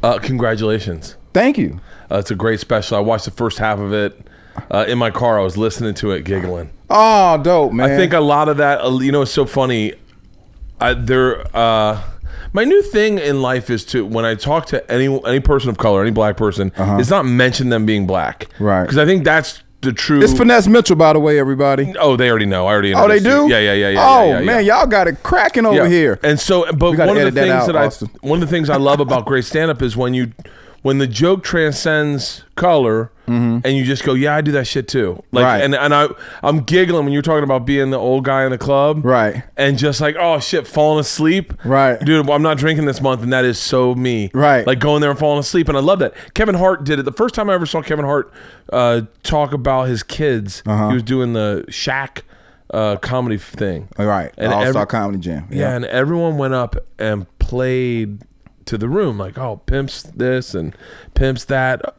Congratulations. Thank you. It's a great special. I watched the first half of it in my car. I was listening to it, giggling. Oh, dope, man. I think a lot of that, it's so funny. My new thing in life is to, when I talk to any person of color, any black person, is not mention them being black. Right. Because I think that's the true. It's Finesse Mitchell, by the way, everybody. Oh, they already know. I already know. Oh, they do? Yeah. Oh, man, y'all got it cracking over here. And so, but one of the things I love about great stand-up is when the joke transcends color, and you just go, yeah, I do that shit too. Like, right. and I'm giggling when you're talking about being the old guy in the club, right? And just like, oh shit, falling asleep, right? Dude, I'm not drinking this month, and that is so me, right? Like going there and falling asleep, and I love that. Kevin Hart did it. The first time I ever saw Kevin Hart talk about his kids, he was doing the Shaq comedy thing, right? And All-Star Comedy Jam, yeah, and everyone went up and played to the room, like, oh, pimps this and pimps that.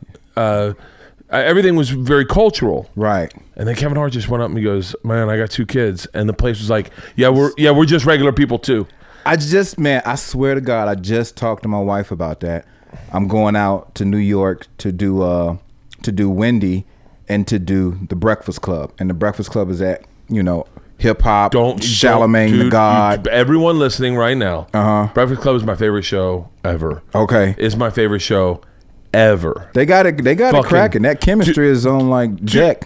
Everything was very cultural, right? And then Kevin Hart just went up and he goes, "Man, I got 2 kids," and the place was like, "Yeah, we're just regular people too." I swear to God, I just talked to my wife about that. I'm going out to New York to do Wendy and to do the Breakfast Club, and the Breakfast Club is at hip hop, Charlemagne the God. Everyone listening right now, Breakfast Club is my favorite show ever. Okay, it's my favorite show ever. They got it cracking. That chemistry is on like deck.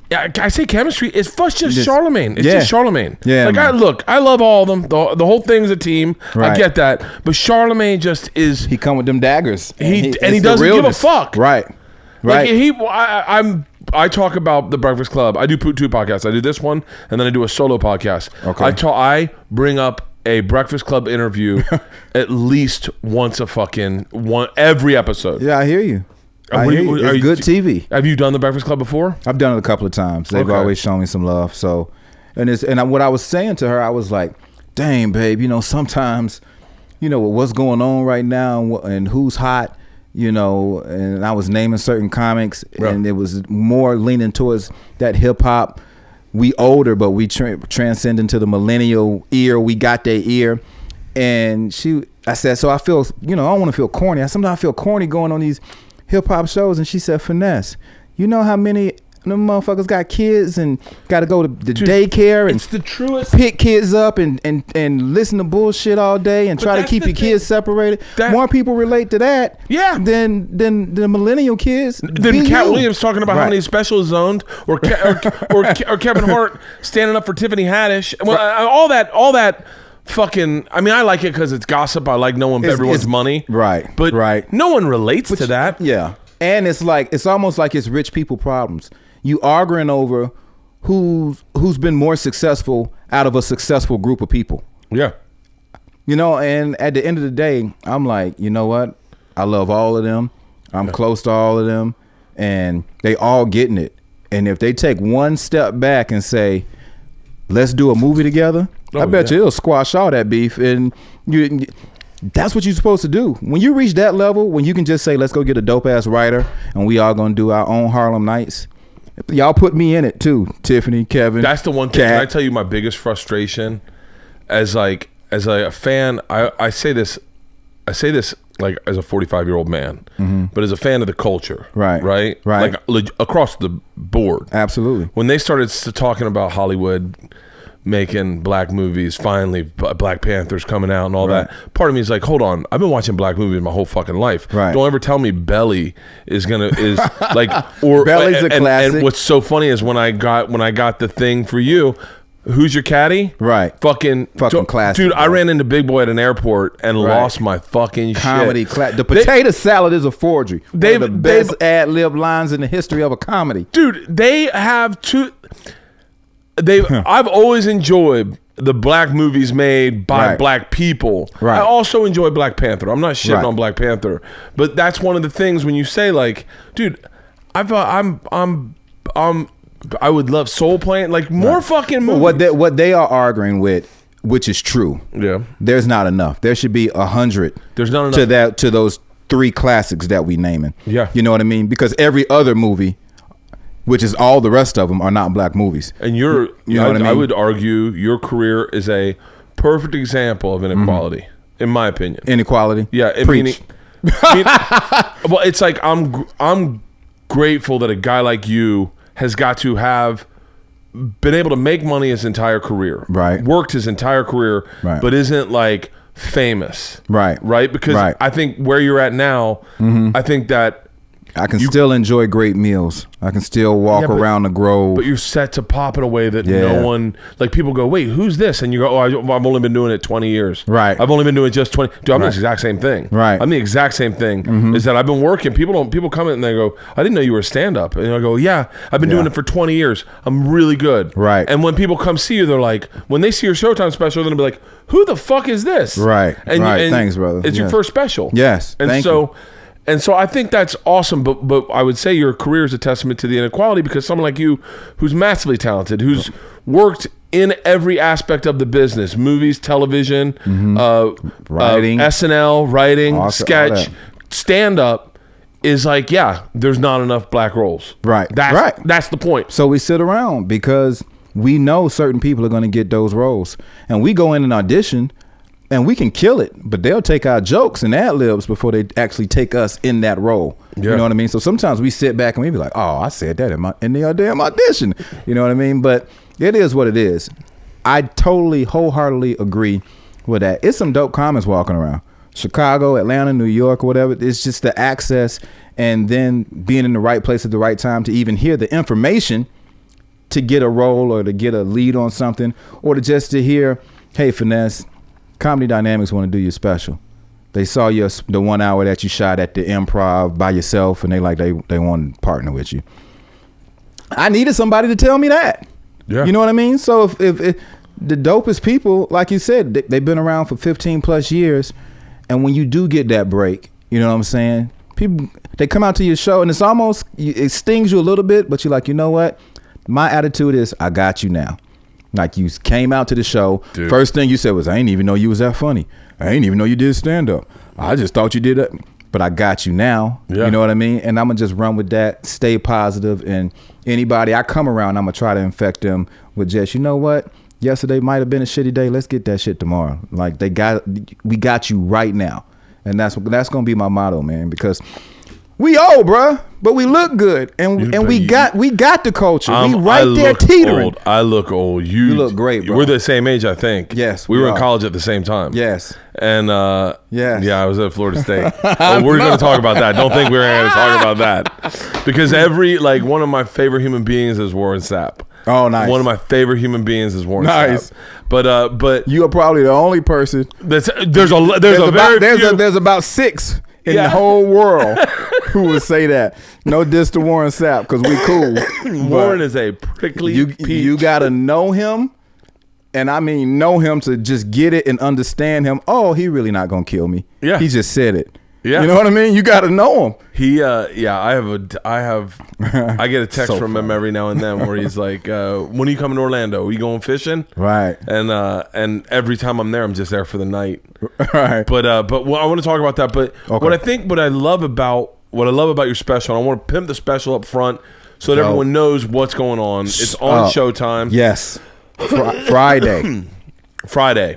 Yeah, I say chemistry. It's just Charlemagne. It's just Charlemagne. Yeah, like I love all of them. The whole thing's a team. Right. I get that, but Charlemagne just is. He come with them daggers. He doesn't give a fuck. Right. Like I talk about the Breakfast Club. I do 2 podcasts. I do this one, and then I do a solo podcast. Okay. I bring up a Breakfast Club interview at least once every episode. Yeah, I hear you. It's good TV. Have you done the Breakfast Club before? I've done it a couple of times. They've always shown me some love. So, what I was saying to her, I was like, "Dang, babe, sometimes, what's going on right now and who's hot." And I was naming certain comics, and it was more leaning towards that hip hop. We older, but we transcend into the millennial ear. We got their ear. And I said, so I feel, I don't want to feel corny. Sometimes I feel corny going on these hip hop shows. And she said, Finesse, you know how many of them motherfuckers got kids and got to go to the daycare and it's the truest. Pick kids up and listen to bullshit all day and try to keep your kids separated. More people relate to that than the millennial kids. Then Cat Williams talking about how many specials owned, or Kevin Hart standing up for Tiffany Haddish. Well, all that fucking. I mean, I like it because it's gossip. I like knowing everyone's money. Right. But no one relates to that. Yeah. And it's almost like it's rich people problems. You arguing over who's been more successful out of a successful group of people. Yeah. And at the end of the day, I'm like, you know what? I love all of them. I'm close to all of them, and they all getting it. And if they take one step back and say, let's do a movie together, I bet you it'll squash all that beef. And that's what you're supposed to do. When you reach that level, when you can just say, let's go get a dope ass writer and we all gonna do our own Harlem Nights. Y'all put me in it too, Tiffany, Kevin. That's the one thing. Can I tell you my biggest frustration as a fan? I say this like as a 45-year-old man, but as a fan of the culture, right, like across the board. Absolutely. When they started talking about Hollywood making black movies, finally Black Panther's coming out and all that, part of me is like, hold on, I've been watching black movies my whole fucking life. Don't ever tell me Belly is like, or Belly's a classic. And what's so funny is when I got the thing for you, Who's Your Caddy? Fucking classic. Dude, I ran into Big Boy at an airport and lost my fucking comedy shit. The potato salad is a forgery. One of the best ad-lib lines in the history of a comedy. Dude, they have two. I've always enjoyed the black movies made by black people. I also enjoy Black Panther. I'm not shitting on Black Panther, but that's one of the things when you say like, dude, I would love Soul Plane, like more fucking movies. What they are arguing with, which is true. Yeah, there's not enough. There should be 100. There's not enough to those 3 classics that we naming. Yeah, you know what I mean? Because every other movie, which is all the rest of them, are not black movies. And you know what I mean? I would argue your career is a perfect example of inequality, in my opinion. Inequality? Yeah. Preach. well, it's like I'm grateful that a guy like you has got to have been able to make money his entire career, right? Worked his entire career, right? But isn't like famous, right? Because I think where you're at now, I think that I can still enjoy great meals. I can still walk around the Grove. But you're set to pop in a way that no one, like people go, wait, who's this? And you go, oh, I've only been doing it 20 years. Right. I've only been doing it just 20. Dude, I'm the exact same thing. Right. I'm the exact same thing. Is that I've been working. People come in and they go, I didn't know you were stand-up. And I go, yeah, I've been doing it for 20 years. I'm really good. Right. And when people come see you, they're like, when they see your Showtime special, they're going to be like, who the fuck is this? Right. And Thanks, brother. It's your first special. Yes. And so I think that's awesome, but I would say your career is a testament to the inequality, because someone like you, who's massively talented, who's worked in every aspect of the business, movies, television, writing, SNL, writing, sketch, stand-up, is like, there's not enough black roles. Right. That's the point. So we sit around because we know certain people are going to get those roles, and we go in and audition, and we can kill it, but they'll take our jokes and ad-libs before they actually take us in that role. Yeah. You know what I mean? So sometimes we sit back and we be like, oh, I said that in the damn audition. You know what I mean? But it is what it is. I totally, wholeheartedly agree with that. It's some dope comics walking around. Chicago, Atlanta, New York, whatever. It's just the access, and then being in the right place at the right time to even hear the information to get a role or to get a lead on something, or to hear, hey, Finesse, Comedy Dynamics want to do your special. They saw the 1 hour that you shot at the Improv by yourself, and they want to partner with you. I needed somebody to tell me that. Yeah. You know what I mean? So if the dopest people, like you said, they've been around for 15 plus years, and when you do get that break, you know what I'm saying? People, they come out to your show, and it stings you a little bit, but you're like, you know what? My attitude is, I got you now. Like, you came out to the show. Dude. First thing you said was, I didn't even know you was that funny. I didn't even know you did stand up. I just thought you did it. But I got you now. Yeah. You know what I mean? And I'm going to just run with that, stay positive. And anybody I come around, I'm going to try to infect them with just, you know what? Yesterday might have been a shitty day. Let's get that shit tomorrow. Like, we got you right now. And that's going to be my motto, man, because we old, bruh, but we look good, and we got the culture. We right there teetering. Old. I look old. You look great, bro. We're the same age, I think. Yes, we were in college at the same time. Yes, and yes, I was at Florida State. We're going to talk about that. Don't think we're going to talk about that, because one of my favorite human beings is Warren Sapp. Oh, nice. One of my favorite human beings is Warren Sapp. But you are probably the only person. There's about 6 in the whole world who would say that. No diss to Warren Sapp, because we cool. Warren is a prickly peach. You got to know him, and I mean know him to just get it and understand him. Oh, he really not going to kill me. Yeah. He just said it. Yeah. You know what I mean? You got to know him. I get a text from him every now and then where he's like, when are you coming to Orlando? Are you going fishing? Right. And every time I'm there, I'm just there for the night. Right. But I want to talk about that. But okay. what I love about your special, and I want to pimp the special up front so that everyone knows what's going on. It's on Showtime. Yes. Friday.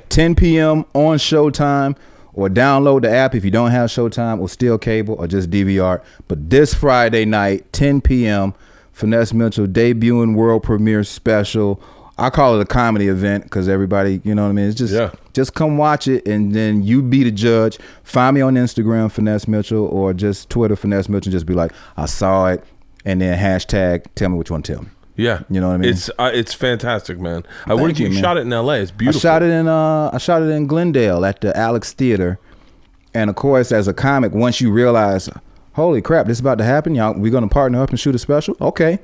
10 p.m. on Showtime. Or download the app if you don't have Showtime, or still cable, or just DVR. But this Friday night, 10 p.m., Finesse Mitchell debuting world premiere special. I call it a comedy event because everybody, you know what I mean? It's just come watch it, and then you be the judge. Find me on Instagram, Finesse Mitchell, or just Twitter, Finesse Mitchell. Just be like, I saw it, and then hashtag tell me what you want to tell me. Yeah, you know what I mean. It's fantastic, man. You shot it in L.A. It's beautiful. I shot it in Glendale at the Alex Theater, and of course, as a comic, once you realize, holy crap, this is about to happen. Y'all, we're gonna partner up and shoot a special. Okay,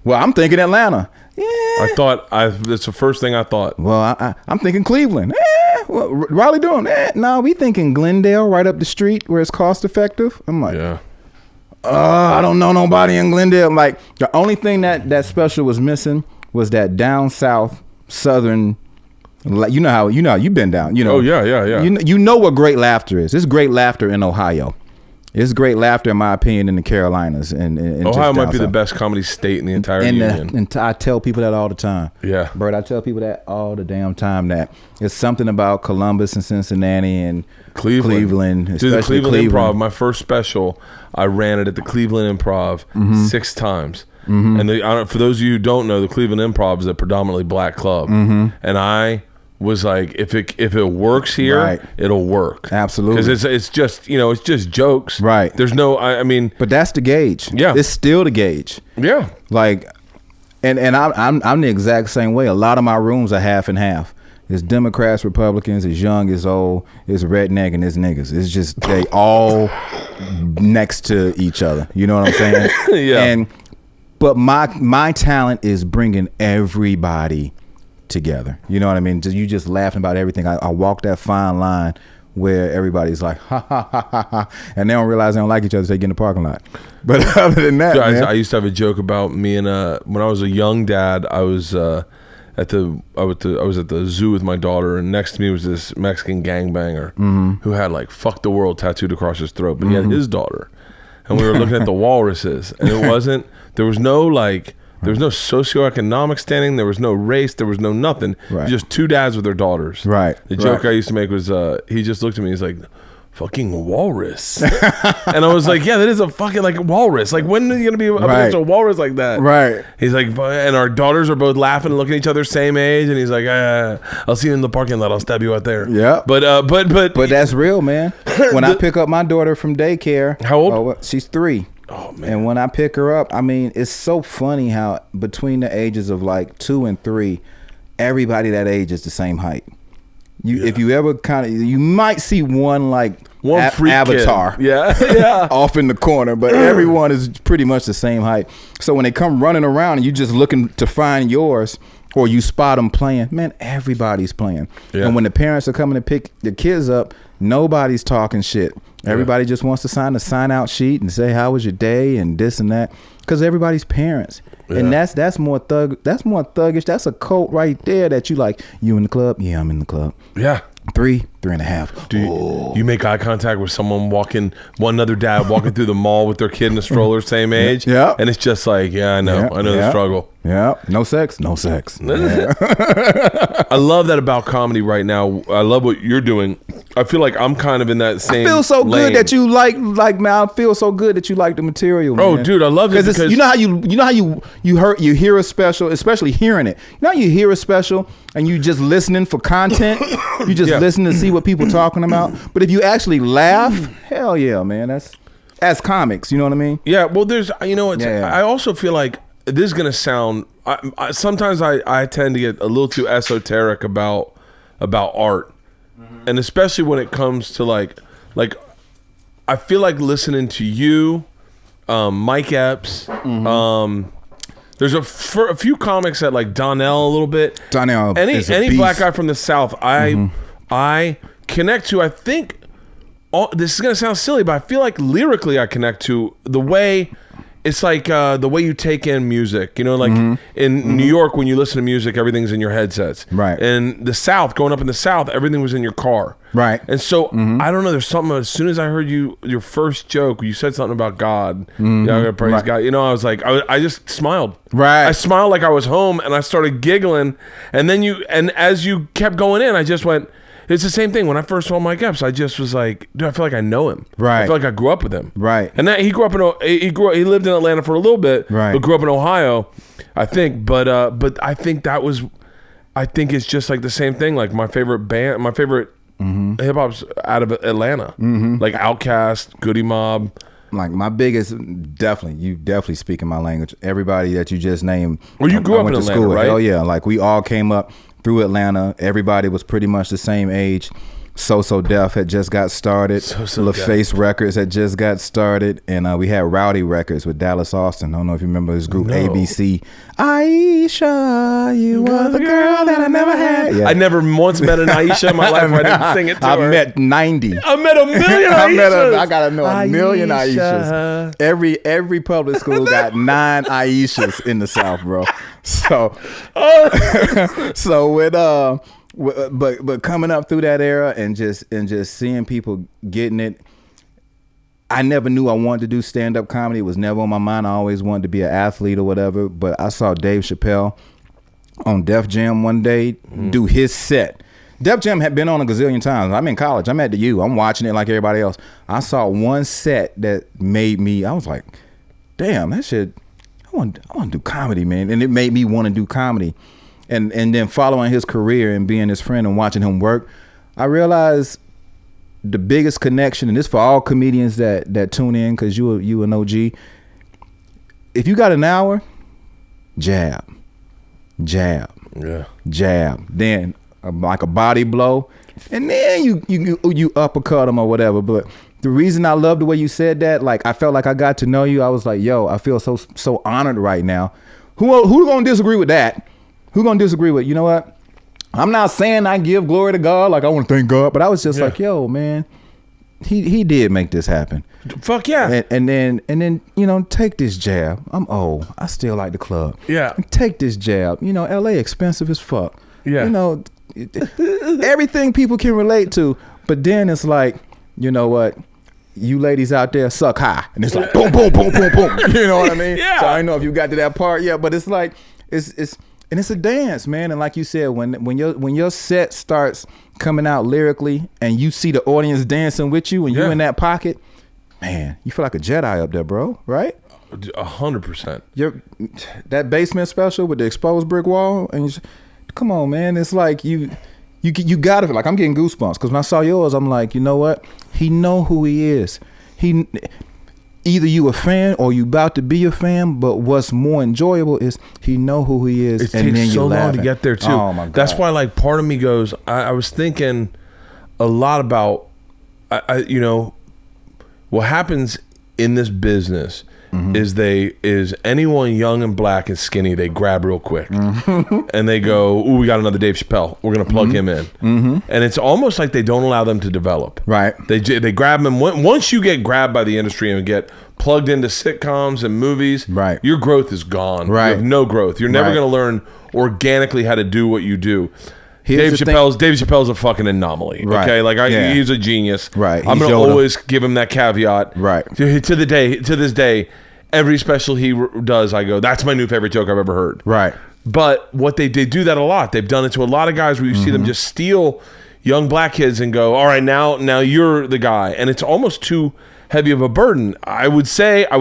well, I'm thinking Atlanta. Yeah, that's the first thing I thought. Well, I'm thinking Cleveland. Well, Raleigh Durham. No, we thinking Glendale, right up the street where it's cost effective. I'm like, yeah. I don't know nobody in Glendale. Like, the only thing that special was missing was that down south southern. You know how you've been down. You know. Oh yeah. You know what great laughter is. It's great laughter in Ohio. It's great laughter, in my opinion, in the Carolinas. And Ohio might be the best comedy state in the entire union. And I tell people that all the time. Yeah. Bert, I tell people that all the damn time, that it's something about Columbus and Cincinnati and Cleveland. Dude, the Cleveland Improv, my first special, I ran it at the Cleveland Improv 6 times. And for those of you who don't know, the Cleveland Improv is a predominantly black club. And I was like, if it works here, it'll work. Absolutely. Because it's just, it's just jokes. Right. There's no, I mean. But that's the gauge. Yeah. It's still the gauge. Yeah. Like, and I'm the exact same way. A lot of my rooms are half and half. It's Democrats, Republicans, it's young, it's old, it's redneck, and it's niggas. It's just, they all next to each other. You know what I'm saying? Yeah. But my talent is bringing everybody together. You know what I mean? You just laughing about everything. I walk that fine line where everybody's like, ha, ha, ha, ha, ha, and they don't realize they don't like each other, so they get in the parking lot. But other than that, I used to have a joke about me and when I was a young dad, I was at the zoo with my daughter, and next to me was this Mexican gangbanger who had like "fuck the world" tattooed across his throat, but he had his daughter, and we were looking at the walruses, and there was no socioeconomic standing, there was no race, there was no nothing. Right. Just 2 dads with their daughters. Right. The joke I used to make was he just looked at me, he's like, fucking walrus. And I was like, yeah, that is a fucking like walrus. Like, when are you gonna be up against a walrus like that? Right. He's like, and our daughters are both laughing and looking at each other same age, and he's like, I'll see you in the parking lot, I'll stab you out there. Yeah. But that's real, man. When I pick up my daughter from daycare, how old? She's 3. Oh man. And when I pick her up, I mean, it's so funny how between the ages of like 2 and 3, everybody that age is the same height. If you ever you might see one freak avatar, yeah, off in the corner, but everyone is pretty much the same height. So when they come running around and you just looking to find yours, or you spot them playing, man, everybody's playing. Yeah. And when the parents are coming to pick the kids up, nobody's talking shit. Everybody just wants to sign a sign-out sheet and say, how was your day, and this and that, because everybody's parents. Yeah. And that's more thuggish. That's a cult right there that you like. You in the club? Yeah, I'm in the club. Yeah. 3.5. Do you make eye contact with someone another dad walking through the mall with their kid in a stroller, same age? Yeah. And it's just like, I know the struggle. Yeah. No sex. Yeah. I love that about comedy right now. I love what you're doing. I feel like I'm kind of in that same. I feel so lane. good that you like man. I feel so good that you like the material. Man. Oh, dude, I love it because you know how you hear a special, especially hearing it. You know how you hear a special and you just listening for content. You just listen to see what people talking about. But if you actually laugh, hell yeah, man. That's as comics. You know what I mean? Yeah. Well, I also feel like this is gonna sound. Sometimes I tend to get a little too esoteric about art. And especially when it comes to like I feel like listening to you, Mike Epps, there's a few comics that like Donnell a little bit. Donnell, any black guy from the South, I connect to. I think this is gonna sound silly, but I feel like lyrically I connect to the way. It's like the way you take in music, in New York, when you listen to music, everything's in your headsets. Right. In the South, growing up in the South, everything was in your car. Right. And so, I don't know, there's something, as soon as I heard your first joke, you said something about God. I'm going to praise God. I was like, I just smiled. Right. I smiled like I was home, and I started giggling. And then as you kept going in, I just went, it's the same thing. When I first saw Mike Epps, I just was like, dude, I feel like I know him. Right. I feel like I grew up with him. Right. And that he lived in Atlanta for a little bit, right, but grew up in Ohio, I think. But I think it's just like the same thing. Like my favorite band, my favorite hip hop's out of Atlanta, like Outkast, Goody Mob. Like my biggest, you definitely speaking my language. Everybody that you just named. Well, you grew up in Atlanta, right? Hell yeah. Like we all came up through Atlanta. Everybody was pretty much the same age. So Def had just got started. LaFace Records had just got started. And we had Rowdy Records with Dallas Austin. I don't know if you remember his group, ABC. Aisha, you were the girl that I never had. Yeah. I never once met an Aisha in my life where I didn't sing it to her. I met 90. I met a million Aishas. I got to know a million Aishas. Every public school got 9 Aishas in the South, bro. So with but coming up through that era and just seeing people getting it, I never knew I wanted to do stand-up comedy. It was never on my mind. I always wanted to be an athlete or whatever. But I saw Dave Chappelle on Def Jam one day do his set. Def Jam had been on a gazillion times. I'm in college. I'm at the U. I'm watching it like everybody else. I saw one set that made me, I was like, damn, that shit, I want to do comedy, man. And it made me want to do comedy. And then following his career and being his friend and watching him work, I realized the biggest connection, and this for all comedians that tune in, because you an OG. If you got an hour, jab, then like a body blow, and then you uppercut them or whatever. But the reason I love the way you said that, like I felt like I got to know you. I was like, yo, I feel so honored right now. Who gonna disagree with that? Who gonna disagree with, you know what? I'm not saying I give glory to God, like I want to thank God, but I was just like, yo, man, he did make this happen. Fuck yeah. And then take this jab. I'm old. I still like the club. Yeah. Take this jab. LA expensive as fuck. Yeah. Everything people can relate to, but then it's like, you know what? You ladies out there suck high, and it's like boom, boom, boom, boom, boom. You know what I mean? Yeah. So I don't know if you got to that part yet, but it's like it's a dance, man. And like you said, when your set starts coming out lyrically, and you see the audience dancing with you, and you in that pocket, man, you feel like a Jedi up there, bro. Right? 100%. That basement special with the exposed brick wall, and come on, man. It's like you gotta feel like, I'm getting goosebumps, because when I saw yours, I'm like, you know what? He know who he is. Either you a fan or you about to be a fan, but what's more enjoyable is he know who he is. It takes so long to get there too. Oh my God. That's why, like, part of me goes, I was thinking a lot about, what happens in this business is anyone young and black and skinny, they grab real quick and they go, ooh, we got another Dave Chappelle, we're gonna plug him in, and it's almost like they don't allow them to develop. Right. They grab them. Once you get grabbed by the industry and get plugged into sitcoms and movies, right, your growth is gone. Right. You have no growth. You're never gonna learn organically how to do what you do. Dave Chappelle's a fucking anomaly. Right. Okay, like he's a genius. Right. I'm gonna always give him that caveat. Right. To this day, every special he does, I go, that's my new favorite joke I've ever heard. Right. But what they do that a lot. They've done it to a lot of guys where you see them just steal young black kids and go, all right, now you're the guy, and it's almost too heavy of a burden. I would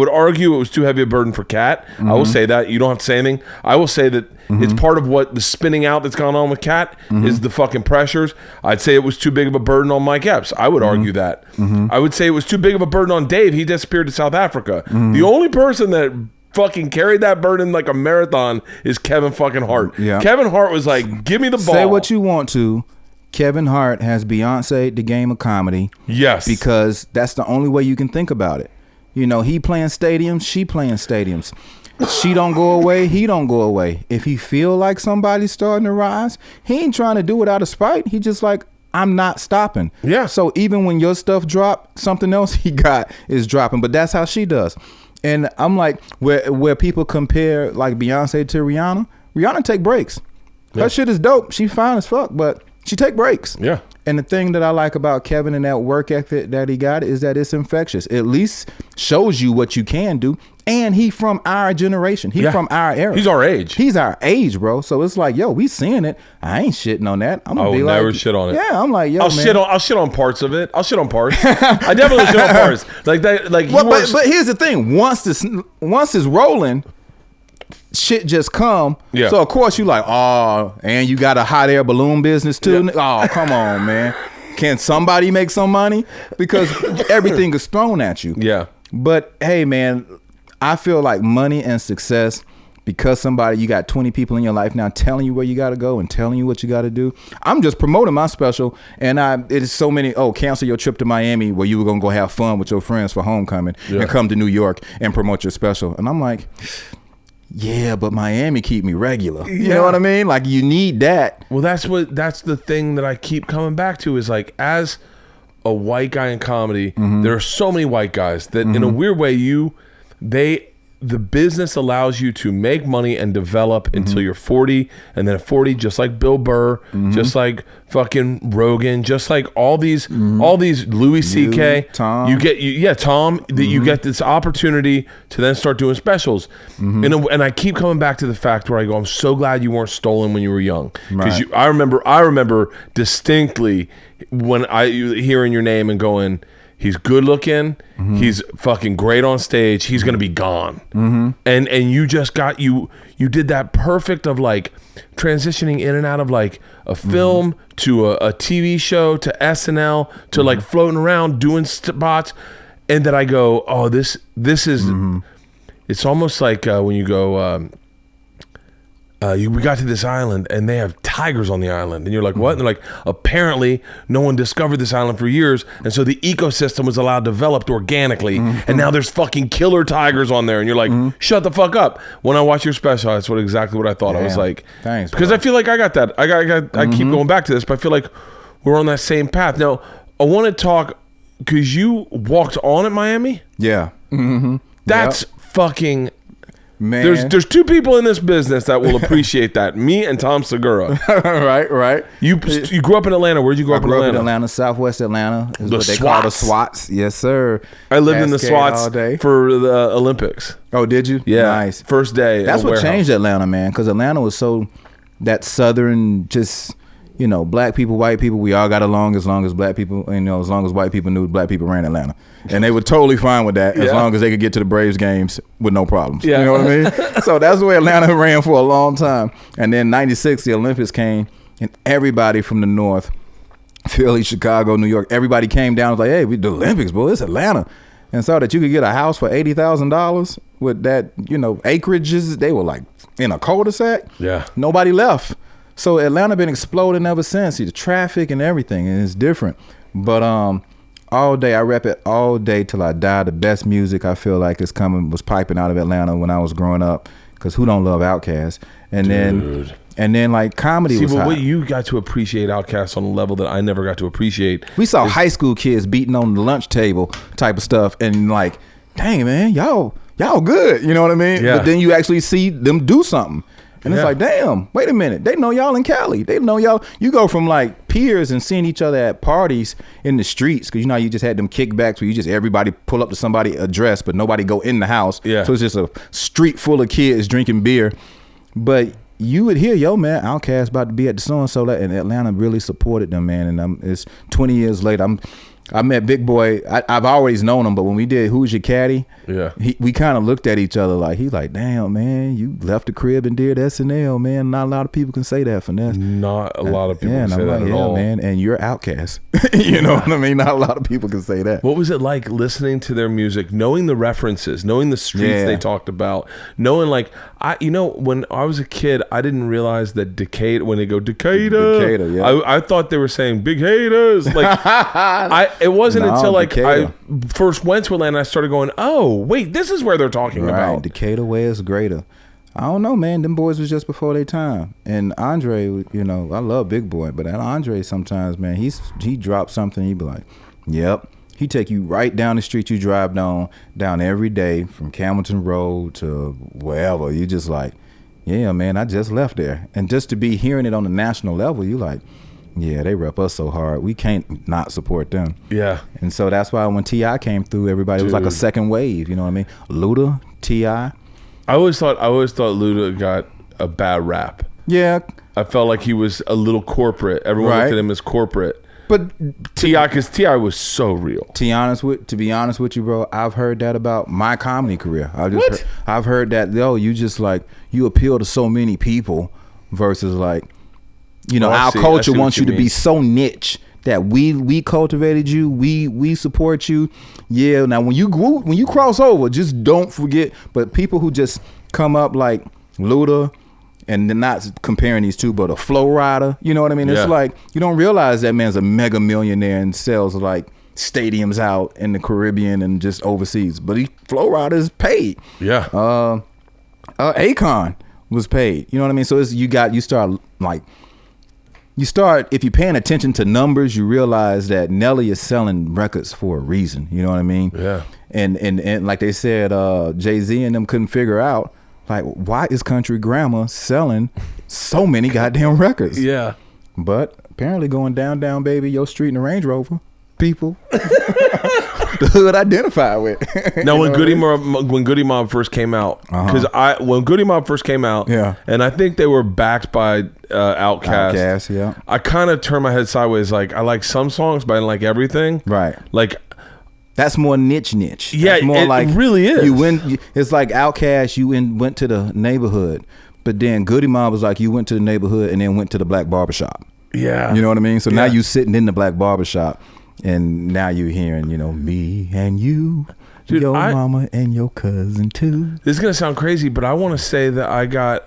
argue it was too heavy a burden for Kat. I will say that. You don't have to say anything. I will say that it's part of what the spinning out that's gone on with Kat is the fucking pressures. I'd say it was too big of a burden on Mike Epps. I would argue that. I would say it was too big of a burden on Dave. He disappeared to South Africa. The only person that fucking carried that burden like a marathon is Kevin fucking Hart. Yeah. Kevin Hart was like, give me the ball. Say what you want to. Kevin Hart has Beyonce the game of comedy. Yes. Because that's the only way you can think about it. He playing stadiums, she playing stadiums. She don't go away, he don't go away. If he feel like somebody's starting to rise, he ain't trying to do it out of spite. He just like, I'm not stopping. Yeah. So even when your stuff drop, something else he got is dropping. But that's how she does. And I'm like, where people compare like Beyonce to Rihanna take breaks. Her shit is dope. She fine as fuck, but she take breaks. Yeah. And the thing that I like about Kevin and that work ethic that he got is that it's infectious. At least shows you what you can do. And he from our generation. He from our era. He's our age. He's our age, bro. So it's like, yo, we seeing it. I ain't shitting on that. I'm gonna be like, never shit on it. Yeah, I'm like, yo, I'll shit on parts of it. I'll shit on parts. I definitely shit on parts. Like that. Like, but here's the thing. Once it's rolling, shit just come. Yeah. So of course you like, oh, and you got a hot air balloon business too. Yeah. Oh, come on, man. Can somebody make some money? Because everything is thrown at you. Yeah. But hey, man, I feel like money and success, because you got 20 people in your life now telling you where you got to go and telling you what you got to do. I'm just promoting my special, and it is so many, cancel your trip to Miami where you were going to go have fun with your friends for homecoming and come to New York and promote your special. And I'm like, yeah, but Miami keep me regular. You know what I mean? Like, you need that. Well, that's the thing that I keep coming back to is like, as a white guy in comedy, there are so many white guys that in a weird way, the business allows you to make money and develop until you're 40, and then at 40, just like Bill Burr, just like fucking Rogan, just like all these Louis C.K. Tom. You get Tom. That you get this opportunity to then start doing specials, and I keep coming back to the fact where I go, I'm so glad you weren't stolen when you were young, because I remember distinctly when hearing your name and going, he's good looking. He's fucking great on stage. He's gonna be gone. And you just got you did that perfect of like transitioning in and out of like a film to a TV show to SNL to like floating around doing spots, and that I go, oh, this is. It's almost like when you go. We got to this island and they have tigers on the island, and you're like, what? And they're like, apparently no one discovered this island for years, and so the ecosystem was allowed developed organically, and now there's fucking killer tigers on there, and you're like, shut the fuck up. When I watch your special, that's exactly what I thought. I was like, thanks, because I feel like I got that. I keep going back to this, but I feel like we're on that same path. Now I want to talk, because you walked on at Miami. That's fucking. Man. There's two people in this business that will appreciate that. Me and Tom Segura. Right. You grew up in Atlanta. Where'd you grow up in Atlanta? I grew up in Atlanta, Southwest Atlanta. Is what they call the SWATs. Yes, sir. I lived in the SWATs for the Olympics. Oh, did you? Yeah. Nice. First day. That's what changed Atlanta, man. Because Atlanta was so that southern, just, black people, white people, we all got along as long as black people, as long as white people knew black people ran Atlanta. And they were totally fine with that as long as they could get to the Braves games with no problems. You know what I mean? So that's the way Atlanta ran for a long time. And then 96, the Olympics came, and everybody from the North, Philly, Chicago, New York, everybody came down and was like, hey, the Olympics, boy, it's Atlanta. And saw that you could get a house for $80,000 with that, acreages. They were like in a cul-de-sac. Yeah. Nobody left. So Atlanta been exploding ever since. See, the traffic and everything, and it's different. But all day, I rep it all day till I die. The best music I feel like was piping out of Atlanta when I was growing up. Because who don't love Outkast? And then like comedy was hot. What you got to appreciate Outkast on a level that I never got to appreciate. We saw high school kids beating on the lunch table type of stuff, and like, dang man, y'all good. You know what I mean? Yeah. But then you actually see them do something. And it's like, damn, wait a minute. They know y'all in Cali. They know y'all. You go from like peers and seeing each other at parties in the streets, because you just had them kickbacks where you just everybody pull up to somebody's address, but nobody go in the house. Yeah. So it's just a street full of kids drinking beer. But you would hear, yo, man, Outkast about to be at the so-and-so, and Atlanta really supported them, man. And it's 20 years later. I met Big Boy. I've always known him, but when we did Who's Your Caddy, we kind of looked at each other like, he's like, damn, man, you left the crib and did SNL, man. Not a lot of people can say that, Finesse. Not a lot of people can say that at all. Man, and you're Outkast. You know what I mean? Not a lot of people can say that. What was it like listening to their music, knowing the references, knowing the streets they talked about, knowing like, when I was a kid, I didn't realize that Decatur, when they go Decatur, I thought they were saying big haters. Like, it wasn't until like Decatur. I first went to Atlanta, I started going, oh wait, this is where they're talking about. Decatur way is greater. I don't know, man. Them boys was just before their time. And Andre, I love Big Boy, but Andre sometimes, man, he dropped something, he'd be like, yep. He take you right down the street you drive down every day from Camilton Road to wherever. You just like, yeah, man, I just left there. And just to be hearing it on the national level, you like, yeah, they rep us so hard. We can't not support them. Yeah. And so that's why when T.I. came through, everybody was like a second wave. You know what I mean? Luda, T.I. I always thought Luda got a bad rap. Yeah. I felt like he was a little corporate. Everyone looked at him as corporate. But T.I., because T.I. was so real. To be honest with you, bro, I've heard that about my comedy career. I've heard that, you just like, you appeal to so many people versus like, our culture wants you to be so niche that we cultivated you, we support you. Yeah, now when you cross over, just don't forget. But people who just come up like Luda, and they're not comparing these two, but a Flow Rider, you know what I mean? It's like, you don't realize that man's a mega millionaire and sells like stadiums out in the Caribbean and just overseas. But Flow Rider is paid. Yeah. Akon was paid. You know what I mean? So you start like if you're paying attention to numbers, you realize that Nelly is selling records for a reason. You know what I mean? Yeah. And like they said, Jay-Z and them couldn't figure out, like, why is Country Grammar selling so many goddamn records? Yeah. But apparently going down, baby, your street in the Range Rover, people, the hood identified with. Now, when Goody Mob first came out, because when Goody Mob first came out, and I think they were backed by Outkast. Yeah. I kind of turned my head sideways. Like, I like some songs, but I didn't like everything. Right. Like, that's more niche. Yeah, that's more it really is. It's like Outkast. You went to the neighborhood, but then Goody Mob was like you went to the neighborhood and then went to the black barbershop. Yeah, you know what I mean. So now you sitting in the black barbershop, and now you hearing, me and you, dude, your mama and your cousin too. This is gonna sound crazy, but I want to say that I got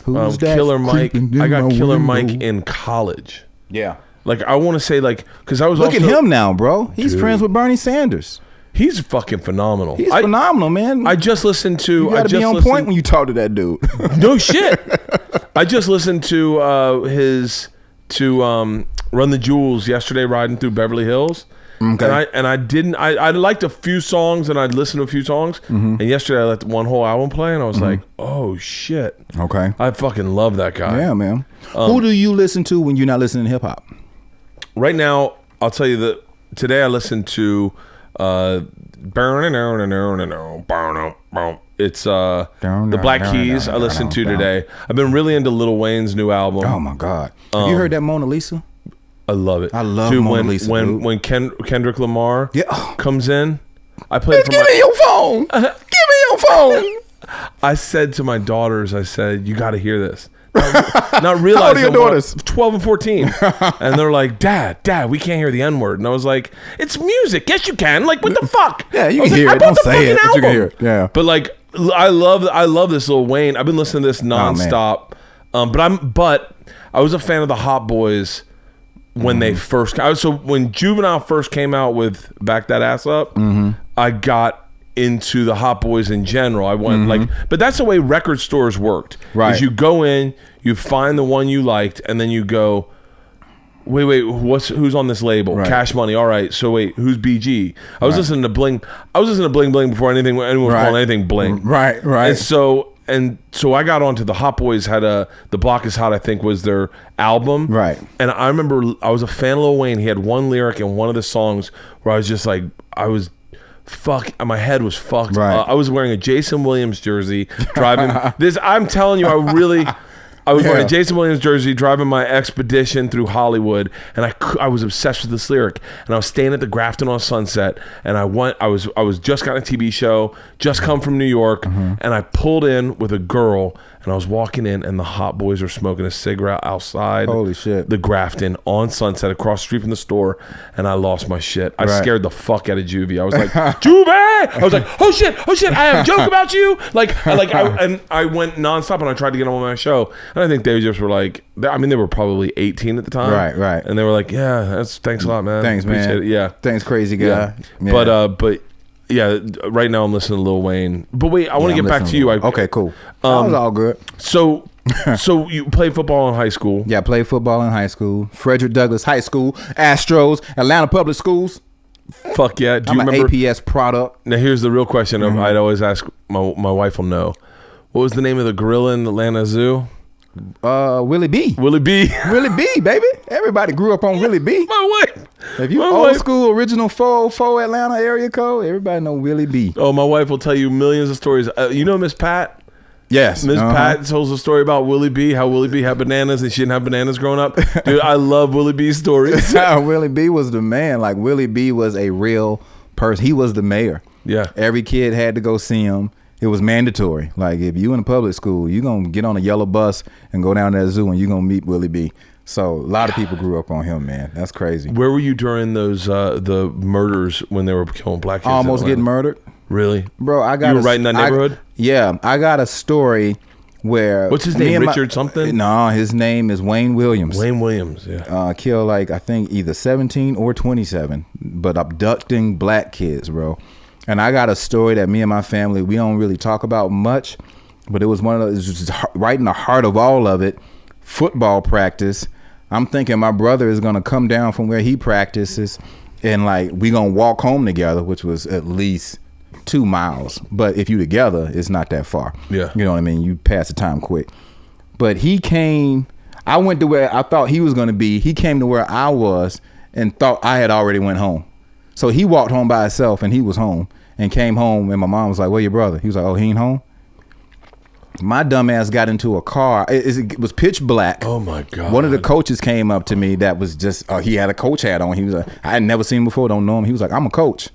Killer Mike. I got Killer Mike in college. Yeah. Like, I want to say, like, because I was Look at him now, bro. He's friends with Bernie Sanders. He's fucking phenomenal. He's phenomenal, man. I just listened to. You gotta be on point when you talk to that dude. No shit. I just listened to Run the Jewels yesterday, riding through Beverly Hills. Okay. And I liked a few songs, and I'd listened to a few songs. And yesterday I let one whole album play, and I was like, oh shit. Okay. I fucking love that guy. Yeah, man. Who do you listen to when you're not listening to hip hop? Right now, I'll tell you that today I listened to it's the Black Keys I listened to today. I've been really into Lil Wayne's new album. Oh my God. Have you heard that Mona Lisa? I love it. I love Mona Lisa. When Kendrick Lamar comes in, I play it for Give me your phone. Give me your phone. I said to my daughters, you got to hear this. Not realizing how old are your daughters? 12 and 14. And they're like, Dad, we can't hear the N-word. And I was like, it's music. Yes, you can. Like, what the fuck? Yeah, you can hear it. Don't say it, but you can hear it. Yeah. But like, I love this Lil Wayne. I've been listening to this nonstop. But I was a fan of the Hot Boys when they first. When Juvenile first came out with Back That Ass Up, I got into the Hot Boys in general. I went but that's the way record stores worked. Right. Is you go in, you find the one you liked, and then you go, wait, who's on this label? Right. Cash Money. All right. So wait, who's BG? I was listening to Bling. I was listening to Bling Bling before anyone was calling anything Bling. Right. And so I got onto the Hot Boys had The Block Is Hot, I think was their album. Right. And I remember I was a fan of Lil Wayne. He had one lyric in one of the songs where I was just like, my head was fucked. Right. I was wearing a Jason Williams jersey, driving this. I'm telling you, I was wearing a Jason Williams jersey, driving my Expedition through Hollywood, and I was obsessed with this lyric. And I was staying at the Grafton on Sunset, and I was just got a TV show, just come from New York, and I pulled in with a girl, and I was walking in, and the Hot Boys were smoking a cigarette outside. Holy shit! The Grafton on Sunset, across the street from the store, and I lost my shit. I scared the fuck out of Juvie. I was like, Juvie! I was like, oh shit! I have a joke about you. I went nonstop, and I tried to get on my show, and I think they just were like, they were probably 18 at the time, right, and they were like, yeah, thanks a lot, man. Thanks, man. Appreciate it. Yeah, thanks, crazy guy. Yeah. But. Yeah, right now I'm listening to Lil Wayne. But wait, I want to get back to you. Okay, cool. That was all good. So you played football in high school? Yeah, I played football in high school. Frederick Douglass High School, Astros, Atlanta Public Schools. Fuck yeah. Do I'm you remember? an APS product. Now here's the real question. I'd always ask, my wife will know. What was the name of the gorilla in Atlanta Zoo? Willie B. Willie B, baby. Everybody grew up on Willie B. My wife. If you old school original 404 Atlanta area code, everybody know Willie B. Oh, my wife will tell you millions of stories. You know Miss Pat? Yes. Miss Pat tells a story about Willie B, how Willie B had bananas and she didn't have bananas growing up. Dude, I love Willie B's stories. Willie B was the man. Like, Willie B was a real person. He was the mayor. Yeah. Every kid had to go see him. It was mandatory. Like, if you in a public school, you're going to get on a yellow bus and go down to that zoo and you're going to meet Willie B. So a lot of people grew up on him, man. That's crazy. Where were you during those the murders when they were killing black kids? Almost getting murdered. Really? Bro, I got You were right in that neighborhood? I got a story where... What's his name? Richard something? No, his name is Wayne Williams. Wayne Williams, yeah. Killed I think either 17 or 27, but abducting black kids, bro. And I got a story that me and my family, we don't really talk about much, but it was one of those, right in the heart of all of it, football practice. I'm thinking my brother is gonna come down from where he practices, and like we gonna walk home together, which was at least 2 miles. But if you together, it's not that far. Yeah, you know what I mean. You pass the time quick. But he came. I went to where I thought he was gonna be. He came to where I was and thought I had already went home. So he walked home by himself, and he was home and came home. And my mom was like, "Where your brother?" He was like, "Oh, he ain't home." My dumb ass got into a car. It was pitch black. Oh my God. One of the coaches came up to me that was just, he had a coach hat on. He was like, I had never seen him before, don't know him. He was like, "I'm a coach."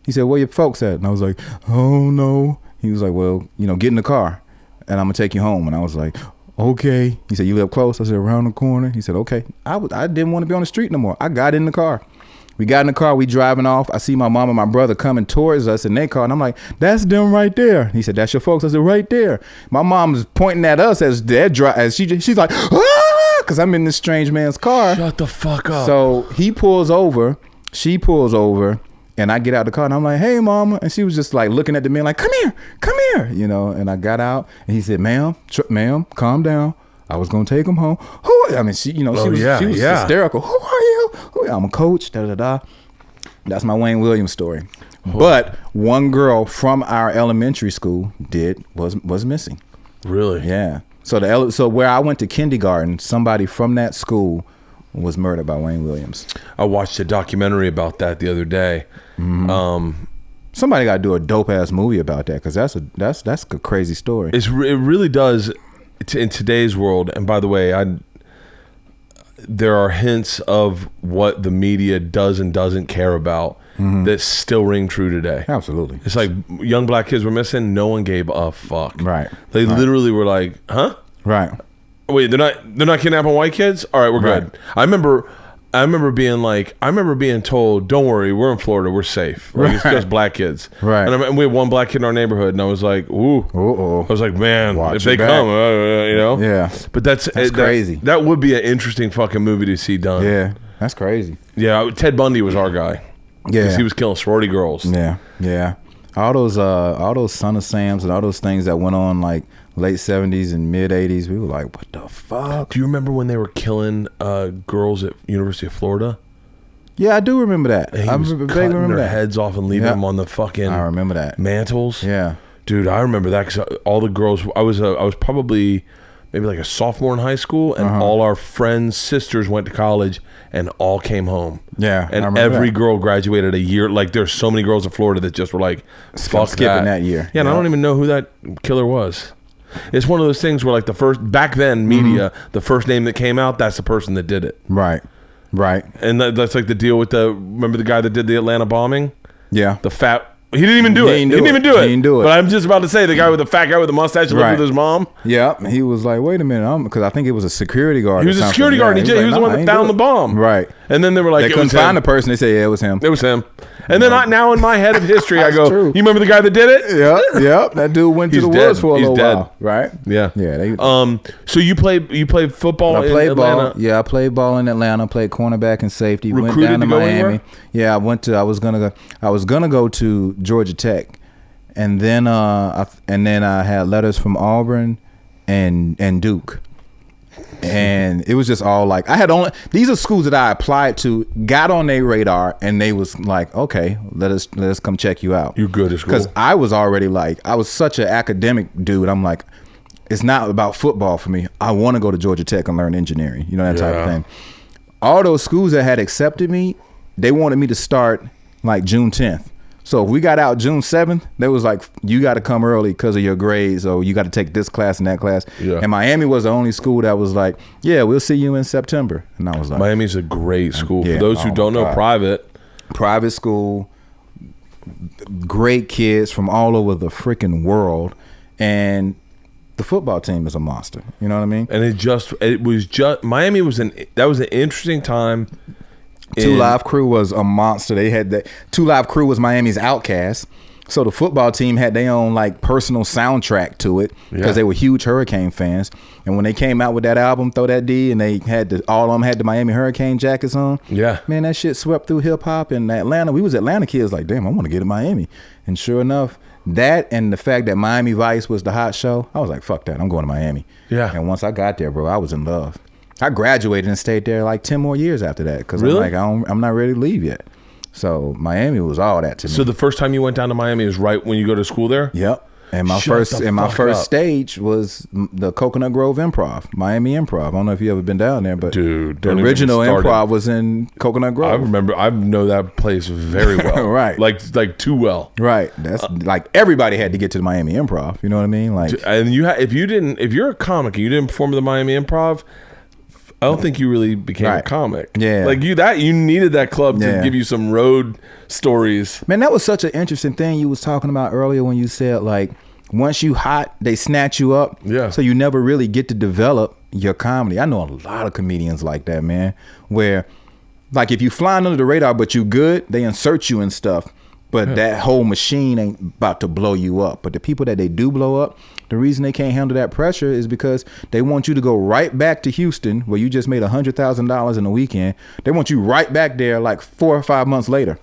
He said, "Where your folks at?" And I was like, "Oh no." He was like, "Well, get in the car and I'm gonna take you home." And I was like, "Okay." He said, "You live close?" I said, "Around the corner." He said, "Okay." I didn't want to be on the street no more. I got in the car. We got in the car, we driving off. I see my mom and my brother coming towards us in their car, and I'm like, "That's them right there." He said, "That's your folks?" I said, "Right there." My mom's pointing at us as she's like, "Ah!" Because I'm in this strange man's car. Shut the fuck up. So he pulls over, she pulls over, and I get out the car, and I'm like, "Hey, mama." And she was just like looking at the man like, come here. And I got out, and he said, ma'am, calm down. I was gonna take him home. She was hysterical. "Who are you?" "I'm a coach." That's my Wayne Williams story. Oh. But one girl from our elementary school was missing. Really? Yeah. So where I went to kindergarten, somebody from that school was murdered by Wayne Williams. I watched a documentary about that the other day. Mm-hmm. Somebody got to do a dope ass movie about that, because that's a crazy story. It really does. In today's world, and by the way, there are hints of what the media does and doesn't care about that still ring true today. Absolutely. It's like young black kids were missing. No one gave a fuck. Right. They literally were like, "Huh? Right. Wait, they're not kidnapping white kids? All right, we're good." I remember being told, "Don't worry, we're in Florida, we're safe. Like, it's just black kids." Right. And we had one black kid in our neighborhood, and I was like, "Ooh." Uh-oh. I was like, "Man, Watch if they back. come, Yeah. But that's crazy. That would be an interesting fucking movie to see done. Yeah, that's crazy. Yeah, Ted Bundy was our guy. Yeah, because he was killing sorority girls. Yeah. All those Son of Sams and all those things that went on like late 70s and mid 80s, we were like, what the fuck? Do you remember when they were killing girls at University of Florida? Yeah, I do remember that. I remember cutting their heads off and leaving them on the fucking I remember that. mantles. Yeah. Dude, I remember that because all the girls, I was probably maybe like a sophomore in high school, and all our friends' sisters went to college and all came home. Yeah. And every girl graduated a year. Like, there's so many girls in Florida that just were like, fuck skipping that year. Yeah, and I don't even know who that killer was. It's one of those things where, like, back then, media, the first name that came out, that's the person that did it. Right. And that's like the deal with remember the guy that did the Atlanta bombing? Yeah. The fat, he didn't even do it. He didn't even do it. But I'm just about to say, the fat guy with the mustache that lived with his mom. Yeah. He was like, wait a minute, because I think it was a security guard. He was a security guard. He was the one that found the bomb. Right. And then they were like, they couldn't find the person. They said, yeah, it was him. It was him. And then now in my head of history, I go, true. You remember the guy that did it? Yep. That dude went to the woods for a little while. Right? Yeah. Yeah. So you played football in Atlanta? Yeah, I played ball in Atlanta. Played cornerback and safety. Recruited went down to Miami. Anywhere? Yeah, I was gonna go to Georgia Tech, and then I had letters from Auburn and Duke. And it was just all like, these are schools that I applied to, got on their radar, and they was like, okay, let us come check you out. You're good at school. Because I was already like, I was such an academic dude. I'm like, it's not about football for me. I want to go to Georgia Tech and learn engineering, that type of thing. All those schools that had accepted me, they wanted me to start like June 10th. So if we got out June 7th, they was like, you got to come early because of your grades, or you got to take this class and that class. Yeah. And Miami was the only school that was like, yeah, we'll see you in September. And I was like, Miami's a great school. Yeah, for those who don't know, private school, great kids from all over the freaking world, and the football team is a monster. You know what I mean? And Miami was an interesting time. Two Live Crew was a monster. They had that. Two Live Crew was Miami's Outcast. So the football team had their own like personal soundtrack to it because they were huge Hurricane fans. And when they came out with that album, Throw That D, and they had all of them had the Miami Hurricane jackets on. Yeah, man, that shit swept through hip hop in Atlanta. We was Atlanta kids like, damn, I want to get to Miami. And sure enough, that and the fact that Miami Vice was the hot show, I was like, fuck that, I'm going to Miami. Yeah. And once I got there, bro, I was in love. I graduated and stayed there like 10 more years after that because really? I'm not ready to leave yet. So Miami was all that to me. So the first time you went down to Miami was right when you go to school there? Yep. And my first stage was the Coconut Grove Improv, Miami Improv. I don't know if you ever been down there, but dude, the original improv was in Coconut Grove. I know that place very well. Right. Like too well. Right. That's like everybody had to get to the Miami Improv. You know what I mean? Like, and if you're a comic and you didn't perform at the Miami Improv, I don't think you really became a comic. Yeah. Like you needed that club to give you some road stories. Man, that was such an interesting thing you was talking about earlier when you said like once you hot, they snatch you up. Yeah. So you never really get to develop your comedy. I know a lot of comedians like that, man, where like if you flying under the radar but you good, they insert you and stuff. But that whole machine ain't about to blow you up. But the people that they do blow up, the reason they can't handle that pressure is because they want you to go right back to Houston where you just made $100,000 in a weekend. They want you right back there like 4 or 5 months later.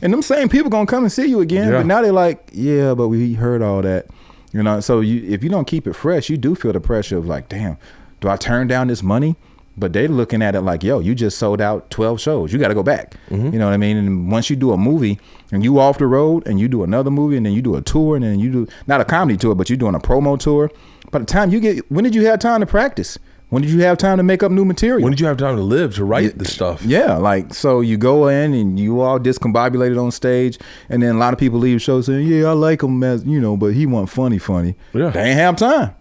And them same people gonna come and see you again. Yeah. But now they're like, yeah, but we heard all that. You know, so if you don't keep it fresh, you do feel the pressure of like, damn, do I turn down this money? But they're looking at it like, yo, you just sold out 12 shows. You got to go back. Mm-hmm. You know what I mean? And once you do a movie and you off the road and you do another movie and then you do a tour and then you do, not a comedy tour, but you're doing a promo tour. By the time when did you have time to practice? When did you have time to make up new material? When did you have time to live, to write the stuff? Yeah, like, so you go in and you all discombobulated on stage and then a lot of people leave shows saying, yeah, I like him as, you know, but he wasn't funny. Yeah. They ain't have time.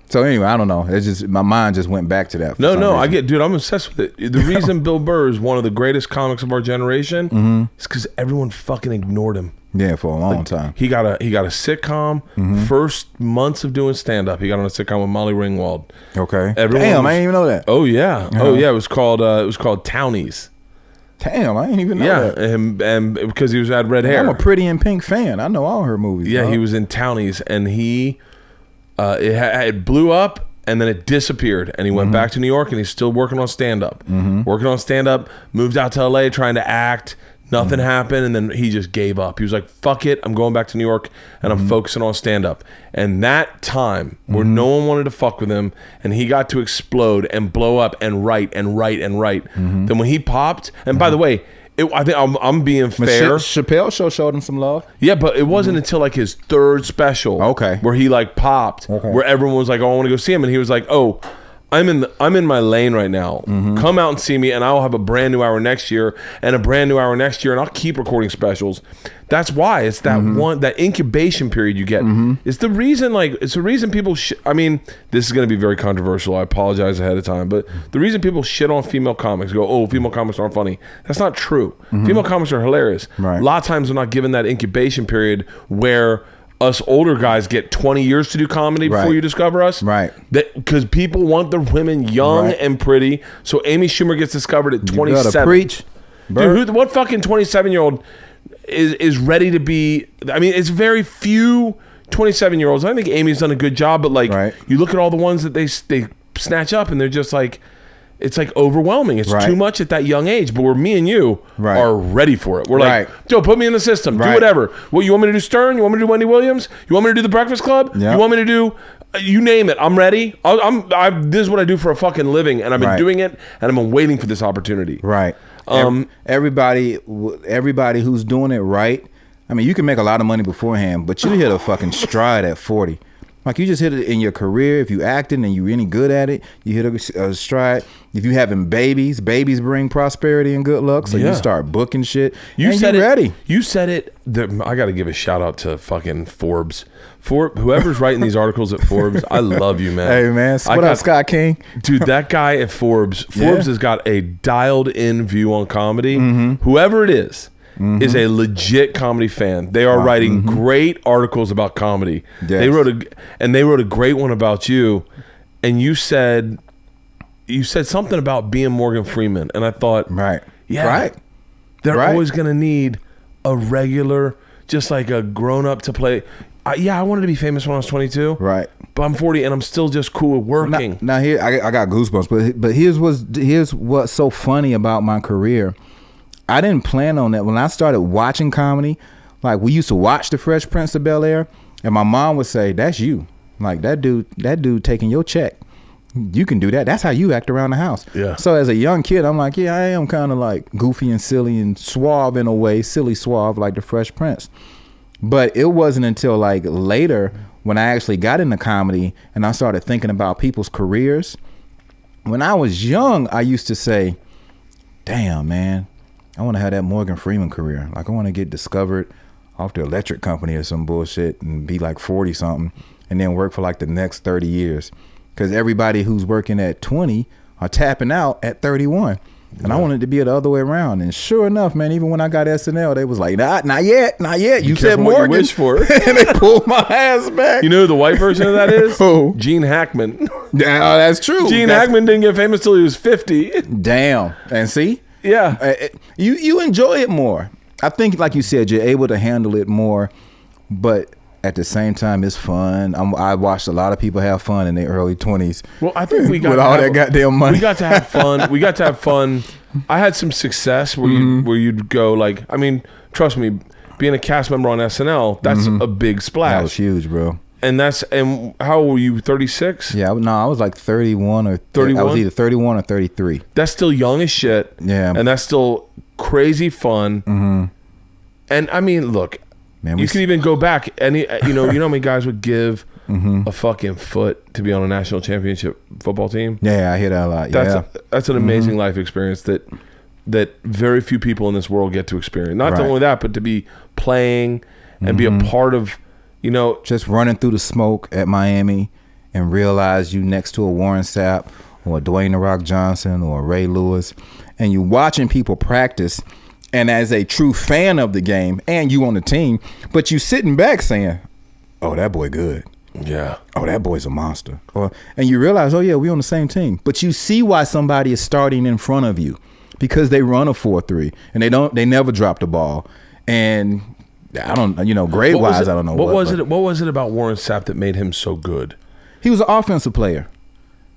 So anyway, I don't know. It's just my mind just went back to that. No, I get, dude. I'm obsessed with it. The reason Bill Burr is one of the greatest comics of our generation is because everyone fucking ignored him. Yeah, for a long time. He got a sitcom. First months of doing stand up, he got on a sitcom with Molly Ringwald. Okay. Damn, I didn't even know that. Oh yeah, It was called Townies. Damn, I didn't even know that. and because he had red hair. I'm a Pretty in Pink fan. I know all her movies. Yeah, he was in Townies, and he. It blew up and then it disappeared and he went back to New York and he's still working on stand-up. Moved out to LA trying to act. Nothing happened, and then he just gave up. He was like, fuck it, I'm going back to New York and I'm focusing on stand-up. And that time where no one wanted to fuck with him and he got to explode and blow up and write. Then when he popped, and by the way, I think I'm being fair. Chappelle Show showed him some love. Yeah, but it wasn't until like his third special, where he like popped, where everyone was like, "Oh, I want to go see him," and he was like, "Oh, I'm in my lane right now. Come out and see me, and I'll have a brand new hour next year, and a brand new hour next year, and I'll keep recording specials." That's why it's that that incubation period you get. It's the reason, people. I mean, this is going to be very controversial. I apologize ahead of time, but the reason people shit on female comics, go, "Oh, female comics aren't funny." That's not true. Female comics are hilarious. Right. A lot of times they're not given that incubation period where us older guys get 20 years to do comedy before you discover us. Right. Because people want the women young and pretty. So Amy Schumer gets discovered at 27. You gotta preach. Dude, what fucking 27-year-old is ready to be? I mean, it's very few 27-year-olds. I think Amy's done a good job, but like you look at all the ones that they snatch up and they're just like, it's like overwhelming. It's too much at that young age. But me and you are ready for it. We're like, Joe, put me in the system. Do whatever. Well, you want me to do Stern? You want me to do Wendy Williams? You want me to do The Breakfast Club? You want me to do, you name it. I'm ready. This is what I do for a fucking living. And I've been doing it. And I've been waiting for this opportunity. Right. Everybody who's doing it right. I mean, you can make a lot of money beforehand, but you hit a fucking stride at 40. Like you just hit it in your career. If you acting and you're any good at it, you hit a stride. If you having babies bring prosperity and good luck. So you start booking shit. You said ready. You said it. I got to give a shout out to fucking Forbes. Whoever's writing these articles at Forbes, I love you, man. Hey, man. What up, Scott King? Dude, that guy at Forbes has got a dialed in view on comedy. Whoever it is a legit comedy fan. They are writing great articles about comedy. Yes. They wrote a great one about you, and you said something about being Morgan Freeman, and I thought, they're always gonna need a regular, just like a grown up to play. I wanted to be famous when I was 22. Right. But I'm 40 and I'm still just cool with working. Now here I got goosebumps. But here's what's so funny about my career. I didn't plan on that. When I started watching comedy, like we used to watch The Fresh Prince of Bel-Air, and my mom would say, "That's you." Like that dude taking your check. You can do that. That's how you act around the house. Yeah. So as a young kid, I'm like, yeah, I am kind of like goofy and silly and suave in a way, silly suave like the Fresh Prince. But it wasn't until like later when I actually got into comedy and I started thinking about people's careers. When I was young, I used to say, damn, man, I want to have that Morgan Freeman career. Like I want to get discovered off the electric company or some bullshit and be like 40 something and then work for like the next 30 years. Because everybody who's working at 20 are tapping out at 31. And I wanted to be the other way around. And sure enough, man, even when I got SNL, they was like, not yet. You said Morgan. You wish for. And they pulled my ass back. You know who the white version of that is? Who? Gene Hackman. Yeah, that's true. Hackman didn't get famous till he was 50. Damn. And see? Yeah. You enjoy it more. I think, like you said, you're able to handle it more. But at the same time, it's fun. I watched a lot of people have fun in their early 20s. Well, I think we got with all that goddamn money. We got to have fun. I had some success where you'd go like, I mean, trust me, being a cast member on SNL, that's a big splash. That was huge, bro. And how old were you? 36? Yeah, no, I was like 31 or 31. I was either 31 or 33. That's still young as shit. Yeah, and that's still crazy fun. Mm-hmm. And I mean, look. Man, you can even go back. You know how many guys would give a fucking foot to be on a national championship football team? Yeah, I hear that a lot. That's an amazing life experience that very few people in this world get to experience. Not only that, but to be playing and be a part of, just running through the smoke at Miami and realize you next to a Warren Sapp or a Dwayne The Rock Johnson or a Ray Lewis, and you watching people practice. And as a true fan of the game, and you on the team, but you sitting back saying, "Oh, that boy good. Yeah. Oh, that boy's a monster." And you realize, "Oh yeah, we on the same team." But you see why somebody is starting in front of you, because they run a 4-3 and they never drop the ball. And I don't, grade wise, I don't know what was it. What was it about Warren Sapp that made him so good? He was an offensive player.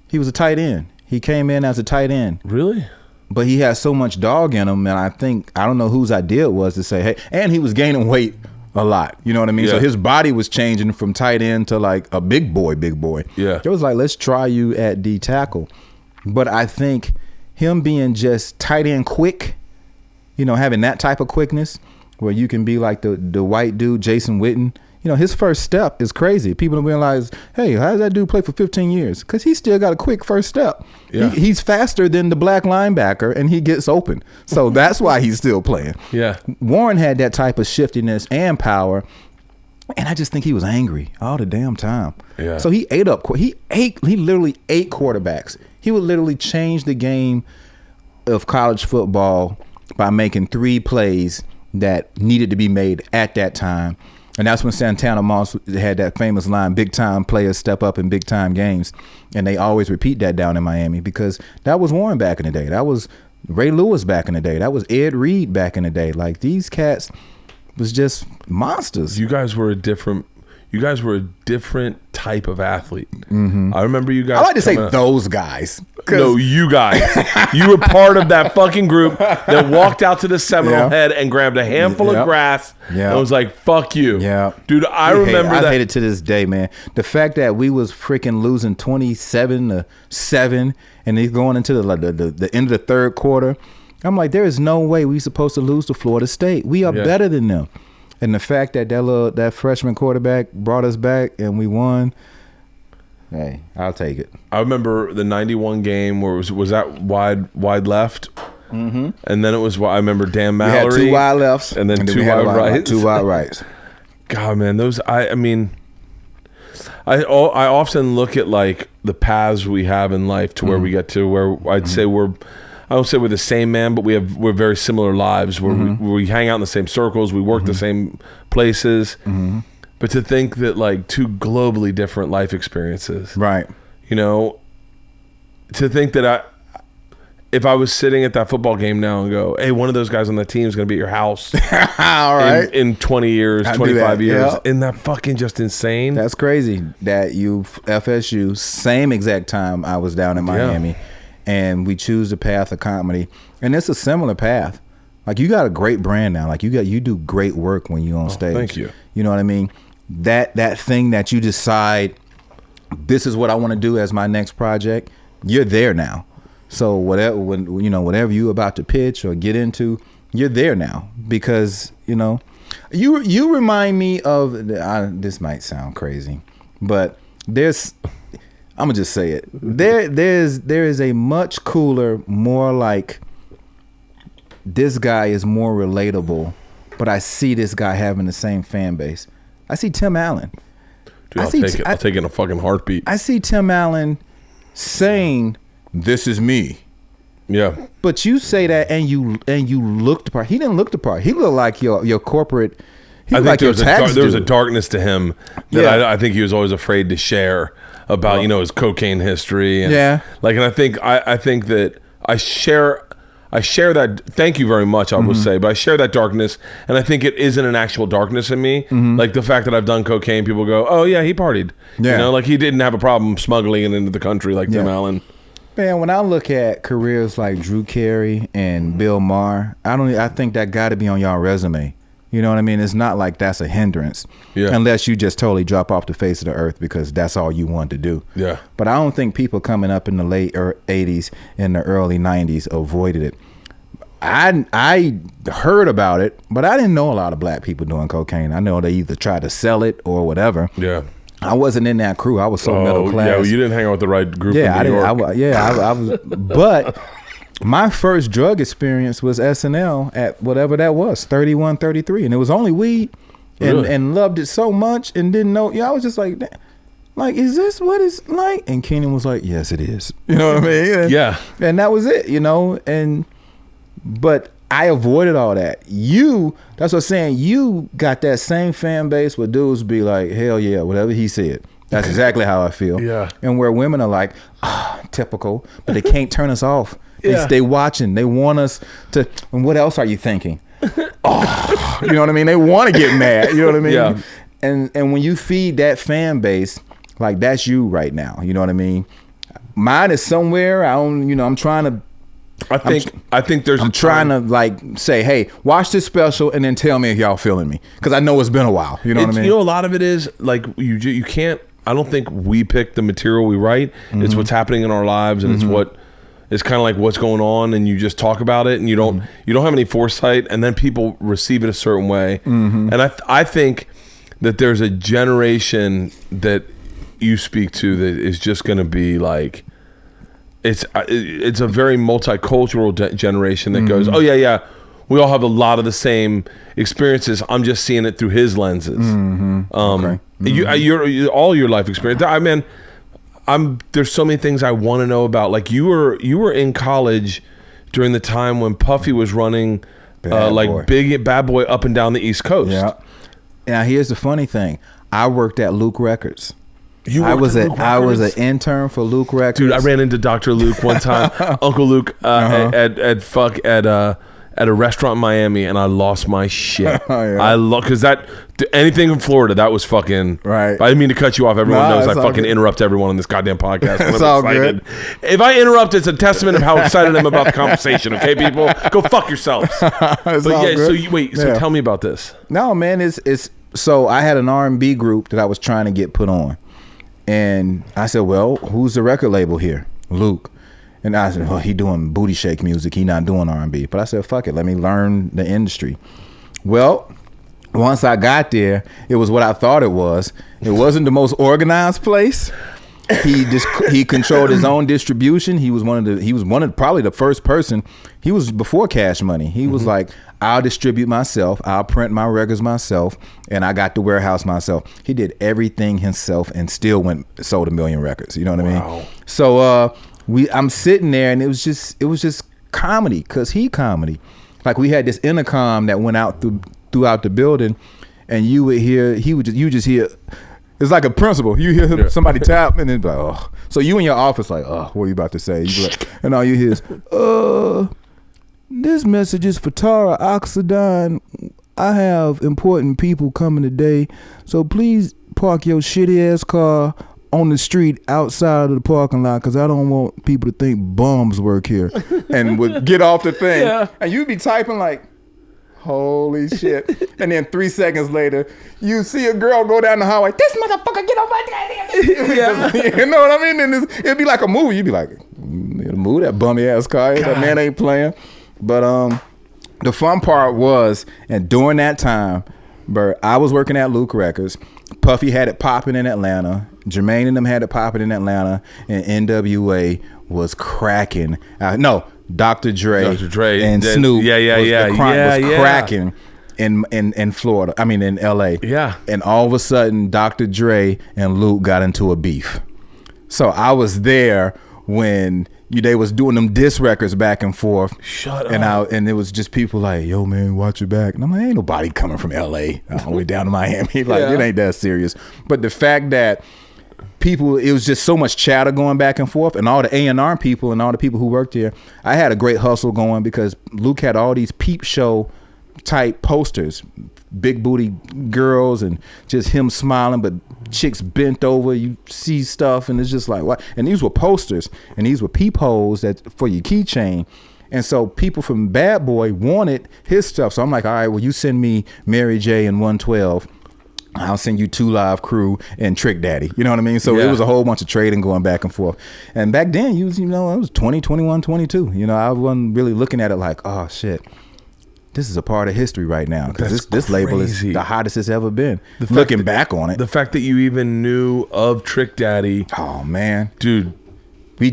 He was a tight end. He came in as a tight end. Really? But he had so much dog in him, and I don't know whose idea it was to say, hey, and he was gaining weight a lot. You know what I mean? Yeah. So his body was changing from tight end to like a big boy. Yeah. It was like, let's try you at D tackle. But I think him being just tight end quick, having that type of quickness where you can be like the white dude, Jason Witten. His first step is crazy. People don't realize, hey, how does that dude play for 15 years? Because he still got a quick first step. Yeah. He's faster than the black linebacker, and he gets open. So that's why he's still playing. Yeah. Warren had that type of shiftiness and power, and I just think he was angry all the damn time. Yeah. So he literally ate quarterbacks. He would literally change the game of college football by making 3 plays that needed to be made at that time. And that's when Santana Moss had that famous line, big time players step up in big time games. And they always repeat that down in Miami because that was Warren back in the day. That was Ray Lewis back in the day. That was Ed Reed back in the day. Like, these cats was just monsters. You guys were a different type of athlete. Mm-hmm. I remember you guys. I like to say those guys. No, you guys. You were part of that fucking group that walked out to the Seminole Head and grabbed a handful of grass and was like, fuck you. Yeah. Dude, I remember that. I hate it to this day, man. The fact that we was freaking losing 27-7 and he's going into the end of the third quarter. I'm like, there is no way we supposed to lose to Florida State. We are better than them. And the fact that that freshman quarterback brought us back and we won, hey, I'll take it. I remember the 91 game where it was that wide left? Mm-hmm. And then it was, I remember Dan Mallory. We had 2 wide lefts. And then 2 wide rights. 2 wide rights. God, man, I often look at like the paths we have in life to where we get to where I'd say I don't say we're the same man, but we're very similar lives where we hang out in the same circles, we work the same places. Mm-hmm. But to think that like 2 globally different life experiences, right? To think that if I was sitting at that football game now and go, hey, one of those guys on the team is going to be at your house, all right, in 20 years, 25 years, isn't that fucking just insane? That's crazy. That FSU, same exact time I was down in Miami. Yeah. And we choose the path of comedy, and it's a similar path. Like, you got a great brand now. Like, you do great work when you're on stage. Thank you. You know what I mean? That thing that you decide, this is what I want to do as my next project, you're there now. So whatever you about to pitch or get into, you're there now because, you remind me of, this might sound crazy, but I'm gonna just say it. There is a much cooler, more like, this guy is more relatable, but I see this guy having the same fan base. I see Tim Allen. Dude, I'll take it in a fucking heartbeat. I see Tim Allen saying, "This is me." Yeah. But you say that and you look the part. He didn't look the part. He looked like your corporate. I think there was a darkness to him that I think he was always afraid to share about, his cocaine history. And and I think that I share that. Thank you very much, I will say, but I share that darkness, and I think it isn't an actual darkness in me. Like the fact that I've done cocaine, people go, "Oh yeah, he partied." Yeah. Like he didn't have a problem smuggling it into the country like Tim Allen. Man, when I look at careers like Drew Carey and Bill Maher, I think that got to be on y'all resume. You know what I mean? It's not like that's a hindrance, unless you just totally drop off the face of the earth because that's all you want to do. Yeah. But I don't think people coming up in the late 80s and the early 90s avoided it. I heard about it, but I didn't know a lot of black people doing cocaine. I know they either tried to sell it or whatever. Yeah. I wasn't in that crew. I was so middle class. Yeah, well, you didn't hang out with the right group in New York. I was. But my first drug experience was SNL at whatever that was, 31, 33. And it was only weed and loved it so much and didn't know. I was just like, is this what it's like? And Keenan was like, yes, it is. You know what I mean? Yeah. And that was it, but I avoided all that. That's what I'm saying. You got that same fan base where dudes be like, hell yeah, whatever he said. That's exactly how I feel. Yeah. And where women are like, typical, but they can't turn us off. They watching. They want us to, and what else are you thinking? You know what I mean? They want to get mad. You know what I mean? Yeah. And when you feed that fan base, like that's you right now. You know what I mean? Mine is somewhere. I'm trying to. I think there's. I'm trying to like say, hey, watch this special and then tell me if y'all feeling me, because I know it's been a while. You know what I mean? A lot of it is like you can't. I don't think we pick the material we write. It's what's happening in our lives, and it's kind of like what's going on, and you just talk about it, and you don't have any foresight, and then people receive it a certain way. And I think that there's a generation that you speak to that is just going to be like. It's a very multicultural generation that goes, oh yeah, we all have a lot of the same experiences. I'm just seeing it through his lenses. You're all your life experience. I mean, there's so many things I want to know about. Like you were in college during the time when Puffy was running Bad Boy up and down the East Coast. Yeah. Now here's the funny thing. I worked at Luke Records. I was an intern for Luke Records. Dude, I ran into Dr. Luke one time, Uncle Luke, at a restaurant in Miami, and I lost my shit. Because anything in Florida, that was fucking right. I didn't mean to cut you off. Everyone knows I fucking interrupt everyone on this goddamn podcast. It's all good. If I interrupt, it's a testament of how excited I am about the conversation. Okay, people, go fuck yourselves. So tell me about this. No, man, it's so I had an R&B group that I was trying to get put on. And I said, well, who's the record label here? Luke. And I said, well, he doing booty shake music. He not doing R&B. But I said, fuck it. Let me learn the industry. Well, once I got there, it was what I thought it was. It wasn't the most organized place. He controlled his own distribution. He was probably the first person. He was before Cash Money. He was like, I'll distribute myself. I'll print my records myself, and I got the warehouse myself. He did everything himself and still sold 1 million records. You know what I mean? So I'm sitting there, and it was just comedy, cause he comedy. Like we had this intercom that went out throughout the building, and you would hear you just hear. It's like a principal. You hear somebody tap, and then like, oh. So you in your office like, oh, what are you about to say? You like, and all you hear is, this message is for Tara Oxidine. I have important people coming today, so please park your shitty ass car on the street outside of the parking lot, because I don't want people to think bums work here. And would get off the thing, and you'd be typing like, holy shit. And then 3 seconds later, you see a girl go down the hallway. This motherfucker, get on my goddamn. Yeah. You know what I mean? And it'd be like a movie. You'd be like, move that bummy ass car. That man ain't playing. But the fun part was, and during that time, Bert, I was working at Luke Records. Puffy had it popping in Atlanta. Jermaine and them had it popping in Atlanta. And NWA was cracking. Dr. Dre and Snoop was cracking in Florida. I mean, in LA. Yeah. And all of a sudden, Dr. Dre and Luke got into a beef. So I was there when they was doing them diss records back and forth. Shut up. And it was just people like, yo, man, watch your back. And I'm like, ain't nobody coming from LA all the way down to Miami. It ain't that serious. But the fact that people, it was just so much chatter going back and forth, and all the A&R people and all the people who worked here, I had a great hustle going because Luke had all these peep show type posters, big booty girls and just him smiling, but chicks bent over. You see stuff and it's just like, what? And these were posters and these were peepholes that for your keychain. And so people from Bad Boy wanted his stuff. So I'm like, all right, well, you send me Mary J and 112. I'll send you 2 Live Crew and Trick Daddy. You know what I mean? So it was a whole bunch of trading going back and forth. And back then, I was 20, 21, 22. I wasn't really looking at it like, oh, shit. This is a part of history right now because this label is the hottest it's ever been. Looking back on it. The fact that you even knew of Trick Daddy. Oh, man. Dude. We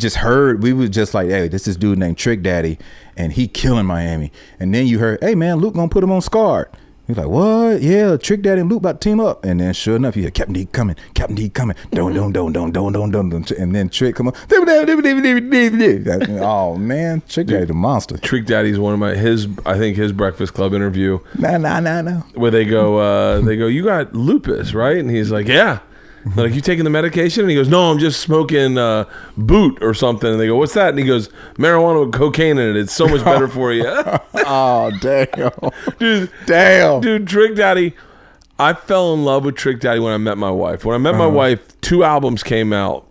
was just like, hey, this dude named Trick Daddy and he killing Miami. And then you heard, hey, man, Luke gonna put him on Scarred. He's like, what? Yeah, Trick Daddy and Luke about to team up. And then sure enough, you hear Captain D coming. Don't. And then Trick come on. Oh, man. Trick Daddy's a monster. Trick Daddy's one of I think his Breakfast Club interview. No. Where they go, you got lupus, right? And he's like, yeah. They're like, you taking the medication? And he goes, no, I'm just smoking boot or something. And they go, what's that? And he goes, marijuana with cocaine in it. It's so much better for you. Oh, damn. Dude, Trick Daddy. I fell in love with Trick Daddy when I met my wife. When I met my wife, 2 albums came out.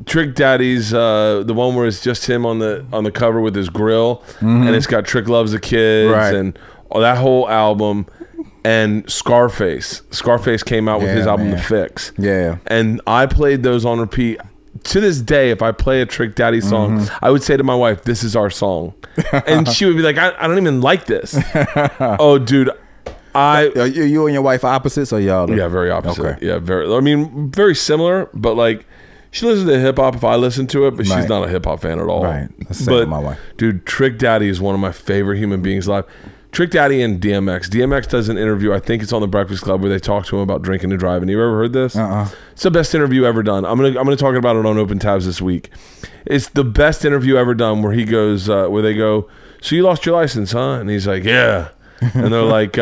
Trick Daddy's the one where it's just him on the cover with his grill. And it's got Trick Loves the Kids and that whole album. And Scarface came out with his album, man. The Fix. Yeah. And I played those on repeat. To this day, if I play a Trick Daddy song, I would say to my wife, this is our song. And she would be like, I don't even like this. Oh, dude. You and your wife opposites or y'all? Yeah, very opposite. Okay. Yeah, very similar, but like, she listens to hip hop if I listen to it, but she's not a hip hop fan at all. Right. Same with my wife. Dude, Trick Daddy is one of my favorite human beings alive. Trick Daddy and DMX. DMX does an interview. I think it's on the Breakfast Club where they talk to him about drinking and driving. You ever heard this? It's the best interview ever done. I'm gonna talk about it on Open Tabs this week. It's the best interview ever done where he goes, where they go, so you lost your license, huh? And he's like, yeah. And they're like,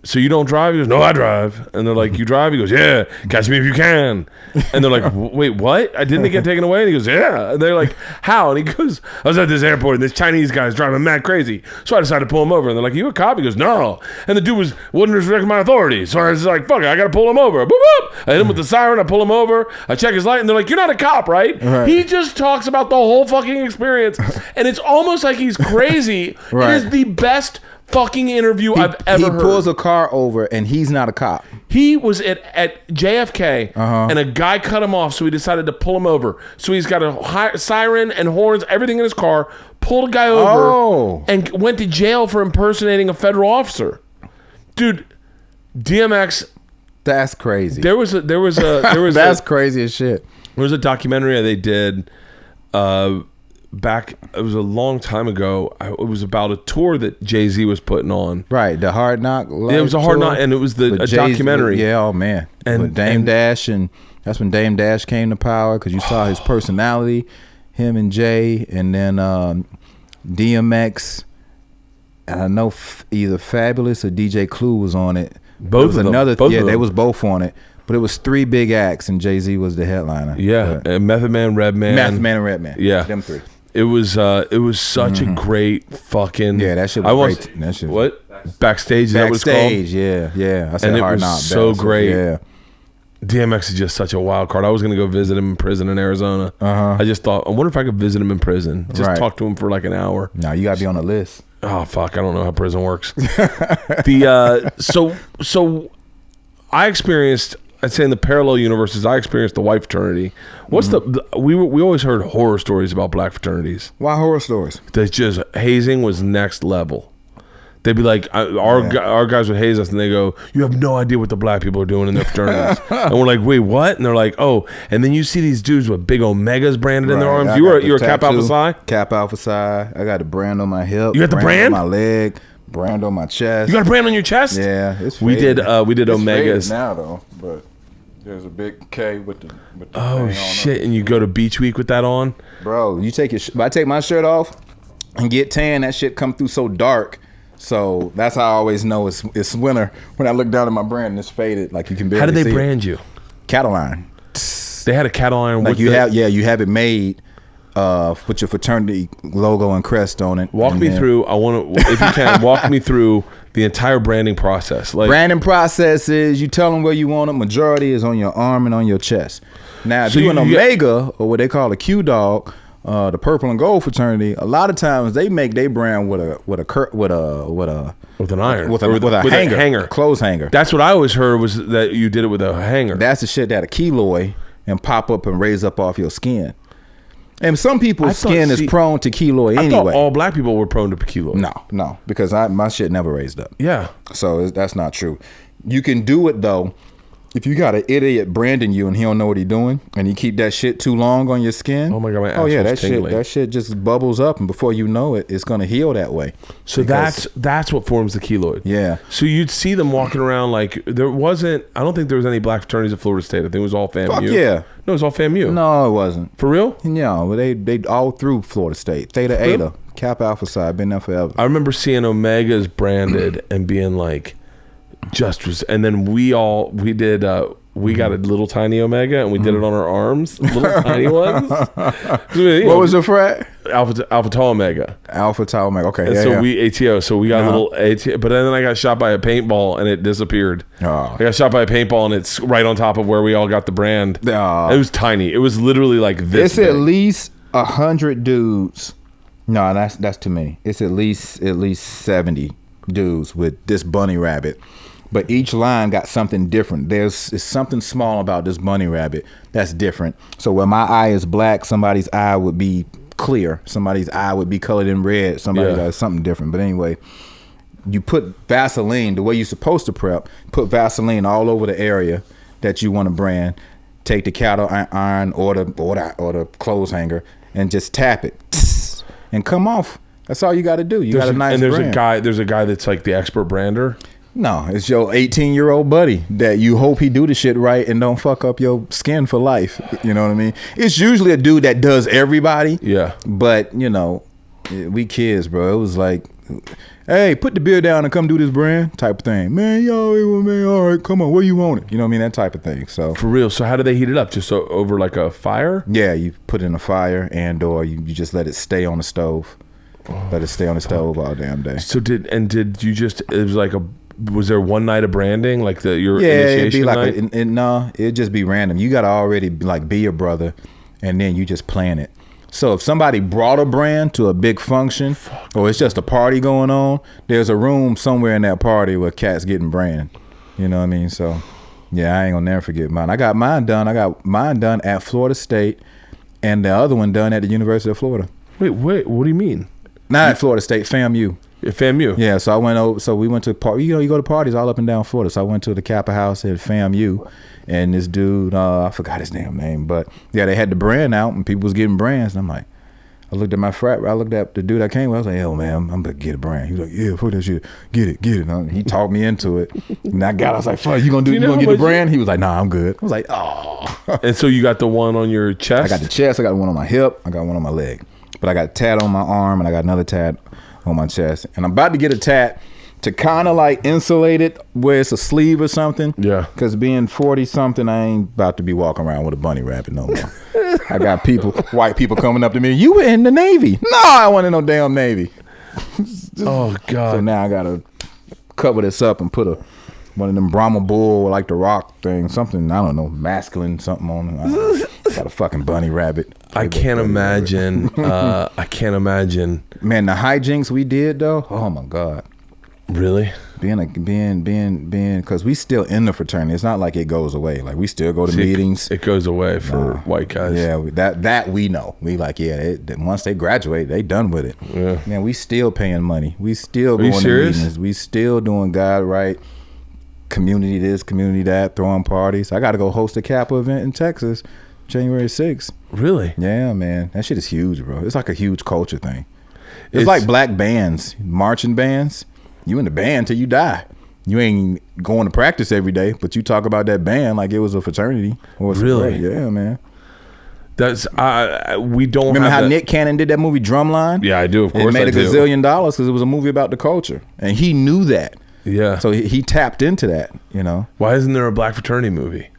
so you don't drive? He goes, no, I drive. And they're like, you drive? He goes, yeah, catch me if you can. And they're like, wait, what? I didn't get taken away? And he goes, yeah. And they're like, how? And he goes, I was at this airport and this Chinese guy's driving mad crazy. So I decided to pull him over. And they're like, you a cop? He goes, no. And the dude wouldn't respect my authority. So I was like, fuck it, I got to pull him over. Boop, boop. I hit him with the siren. I pull him over. I check his light. And they're like, you're not a cop, right? He just talks about the whole fucking experience. And it's almost like he's crazy. It is the best fucking interview I've ever heard. He pulls a car over and he's not a cop. He was at JFK and a guy cut him off, so he decided to pull him over. So he's got a siren and horns, everything in his car, pulled a guy over and went to jail for impersonating a federal officer. Dude, DMX. That's crazy. There was That's crazy as shit. There was a documentary they did back, it was a long time ago. It was about a tour that Jay-Z was putting on. Right, the Hard Knock. It was a Hard Knock, and it was a documentary. Yeah, oh man. And with Dame Dash, and that's when Dame Dash came to power because you saw his personality, him and Jay, and then DMX. And I know either Fabulous or DJ Clue was on it. Both of them. They was both on it. But it was 3 big acts, and Jay-Z was the headliner. Yeah, Method Man, Redman. and Redman. Yeah, them 3. It was such a great fucking. Yeah, that shit was great. That shit. What? Backstage. That was called. Yeah. I said and Hard it Knock. was so great. Yeah. DMX is just such a wild card. I was gonna go visit him in prison in Arizona. I just thought, I wonder if I could visit him in prison. Just talk to him for like an hour. No, you gotta be on the list. Oh fuck! I don't know how prison works. So I experienced. I'd say in the parallel universes, I experienced the white fraternity. What's we always heard horror stories about black fraternities. Why horror stories? That just hazing was next level. They'd be like, our guys would haze us, and they go, "You have no idea what the black people are doing in their fraternities." And we're like, "Wait, what?" And they're like, "Oh." And then you see these dudes with big Omegas branded in their arms. You're a Kappa Alpha Psi? Kappa Alpha Psi. I got the brand on my hip. You got the brand? On my leg. Brand on my chest. You got a brand on your chest? Yeah, it's faded. We did it's Omegas now though, but there's a big K with the oh shit! And you go to Beach Week with that on, bro. You take if I take my shirt off and get tan, that shit come through so dark. So that's how I always know it's winter when I look down at my brand and it's faded, like you can barely see. How did they brand you? Cataline. They had a Cataline. Like you have it made with your fraternity logo and crest on it. Walk me through. I want to, if you can, walk me through the entire branding process. Like branding process is you tell them where you want it. Majority is on your arm and on your chest. Now, if you're an Omega or what they call a Q dog. The purple and gold fraternity, a lot of times they make their brand with an iron with a hanger, clothes hanger. That's what I always heard was that you did it with a hanger. That's the shit that a keloid and pop up and raise up off your skin. And some people's skin is prone to keloid anyway. I thought all black people were prone to keloid. No, because my shit never raised up. Yeah, so that's not true. You can do it though. If you got an idiot branding you and he don't know what he doing, and you keep that shit too long on your skin, oh my god, my ass that shit just bubbles up, and before you know it, it's gonna heal that way. So that's what forms the keloid. Yeah. So you'd see them walking around like there wasn't. I don't think there was any black fraternities at Florida State. I think it was all FAMU. Fuck yeah. No, it was all FAMU. No, it wasn't. For real? Yeah, well, they all through Florida State. Theta Eta, Kappa Alpha Psi, been there forever. I remember seeing Omegas branded and being like, and then we did. We got a little tiny Omega and we did it on our arms, little tiny ones. What was the frat? Alpha Tau Omega. Alpha Tau Omega. Okay. And so we ATO. So we got a little ATO, but then I got shot by a paintball and it disappeared. I got shot by a paintball and it's right on top of where we all got the brand. It was tiny. It was literally like this. It's big. At least 100 dudes. No, that's too many. It's at least 70 dudes with this bunny rabbit. But each line got something different. There's something small about this bunny rabbit that's different. So where my eye is black, somebody's eye would be clear. Somebody's eye would be colored in red. Somebody's eye is something different. But anyway, you put Vaseline, the way you're supposed to prep, put Vaseline all over the area that you want to brand. Take the cattle iron or the clothes hanger and just tap it and come off. That's all you got to do. You got a nice brand. There's a guy that's like the expert brander. No, it's your 18-year-old buddy that you hope he do the shit right and don't fuck up your skin for life. You know what I mean? It's usually a dude that does everybody. Yeah. But, you know, we kids, bro. It was like, hey, put the beer down and come do this brand type of thing. Man, all right, come on, where you want it? You know what I mean? That type of thing. So for real. So how do they heat it up? Just over like a fire? Yeah, you put it in a fire and or you just let it stay on the stove. Let it stay on the stove all damn day. So did you just, it was like was there one night of branding, like your initiation it'd be like night? No, it'd just be random. You got to already like be your brother, and then you just plan it. So if somebody brought a brand to a big function, or it's just a party going on, there's a room somewhere in that party where cats getting brand. You know what I mean? So yeah, I ain't gonna never forget mine. I got mine done at Florida State, and the other one done at the University of Florida. Wait, what do you mean? Not at Florida State, FAMU. FAMU. Yeah, so I went over. So we went to you go to parties all up and down Florida. So I went to the Kappa House at FAMU, and this dude, I forgot his damn name, but yeah, they had the brand out, and people was getting brands. And I'm like, I looked at my frat. I looked at the dude I came with. I was like, yo, man, I'm gonna get a brand. He was like, yeah, fuck that shit, get it. And he talked me into it, and I was like, fuck, you gonna get the brand? He was like, nah, I'm good. I was like, oh. And so you got the one on your chest? I got the chest. I got one on my hip. I got one on my leg. But I got a tat on my arm, and I got another tat on my chest. And I'm about to get a tat to kind of like insulate it where it's a sleeve or something. Yeah. Because being 40 something, I ain't about to be walking around with a bunny rabbit no more. I got white people coming up to me. You were in the Navy. No, I wasn't in no damn Navy. Oh God. So now I got to cover this up and put one of them Brahma Bull, like the Rock thing, something, I don't know, masculine something on it. Got a fucking bunny rabbit. I can't imagine. I can't imagine. Man, the hijinks we did though. Oh my God. Really? Being, because we still in the fraternity. It's not like it goes away. Like we still go to meetings. It goes away for white guys. Yeah, that we know. We like, once they graduate, they done with it. Yeah. Man, we still paying money. We still going to meetings. We still doing God right. Community this, community that, throwing parties. I got to go host a Kappa event in Texas, January 6th. Really? Yeah, man. That shit is huge, bro. It's like a huge culture thing. It's like black bands, marching bands. You in the band till you die. You ain't going to practice every day, but you talk about that band like it was a fraternity. Really? Yeah, man. That's we don't remember how Nick Cannon did that movie Drumline? Yeah, I do. Of course, it made a gazillion dollars because it was a movie about the culture, and he knew that. Yeah. So he tapped into that. You know. Why isn't there a black fraternity movie?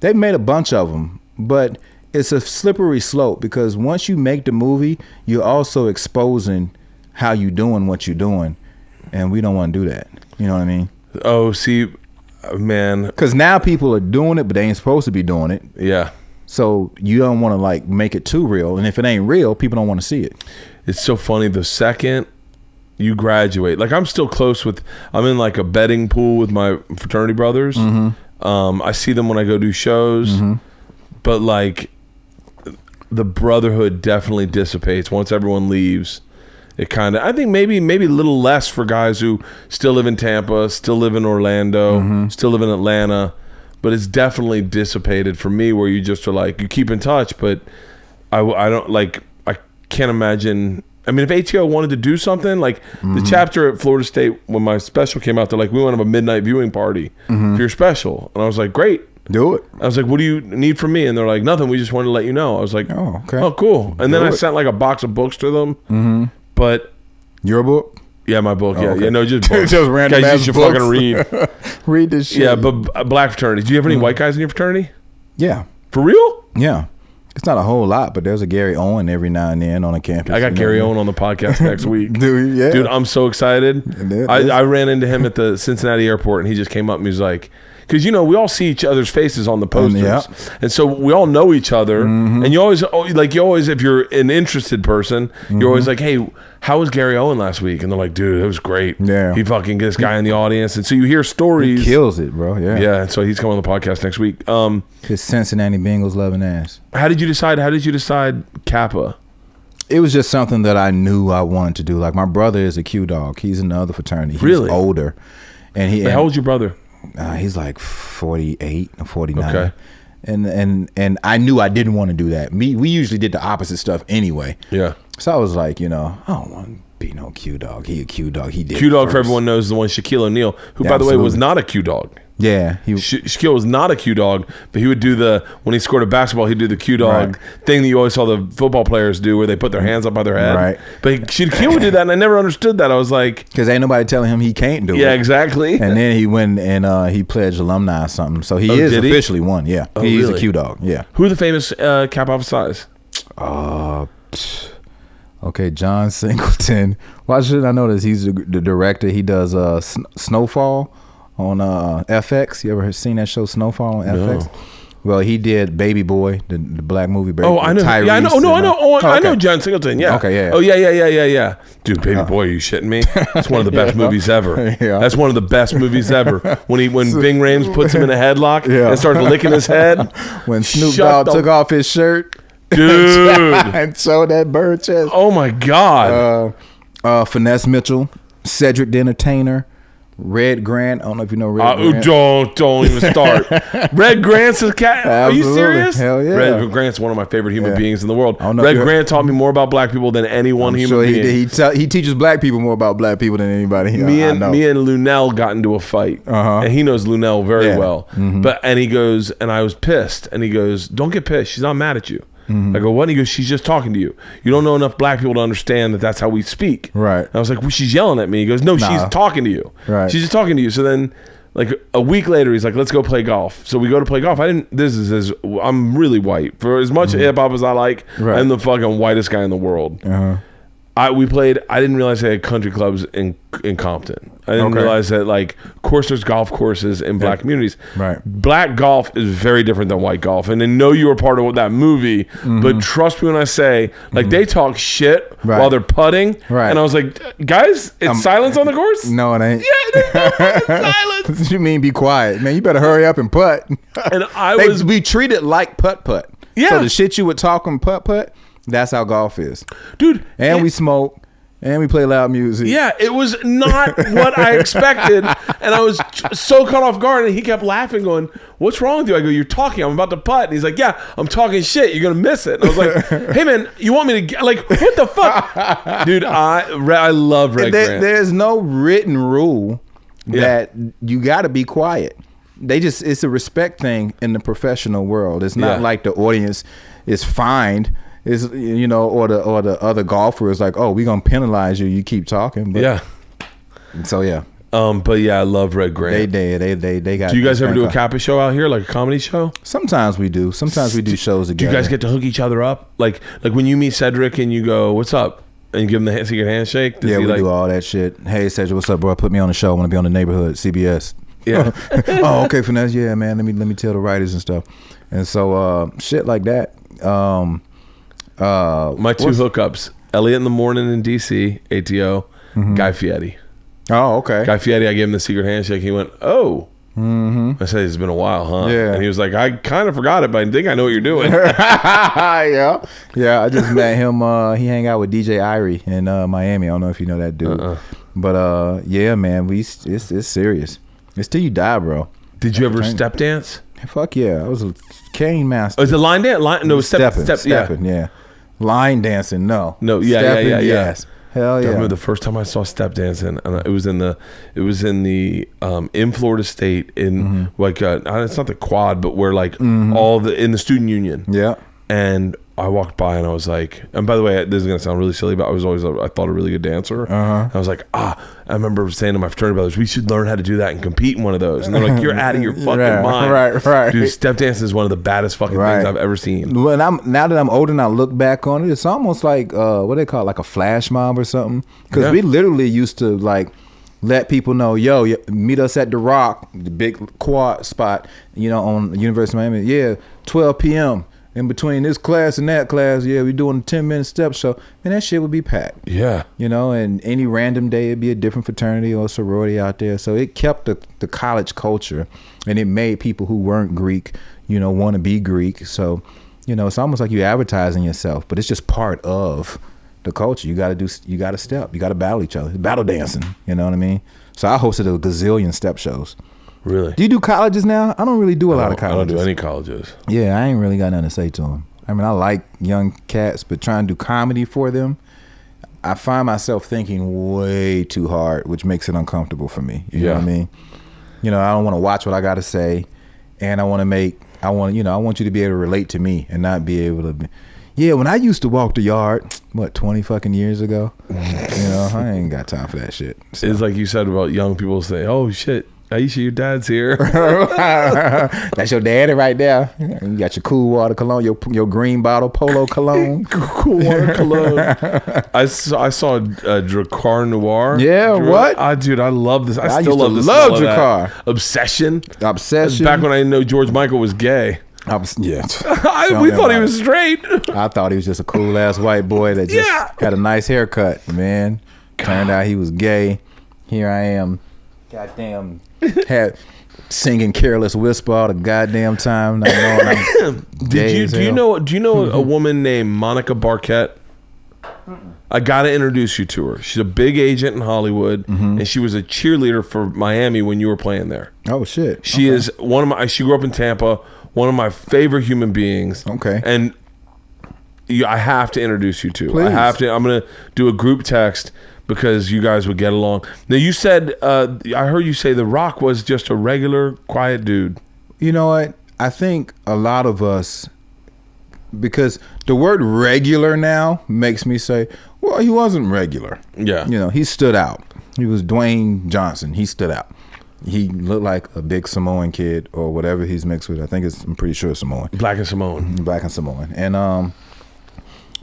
They've made a bunch of them, but it's a slippery slope because once you make the movie, you're also exposing how you doing what you're doing. And we don't want to do that. You know what I mean? Oh, see, man. Because now people are doing it, but they ain't supposed to be doing it. Yeah. So you don't want to like make it too real. And if it ain't real, people don't want to see it. It's so funny. The second you graduate, like I'm still close with, I'm in like a betting pool with my fraternity brothers. Mm-hmm. I see them when I go do shows. Mm-hmm. But like the brotherhood definitely dissipates once everyone leaves. It kind of, I think maybe a little less for guys who still live in Tampa, still live in Orlando, still live in Atlanta, but it's definitely dissipated for me where you just are like, you keep in touch, but I don't like, I can't imagine. I mean, if ATO wanted to do something like the chapter at Florida State, when my special came out, they're like, we want to have a midnight viewing party for your special. And I was like, great. Do it. I was like, what do you need from me? And they're like, nothing. We just wanted to let you know. I was like, oh, okay. Oh, cool. And then I sent like a box of books to them. Mm-hmm. But your book? Yeah, my book. Yeah, okay. Yeah, no, just books. Just random guys, ass you should books. fucking read. Read this shit. Yeah, but black fraternity. Do you have any white guys in your fraternity? Yeah. For real? Yeah. It's not a whole lot, but there's a Gary Owen every now and then on a campus. I got Gary Owen on the podcast next week. Dude, I'm so excited. I ran into him at the Cincinnati airport, and he just came up and he was like, because, you know, we all see each other's faces on the posters. And so we all know each other. Mm-hmm. And you always, if you're an interested person, you're always like, hey, how was Gary Owen last week? And they're like, dude, it was great. Yeah. He fucking gets this guy in the audience. And so you hear stories. He kills it, bro. Yeah. Yeah. And so he's coming on the podcast next week. His Cincinnati Bengals loving ass. How did you decide Kappa? It was just something that I knew I wanted to do. Like, my brother is a Q dog. He's in the other fraternity. He's really older. And how old's your brother? He's like 48 or 49. Okay. And I knew I didn't want to do that. We usually did the opposite stuff anyway. Yeah. So I was like, you know, I don't want to be no Q dog. He a Q dog. He did Q dog for everyone knows the one Shaquille O'Neal, who by the way was not a Q dog. Yeah, Shaquille was not a Q dog, but he would do when he scored a basketball, he'd do the Q dog thing that you always saw the football players do, where they put their hands up by their head. Right. But Shaquille would do that, and I never understood that. I was like, because ain't nobody telling him he can't do it. Yeah, exactly. And then he went and he pledged alumni or something, so he is officially one. Yeah, he's really? A Q dog. Yeah. Who are the famous Kappa Alpha Psi's? Okay, John Singleton. Why shouldn't I know this? He's the director. He does Snowfall on FX. You ever seen that show Snowfall on FX? No. Well, he did Baby Boy, the black movie. Baby I know. Tyrese, yeah, I know. Oh, no, I know. Okay. I know John Singleton. Yeah. Okay. Yeah. Oh, yeah. Dude, Baby Boy, are you shitting me? That's one of the best movies ever. Yeah. That's one of the best movies ever. When Ving Rhames puts him in a headlock and starts licking his head. When Snoop Dogg took off his shirt. Dude. And showed that bird chest. Oh my God. Finesse Mitchell, Cedric the Entertainer, Red Grant. I don't know if you know Red Grant. Don't even start. Red Grant's a cat. Are you serious? Hell yeah. Red Grant's one of my favorite human beings in the world. Red Grant taught me more about black people than any one human being. He teaches black people more about black people than anybody. Me and Lunel got into a fight. And he knows Lunel very well. Mm-hmm. And he goes, and I was pissed. And he goes, don't get pissed. She's not mad at you. Mm-hmm. I go, what? And he goes, she's just talking to you. You don't know enough black people to understand that that's how we speak. Right. And I was like, well, she's yelling at me. He goes, no, she's talking to you. Right. She's just talking to you. So then, like a week later, he's like, let's go play golf. So we go to play golf. I'm really white. For as much hip hop as I like, I'm the fucking whitest guy in the world. We played. I didn't realize they had country clubs in Compton. I didn't realize that, like, of course, there's golf courses in black communities. Right. Black golf is very different than white golf. And I know you were part of that movie, but trust me when I say, like, they talk shit while they're putting. Right. And I was like, guys, it's silence on the course? No, it ain't. Yeah, there's no silence. What you mean be quiet? Man, you better hurry up and putt. And we treat it like putt-putt. Yeah. So the shit you would talk on putt-putt, that's how golf is. Dude. And we smoke. And we play loud music. Yeah, it was not what I expected. And I was so caught off guard. And he kept laughing, going, what's wrong with you? I go, you're talking. I'm about to putt. And he's like, yeah, I'm talking shit. You're going to miss it. And I was like, hey, man, you want me to, like, what the fuck? Dude, I love Red Grant. There's no written rule that you got to be quiet. It's a respect thing in the professional world. It's not like the audience is fined. Is or the other golfer is like, oh, we're gonna penalize you. You keep talking. But, So but I love Red Grant. They got. Do you guys ever do a Kappa show out here, like a comedy show? Sometimes we do. Sometimes we do shows together. Do you guys get to hook each other up? Like when you meet Cedric and you go, what's up? And you give him the secret handshake? We do all that shit. Hey, Cedric, what's up, bro? Put me on the show. I want to be on the neighborhood, CBS. Yeah. Oh, okay, Finesse. Yeah, man. Let me tell the writers and stuff. And so shit like that. My two hookups: Elliot in the Morning in DC, ATO, Guy Fieri. Oh, okay. Guy Fieri, I gave him the secret handshake. He went, oh. I said, it's been a while, huh? Yeah. And he was like, I kind of forgot it, but I think I know what you're doing. Yeah. I just met him. He hang out with DJ Irie in Miami. I don't know if you know that dude. But yeah, man, it's serious. It's till you die, bro. Did you ever step dance? Fuck yeah. I was a cane master. Oh, is it line dance? No, stepping, yeah. Line dancing, no. Yeah. Yes. Hell yeah. I remember the first time I saw step dancing, and it was in Florida State in like it's not the quad, but where like all in the student union. Yeah. And I walked by and I was like, and by the way, this is gonna sound really silly, but I thought a really good dancer. I was like, I remember saying to my fraternity brothers, we should learn how to do that and compete in one of those. And they're like, you're out of your fucking mind. Right. Dude, step dance is one of the baddest fucking things I've ever seen. Well, now that I'm older and I look back on it, it's almost like what they call it, like a flash mob or something. Because we literally used to like let people know, yo, meet us at the Rock, the big quad spot, on the University of Miami. Yeah, 12 p.m. In between this class and that class, we doing a 10-minute step show, and that shit would be packed. Yeah. And any random day, it'd be a different fraternity or sorority out there. So it kept the college culture, and it made people who weren't Greek, want to be Greek. So, it's almost like you're advertising yourself, but it's just part of the culture. You got to step. You got to battle each other. It's battle dancing. You know what I mean? So I hosted a gazillion step shows. Really? Do you do colleges now? I don't really do a lot of colleges. I don't do any colleges. Yeah, I ain't really got nothing to say to them. I mean, I like young cats, but trying to do comedy for them, I find myself thinking way too hard, which makes it uncomfortable for me. You know what I mean? I don't want to watch what I got to say, and I want you to be able to relate to me and not be able to. Yeah, when I used to walk the yard, 20 fucking years ago, I ain't got time for that shit. So. It's like you said about young people saying, "Oh shit, Aisha, your dad's here." That's your daddy right there. You got your cool water cologne, your green bottle polo cologne. Cool water cologne. I saw Drakkar Noir. Yeah, what? Dude, I love this. I still love this. Love Drakkar. Obsession. Obsession. Back when I didn't know George Michael was gay. We thought he was straight. I thought he was just a cool ass white boy that just had a nice haircut, man. Turned out he was gay. Here I am. Goddamn. Singing Careless Whisper all the goddamn time. Do you know a woman named Monica Barquette? I gotta introduce you to her. She's a big agent in Hollywood, and she was a cheerleader for Miami when you were playing there. Oh shit! She is she grew up in Tampa. One of my favorite human beings. Okay, and I have to introduce you to. Please. I'm gonna do a group text. Because you guys would get along. Now you said, I heard you say The Rock was just a regular, quiet dude. You know what? I think a lot of us, because the word regular now makes me say, well, he wasn't regular. Yeah. He stood out. He was Dwayne Johnson. He stood out. He looked like a big Samoan kid or whatever he's mixed with. I'm pretty sure it's Samoan. Black and Samoan. And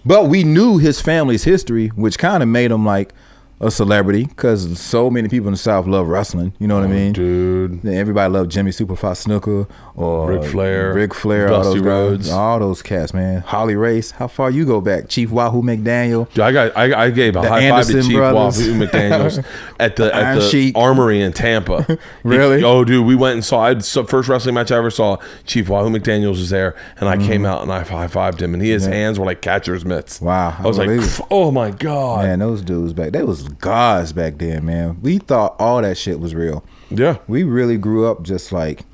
But we knew his family's history, which kind of made him like a celebrity because so many people in the South love wrestling. You know what I mean? Dude. Everybody loved Jimmy Superfly Snuka or Ric Flair, Dusty Rhodes. All those cats, man. Holly Race. How far you go back? Chief Wahoo McDaniel. Dude, I gave a high Anderson five to Chief Wahoo McDaniels at the Armory in Tampa. Really? Dude, we went and saw. First wrestling match I ever saw. Chief Wahoo McDaniels was there, and I came out and I high fived him, and his hands were like catcher's mitts. Wow, I was like, oh my god, man, those dudes back. They was gods back then, man. We thought all that shit was real. Yeah, we really grew up just like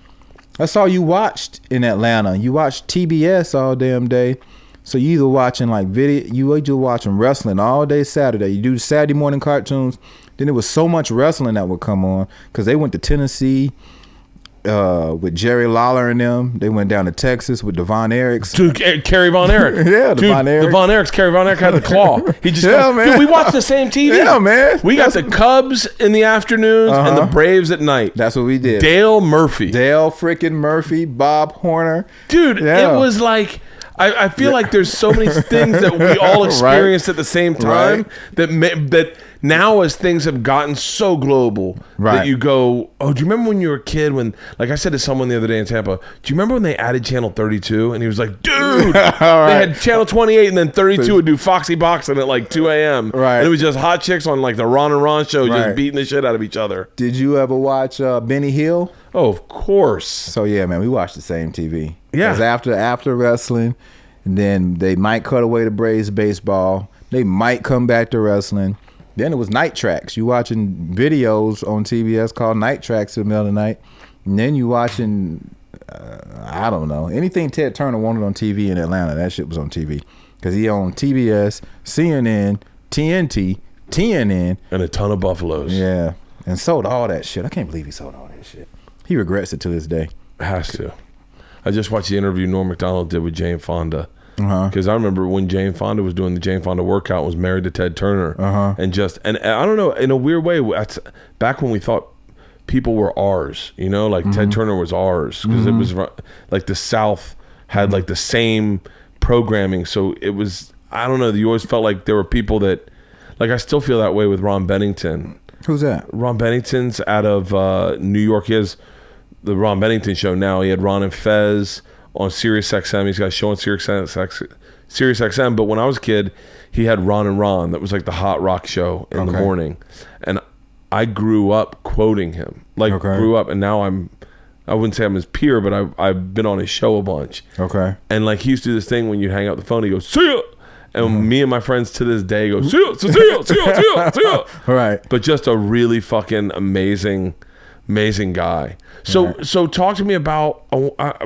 that's all you watched in Atlanta. You watched TBS all damn day. So you either watching like video, you either watching wrestling all day Saturday. You do Saturday morning cartoons. Then there was so much wrestling that would come on because they went to Tennessee with Jerry Lawler and them. They went down to Texas with Devon Ericks. Dude, Kerry Von Erich. Yeah, Devon Ericks. Devon Ericks, Kerry Von Erich had the claw. He just man. Dude, we watched the same TV. Yeah, man. We got the Cubs in the afternoons and the Braves at night. That's what we did. Dale freaking Murphy, Bob Horner. Dude, it was like I feel like there's so many things that we all experienced at the same time that now as things have gotten so global that you go, oh, do you remember when you were a kid when, like I said to someone the other day in Tampa, do you remember when they added Channel 32? And he was like, dude, they had Channel 28 and then 32 would do Foxy Boxing at like 2 a.m. Right. And it was just hot chicks on like the Ron and Ron show just beating the shit out of each other. Did you ever watch Benny Hill? Oh, of course. So yeah, man, we watched the same TV. Yeah. Because after wrestling, and then they might cut away to Braves baseball. They might come back to wrestling. Then it was Night Tracks. You watching videos on TBS called Night Tracks in the middle of the night. And then you watching, I don't know, anything Ted Turner wanted on TV in Atlanta, that shit was on TV. Because he owned TBS, CNN, TNT, TNN. And a ton of Buffaloes. Yeah. And sold all that shit. I can't believe he sold all that shit. He regrets it to this day. Has to. I just watched the interview Norm Macdonald did with Jane Fonda. Because I remember when Jane Fonda was doing the Jane Fonda workout, was married to Ted Turner. And I don't know, in a weird way, back when we thought people were ours, you know, like Ted Turner was ours. Because it was like the South had like the same programming. So it was, I don't know, you always felt like there were people that, like I still feel that way with Ron Bennington. Who's that? Ron Bennington's out of New York. He has the Ron Bennington show now. He had Ron and Fez on Sirius XM. He's got a show on Sirius XM. But when I was a kid, he had Ron and Ron. That was like the hot rock show in the morning. And I grew up quoting him. Grew up. And now I wouldn't say I'm his peer, but I've been on his show a bunch. Okay. And like he used to do this thing when you'd hang out the phone, he goes, see ya! And me and my friends to this day go, see ya, see ya, see ya, see ya, see ya. Right. But just a really fucking amazing guy. So talk to me about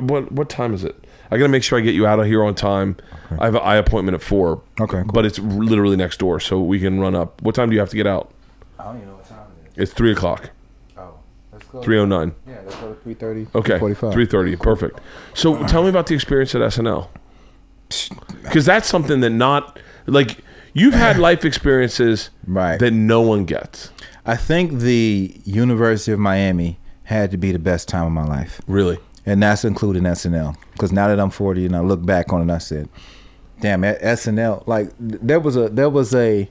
what time is it? I gotta make sure I get you out of here on time. Okay. I have an eye appointment at 4. Okay, cool. But it's literally next door, so we can run up. What time do you have to get out? I don't even know what time it is. It's 3 o'clock. Oh, let's go. 3:09. Yeah, let's go to 3:30. Okay, 3:30. Perfect. So tell me about the experience at SNL, because that's something that not like you've had life experiences that no one gets. I think the University of Miami had to be the best time of my life. Really? And that's including SNL. Because now that I'm 40 and I look back on it, I said, damn, at SNL, like there was a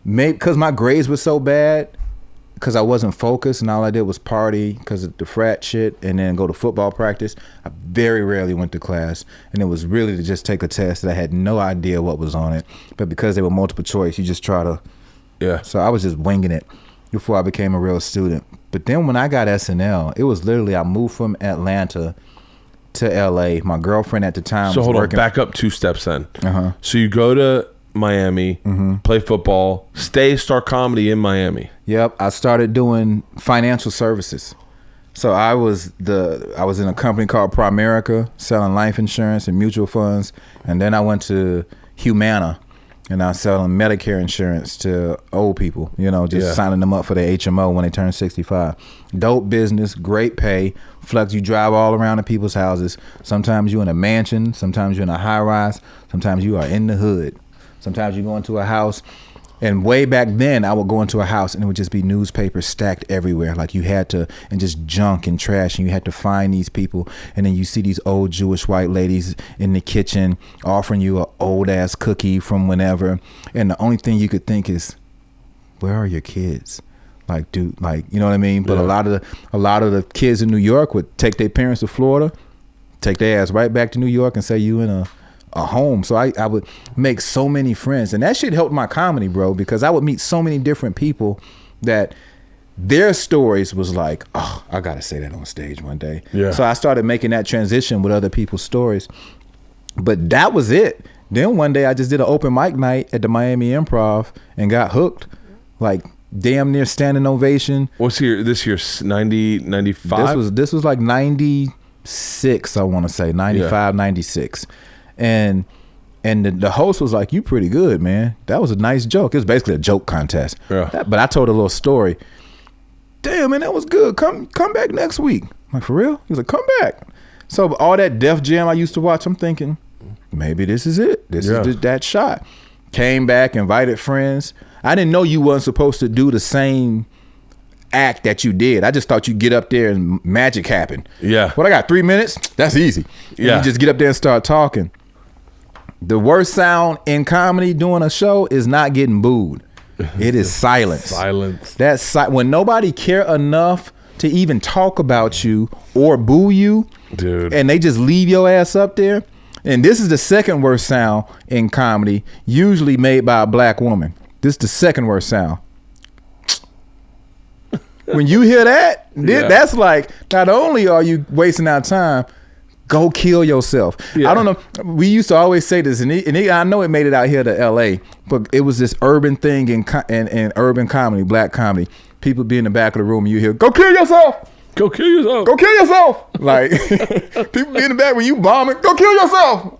maybe because my grades were so bad, because I wasn't focused and all I did was party because of the frat shit and then go to football practice. I very rarely went to class, and it was really to just take a test that I had no idea what was on it. But because they were multiple choice, you just try to. Yeah. So I was just winging it before I became a real student. But then when I got SNL, it was literally I moved from Atlanta to LA. My girlfriend at the time was working. Back up 2 steps then. So you go to Miami, play football, start comedy in Miami. Yep. I started doing financial services. So I was in a company called Primerica, selling life insurance and mutual funds. And then I went to Humana, and I was selling Medicare insurance to old people, signing them up for their HMO when they turn 65. Dope business, great pay. Flex, you drive all around to people's houses. Sometimes you're in a mansion, sometimes you're in a high rise, sometimes you are in the hood. Sometimes you go into a house And way back then, I would go into a house and it would just be newspapers stacked everywhere. Like you had to, and just junk and trash, and you had to find these people. And then you see these old Jewish white ladies in the kitchen offering you an old ass cookie from whenever. And the only thing you could think is, where are your kids? Like, dude, like, you know what I mean? But a lot of the kids in New York would take their parents to Florida, take their ass right back to New York and say you in a home. So I would make so many friends, and that shit helped my comedy, bro, because I would meet so many different people that their stories was like, oh, I gotta say that on stage one day. Yeah. So I started making that transition with other people's stories, but that was it. Then one day I just did an open mic night at the Miami Improv and got hooked, like damn near standing ovation. What's this year 90, 95? This was like 96, I want to say 95, 96. And the host was like, you pretty good, man. That was a nice joke. It was basically a joke contest. Yeah. But I told a little story. Damn, man, that was good. Come back next week. I'm like, for real? He was like, come back. So all that Def Jam I used to watch, I'm thinking, maybe this is it. This is that shot. Came back, invited friends. I didn't know you wasn't supposed to do the same act that you did. I just thought you'd get up there and magic happen. Yeah. What, I got 3 minutes? That's easy. And you just get up there and start talking. The worst sound in comedy doing a show is not getting booed. It is silence. Silence. That's when nobody care enough to even talk about you or boo you, dude, and they just leave your ass up there. And this is the second worst sound in comedy, usually made by a black woman. This is the second worst sound. When you hear that, that's like, not only are you wasting our time, go kill yourself. Yeah. I don't know. We used to always say this, and I know it made it out here to L.A., but it was this urban thing in urban comedy, black comedy. People be in the back of the room, and you hear, go kill yourself. Go kill yourself. Go kill yourself. Like, people be in the back when you bombing, go kill yourself.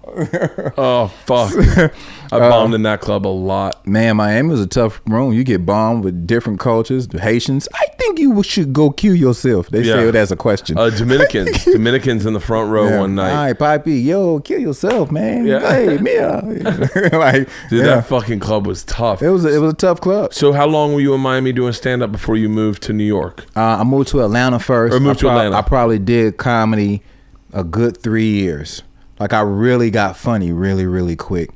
Oh, fuck. I bombed in that club a lot. Man, Miami was a tough room. You get bombed with different cultures, the Haitians. I think you should go kill yourself. They say it as a question. Dominicans in the front row one night. All right, Poppy, yo, kill yourself, man. Yeah. Hey, Mia. Like, dude, that fucking club was tough. It was a tough club. So how long were you in Miami doing stand-up before you moved to New York? I moved to Atlanta first. Or moved to Atlanta. I probably did comedy a good 3 years. Like, I really got funny really, really quick.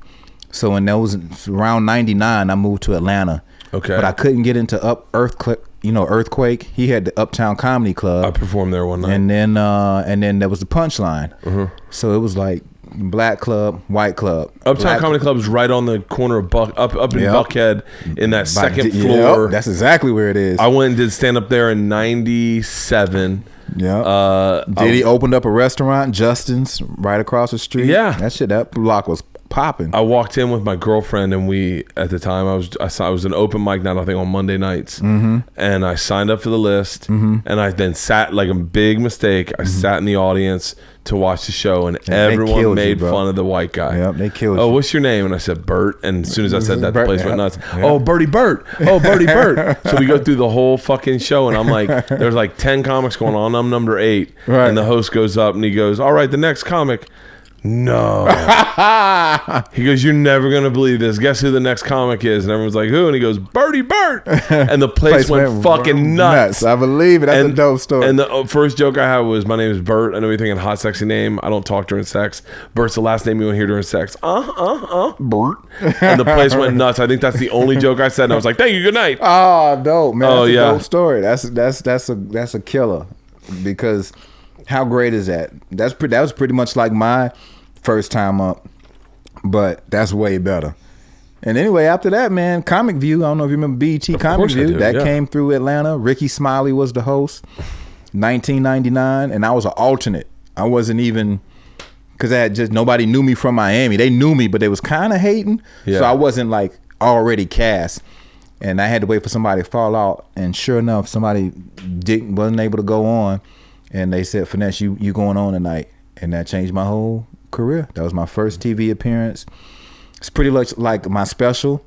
So when that was around 99, I moved to Atlanta. Okay. But I couldn't get into Earthquake. He had the Uptown Comedy Club. I performed there one night. And then there was the Punchline. Uh-huh. So it was like black club, white club. Uptown Comedy Club is right on the corner of up in Buckhead in that second floor. Yep, that's exactly where it is. I went and did stand up there in 97. Yeah. Diddy opened up a restaurant, Justin's, right across the street. Yeah. That block was popping. I walked in with my girlfriend, and at the time I was an open mic night, I think, on Monday nights, and I signed up for the list, and I then sat, like a big mistake, I sat in the audience to watch the show, and everyone made fun of the white guy. Yep, they killed you. Oh, what's your name? And I said Bert, and as soon as I said that, the place went nuts. Yep. Oh, Bertie Bert. Oh, Bertie Bert. So we go through the whole fucking show, and I'm like, there's like 10 comics going on. I'm number 8, right. And the host goes up and he goes, all right, the next comic. No. He goes, you're never going to believe this. Guess who the next comic is? And everyone's like, who? And he goes, Bertie Bert. And the place went fucking nuts. I believe it. That's a dope story. And the first joke I had was, my name is Bert. I know you're thinking hot, sexy name. I don't talk during sex. Bert's the last name you won't hear during sex. Bert. And the place went nuts. I think that's the only joke I said. And I was like, thank you. Good night. Oh, dope, man. That's a dope story. That's a killer. Because how great is that? That was pretty much like my first time up, but that's way better. And anyway, after that, man, Comic View, I don't know if you remember BET Comic View, that came through Atlanta. Ricky Smiley was the host, 1999, and I was an alternate. I wasn't even, because nobody knew me from Miami. They knew me, but they was kind of hating, so I wasn't like already cast. And I had to wait for somebody to fall out, and sure enough, somebody wasn't able to go on, and they said, Finesse, you going on tonight. And that changed my whole career. That was my first TV appearance. It's pretty much like my special.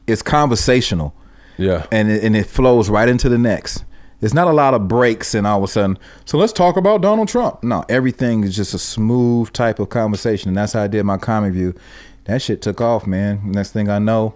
It's conversational. Yeah. And it flows right into the next. There's not a lot of breaks and all of a sudden, so let's talk about Donald Trump. No, everything is just a smooth type of conversation. And that's how I did my Comic View. That shit took off, man. Next thing I know,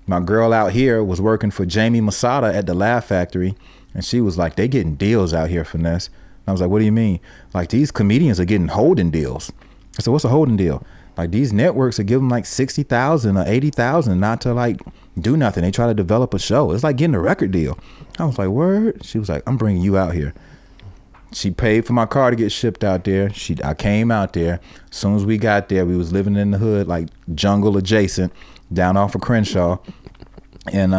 My girl out here was working for Jamie Masada at the Laugh Factory, and she was like, they getting deals out here, Finesse. And I was like, what do you mean? Like, these comedians are getting holding deals. I said, what's a holding deal? Like, these networks are giving like 60,000 or 80,000 not to like do nothing. They try to develop a show. It's like getting a record deal. I was like, word? She was like, I'm bringing you out here. She paid for my car to get shipped out there. I came out there. As soon as we got there, we was living in the hood, like jungle adjacent, down off of Crenshaw. And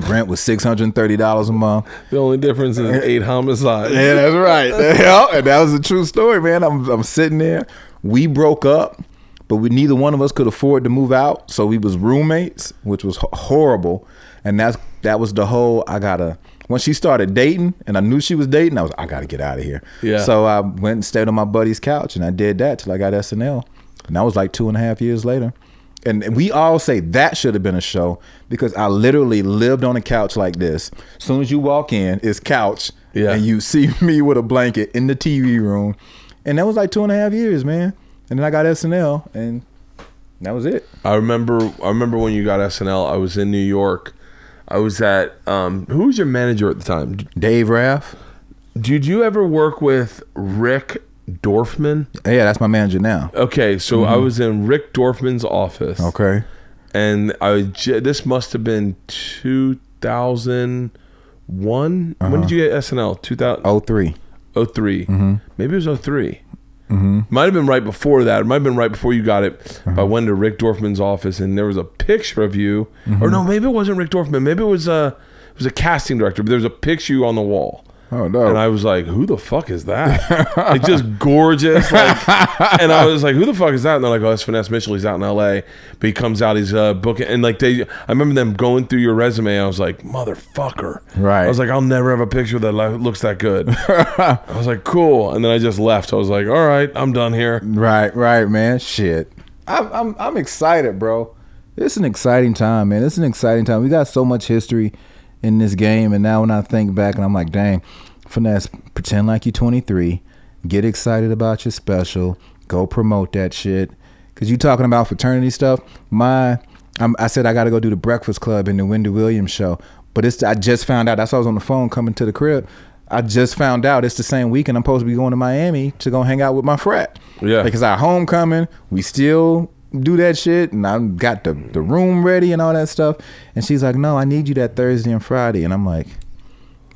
rent was $630 a month. The only difference is 8 homicides. Yeah, that's right. Yeah, and that was a true story, man. I'm sitting there. We broke up, but neither one of us could afford to move out, so we was roommates, which was horrible. And that was the whole, once she started dating and I knew she was dating, I gotta get out of here. Yeah. So I went and stayed on my buddy's couch, and I did that till I got SNL. And that was like 2.5 years later. And we all say that should have been a show, because I literally lived on a couch like this. As soon as you walk in, it's couch, and you see me with a blanket in the TV room. And that was like 2.5 years, man. And then I got SNL, and that was it. I remember when you got SNL, I was in New York. I was at, who was your manager at the time? Dave Raff. Did you ever work with Rick Dorfman? Yeah, that's my manager now. Okay, so I was in Rick Dorfman's office. Okay. And this must have been 2001. When did you get SNL? 2003. 03. Maybe it was 03. Might have been right before that. It might have been right before you got it. I went to Rick Dorfman's office, and there was a picture of you. Or no, maybe it wasn't Rick Dorfman. Maybe it was a casting director. But there was a picture of you on the wall. Oh no! And I was like, "Who the fuck is that?" Like, just gorgeous. Like, and I was like, "Who the fuck is that?" And they're like, "Oh, that's Finesse Mitchell. He's out in L.A. But he comes out. He's booking." And like I remember them going through your resume. I was like, "Motherfucker!" Right. I was like, "I'll never have a picture that looks that good." I was like, "Cool." And then I just left. I was like, "All right, I'm done here." Right, man. Shit, I'm excited, bro. It's an exciting time, man. It's an exciting time. We got so much history in this game, and now when I think back, and I'm like, dang, Finesse, pretend like you're 23, get excited about your special, go promote that shit, because you talking about fraternity stuff. I said I got to go do the Breakfast Club in the Wendy Williams show, but I just found out. That's why I was on the phone coming to the crib. I just found out it's the same weekend I'm supposed to be going to Miami to go hang out with my frat. Yeah, because our homecoming, we still do that shit, and I got the room ready and all that stuff. And she's like, no, I need you that Thursday and Friday. And I'm like,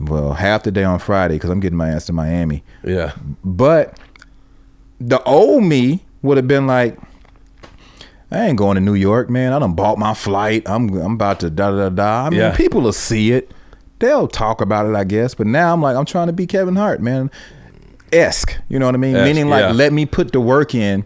well, half the day on Friday, because I'm getting my ass to Miami. Yeah. But the old me would have been like, I ain't going to New York, man. I done bought my flight. I'm about to da-da-da-da. I mean, people will see it. They'll talk about it, I guess. But now I'm like, I'm trying to be Kevin Hart, man. Esque. You know what I mean? Meaning like, let me put the work in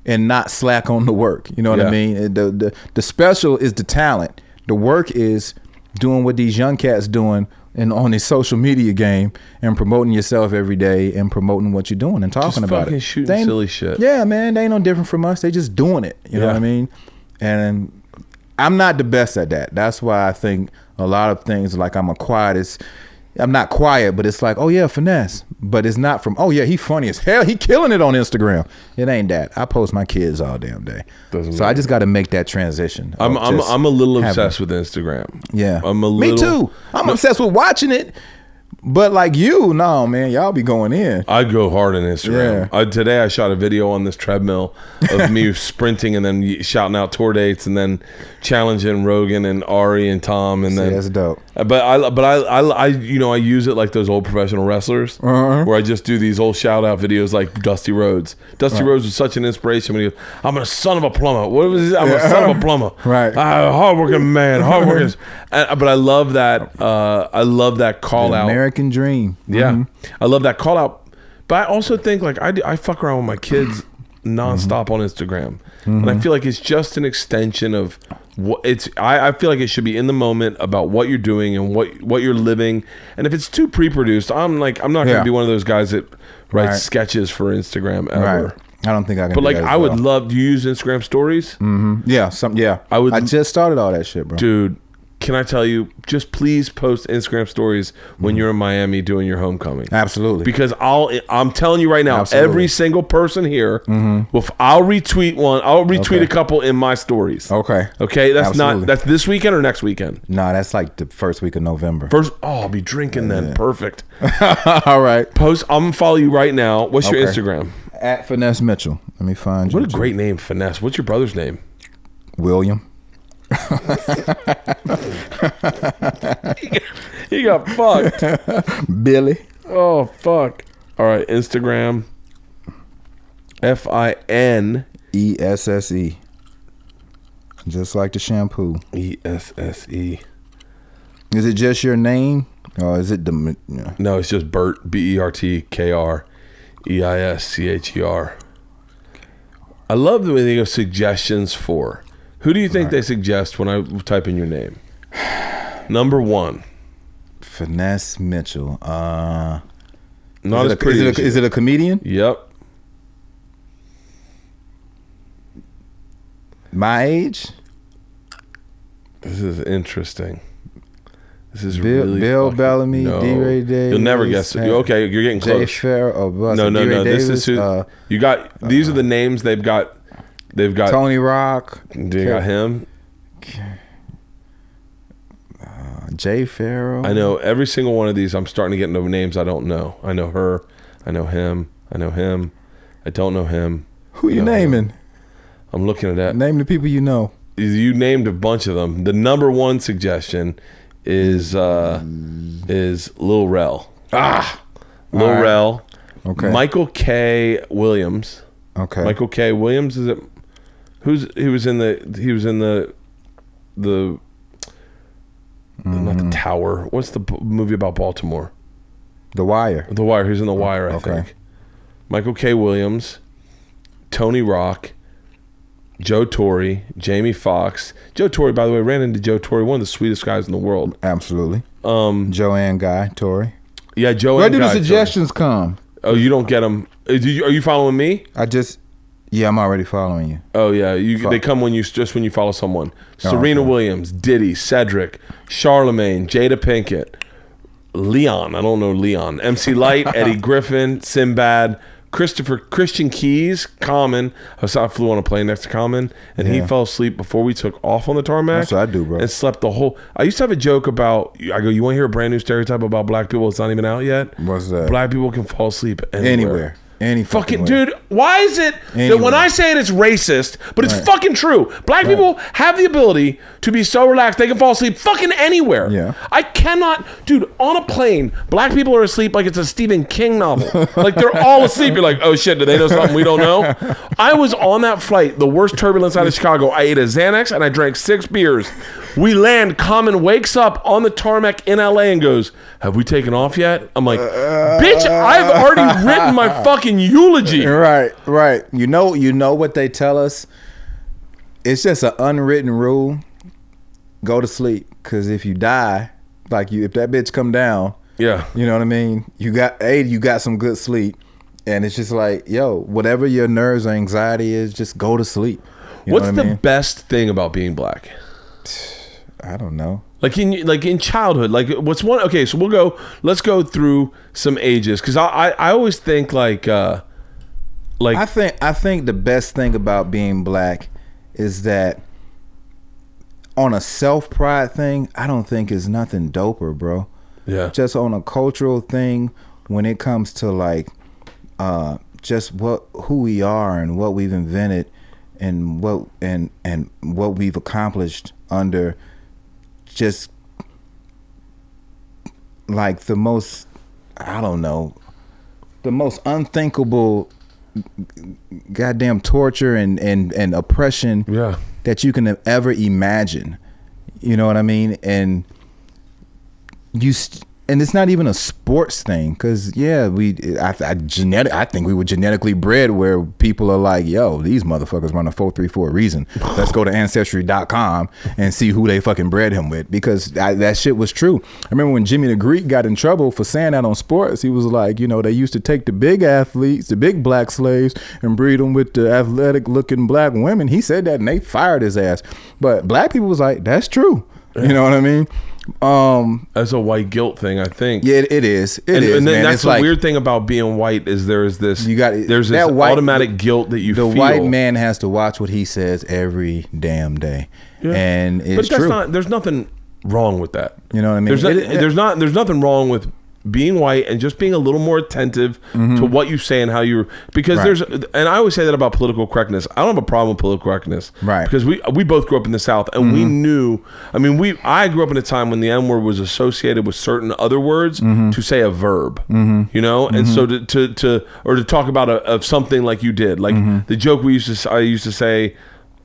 and not slack on the work. You know what I mean? The special is the talent. The work is doing what these young cats doing and on this social media game and promoting yourself every day and promoting what you're doing and talking just about it. Shooting silly shit. Yeah, man. They ain't no different from us. They just doing it. You know what I mean? And I'm not the best at that. That's why I think a lot of things like I'm not quiet, but it's like, oh yeah, Finesse. But it's not from, oh yeah, he funny as hell. He killing it on Instagram. It ain't that. I post my kids all damn day. So I just got to make that transition. I'm a little obsessed with Instagram. Yeah. Me too. I'm obsessed with watching it. But like you, no, man, y'all be going in. I go hard on Instagram. Yeah. Today I shot a video on this treadmill of me sprinting and then shouting out tour dates and then challenging Rogan and Ari and Tom and then that's dope. But I use it like those old professional wrestlers where I just do these old shout out videos like Dusty Rhodes. Dusty Rhodes was such an inspiration when he goes, "I'm a son of a plumber." What was it? I'm a son of a plumber. Right. Hardworking man. Hardworking. But I love that. I love that call out. American dream. Yeah. I love that call out. But I also think like I fuck around with my kids nonstop on Instagram. And I feel like it's just an extension of what it's I feel like it should be in the moment about what you're doing and what you're living. And if it's too pre-produced, I'm not gonna be one of those guys that writes sketches for Instagram ever. Right. I don't think I can. But like I would love, do you use Instagram stories? Yeah, I just started all that shit, bro. Dude, can I tell you, just please post Instagram stories when you're in Miami doing your homecoming. Absolutely. Because I'm telling you right now, Absolutely. every single person here, I'll retweet one. I'll retweet a couple in my stories. Okay. That's this weekend or next weekend? No, that's like the first week of November. I'll be drinking then. Perfect. All right. I'm going to follow you right now. What's your Instagram? At Finesse Mitchell. Let me find you. What a great name, Finesse. What's your brother's name? William. He got fucked. Billy. Oh, fuck. All right, Instagram. FINESSE. Just like the shampoo. ESSE. Is it just your name? Or is it the... Yeah. No, it's just Bert, BERTKREISCHER. I love the way they go suggestions for. Who do you think they suggest when I type in your name? Number 1. Finesse Mitchell. Not as pretty. Is it a comedian? Yep. My age? This is interesting. This is Bill Bellamy, D-Ray Davis. You'll never guess it. Okay, you're getting close. Jay Farrell. No. This is who you got. These are the names they've got. They've got Tony Rock. They got him. Jay Farrell. I know every single one of these. I'm starting to get into names I don't know. I know her. I know him. I know him. I don't know him. Who you naming? I'm looking at that. Name the people you know. You named a bunch of them. The number 1 suggestion is Lil Rel. Lil Rel. Okay. Michael K. Williams. Okay. Michael K. Williams, is it? He was in the not the Tower. What's the movie about Baltimore? The Wire. The Wire. He's in The Wire, I think. Michael K. Williams, Tony Rock, Joe Torre, Jamie Foxx. Joe Torre, by the way, ran into Joe Torre, one of the sweetest guys in the world. Absolutely. Joanne Guy, Torre. Yeah, Joanne. Where do the suggestions come? Oh, you don't get them. Are you following me? Yeah, I'm already following you. Oh yeah, they come when you follow someone. Serena Williams, Diddy, Cedric, Charlemagne, Jada Pinkett, Leon. I don't know Leon. MC Light, Eddie Griffin, Sinbad, Christian Keys, Common. I flew on a plane next to Common, and he fell asleep before we took off on the tarmac. That's what I do, bro. And slept the whole. I used to have a joke about. I go, you want to hear a brand new stereotype about black people? It's not even out yet. What's that? Black people can fall asleep anywhere. Any fucking dude, why is it that when I say it's racist, but it's fucking true? Black people have the ability to be so relaxed they can fall asleep fucking anywhere. Yeah. I cannot, dude, on a plane, black people are asleep like it's a Stephen King novel. Like they're all asleep. You're like, oh shit, do they know something we don't know? I was on that flight, the worst turbulence out of Chicago. I ate a Xanax and I drank 6 beers. We land, Common wakes up on the tarmac in LA and goes, have we taken off yet? I'm like, bitch, I've already written my fucking eulogy. Right. You know what they tell us? It's just an unwritten rule. Go to sleep. Because if you die, if that bitch come down, yeah, you know what I mean? You got some good sleep. And it's just like, yo, whatever your nerves or anxiety is, just go to sleep. What's the best thing about being black? I don't know. Like in childhood, what's one? Okay, so let's go through some ages, because I always think I think the best thing about being black is that on a self-pride thing, I don't think is nothing doper, bro. Yeah. Just on a cultural thing, when it comes to just who we are and what we've invented and what we've accomplished under just the most, I don't know, the most unthinkable goddamn torture and oppression that you can ever imagine. You know what I mean? And and it's not even a sports thing, because I think we were genetically bred where people are like, yo, these motherfuckers run a 4-3 for a reason. Let's go to ancestry.com and see who they fucking bred him with, because that shit was true. I remember when Jimmy the Greek got in trouble for saying that on sports. He was like, they used to take the big athletes, the big black slaves, and breed them with the athletic looking black women. He said that and they fired his ass. But black people was like, that's true. You know what I mean? That's a white guilt thing, I think. Yeah, it is. It is. And then man. that's it's the like, weird thing about being white is there's this white, automatic guilt that you feel. The white man has to watch what he says every damn day, and it's true. There's nothing wrong with that. You know what I mean? There's nothing wrong with being white and just being a little more attentive to what you say and how you're, because and I always say that about political correctness. I don't have a problem with political correctness, right? Because we both grew up in the South and we knew. I mean, I grew up in a time when the N word was associated with certain other words to say a verb, you know, and so to talk about of something like you did, like the joke I used to say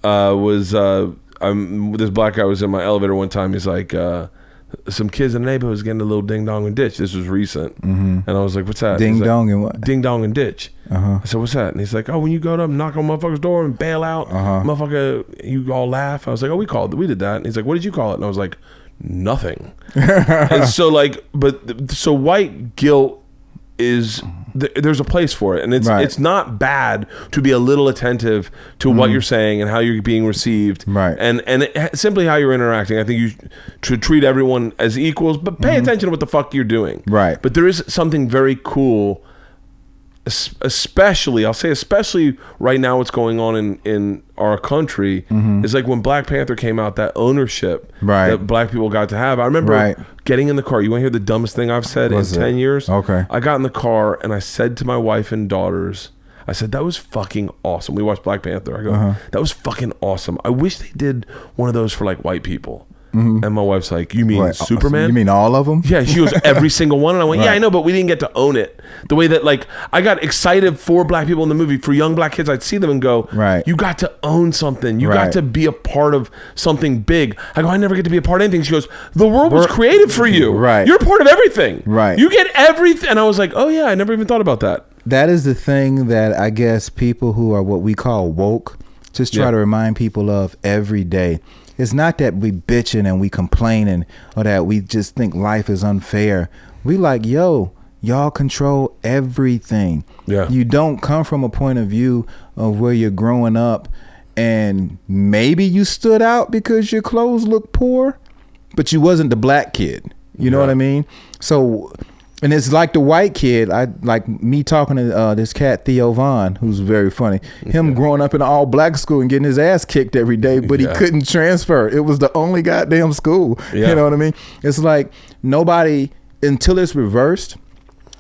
was this black guy was in my elevator one time. He's like. Some kids in the neighborhood was getting a little ding dong and ditch. This was recent, and I was like, "What's that?" Ding dong like, and what? Ding dong and ditch. I said, "What's that?" And he's like, "Oh, when you go up, knock on motherfucker's door and bail out, motherfucker, you all laugh." I was like, "Oh, we did that." And he's like, "What did you call it?" And I was like, "Nothing." And so so white guilt is. There's a place for it, and it's not bad to be a little attentive to what you're saying and how you're being received, and simply how you're interacting. I think you should treat everyone as equals, but pay attention to what the fuck you're doing. Right. But there is something very cool, especially right now. What's going on in our country is like when Black Panther came out, that ownership that black people got to have. I remember getting in the car. You want to hear the dumbest thing I've said in 10 years? Okay. I got in the car and I said to my wife and daughters, I said, that was fucking awesome. We watched Black Panther. I go, that was fucking awesome. I wish they did one of those for like white people. And my wife's like, you mean Superman? You mean all of them? Yeah, she goes, every single one. And I went, yeah, I know, but we didn't get to own it. The way that, like, I got excited for black people in the movie. For young black kids, I'd see them and go, you got to own something. You got to be a part of something big. I go, I never get to be a part of anything. She goes, the world was created for you. You're a part of everything. You get everything. And I was like, oh yeah, I never even thought about that. That is the thing that I guess people who are what we call woke just try to remind people of every day. It's not that we bitching and we complaining or that we just think life is unfair. We like, yo, y'all control everything. Yeah. You don't come from a point of view of where you're growing up and maybe you stood out because your clothes look poor, but you wasn't the black kid. You know what I mean? So, and it's like the white kid. I like me talking to this cat Theo Vaughn, who's very funny. Him growing up in an all black school and getting his ass kicked every day, but he couldn't transfer. It was the only goddamn school. You know what I mean? It's like nobody, until it's reversed,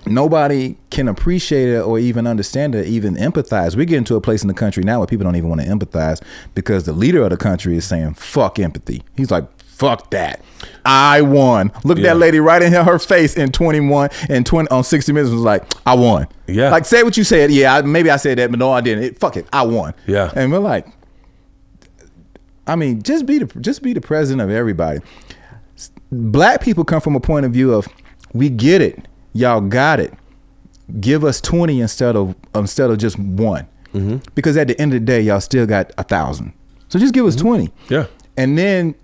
nobody can appreciate it or even understand it, even empathize. We get into a place in the country now where people don't even want to empathize because the leader of the country is saying fuck empathy. He's like, fuck that. I won. Look at that lady right in her face in 21 and 20 on 60 Minutes was like, I won. Yeah. Like, say what you said. Yeah, maybe I said that, but no, I didn't. Fuck it. I won. Yeah. And we're like, I mean, just be the president of everybody. Black people come from a point of view of, we get it. Y'all got it. Give us 20 instead of just one. Because at the end of the day, y'all still got 1,000. So just give us 20. Yeah. And then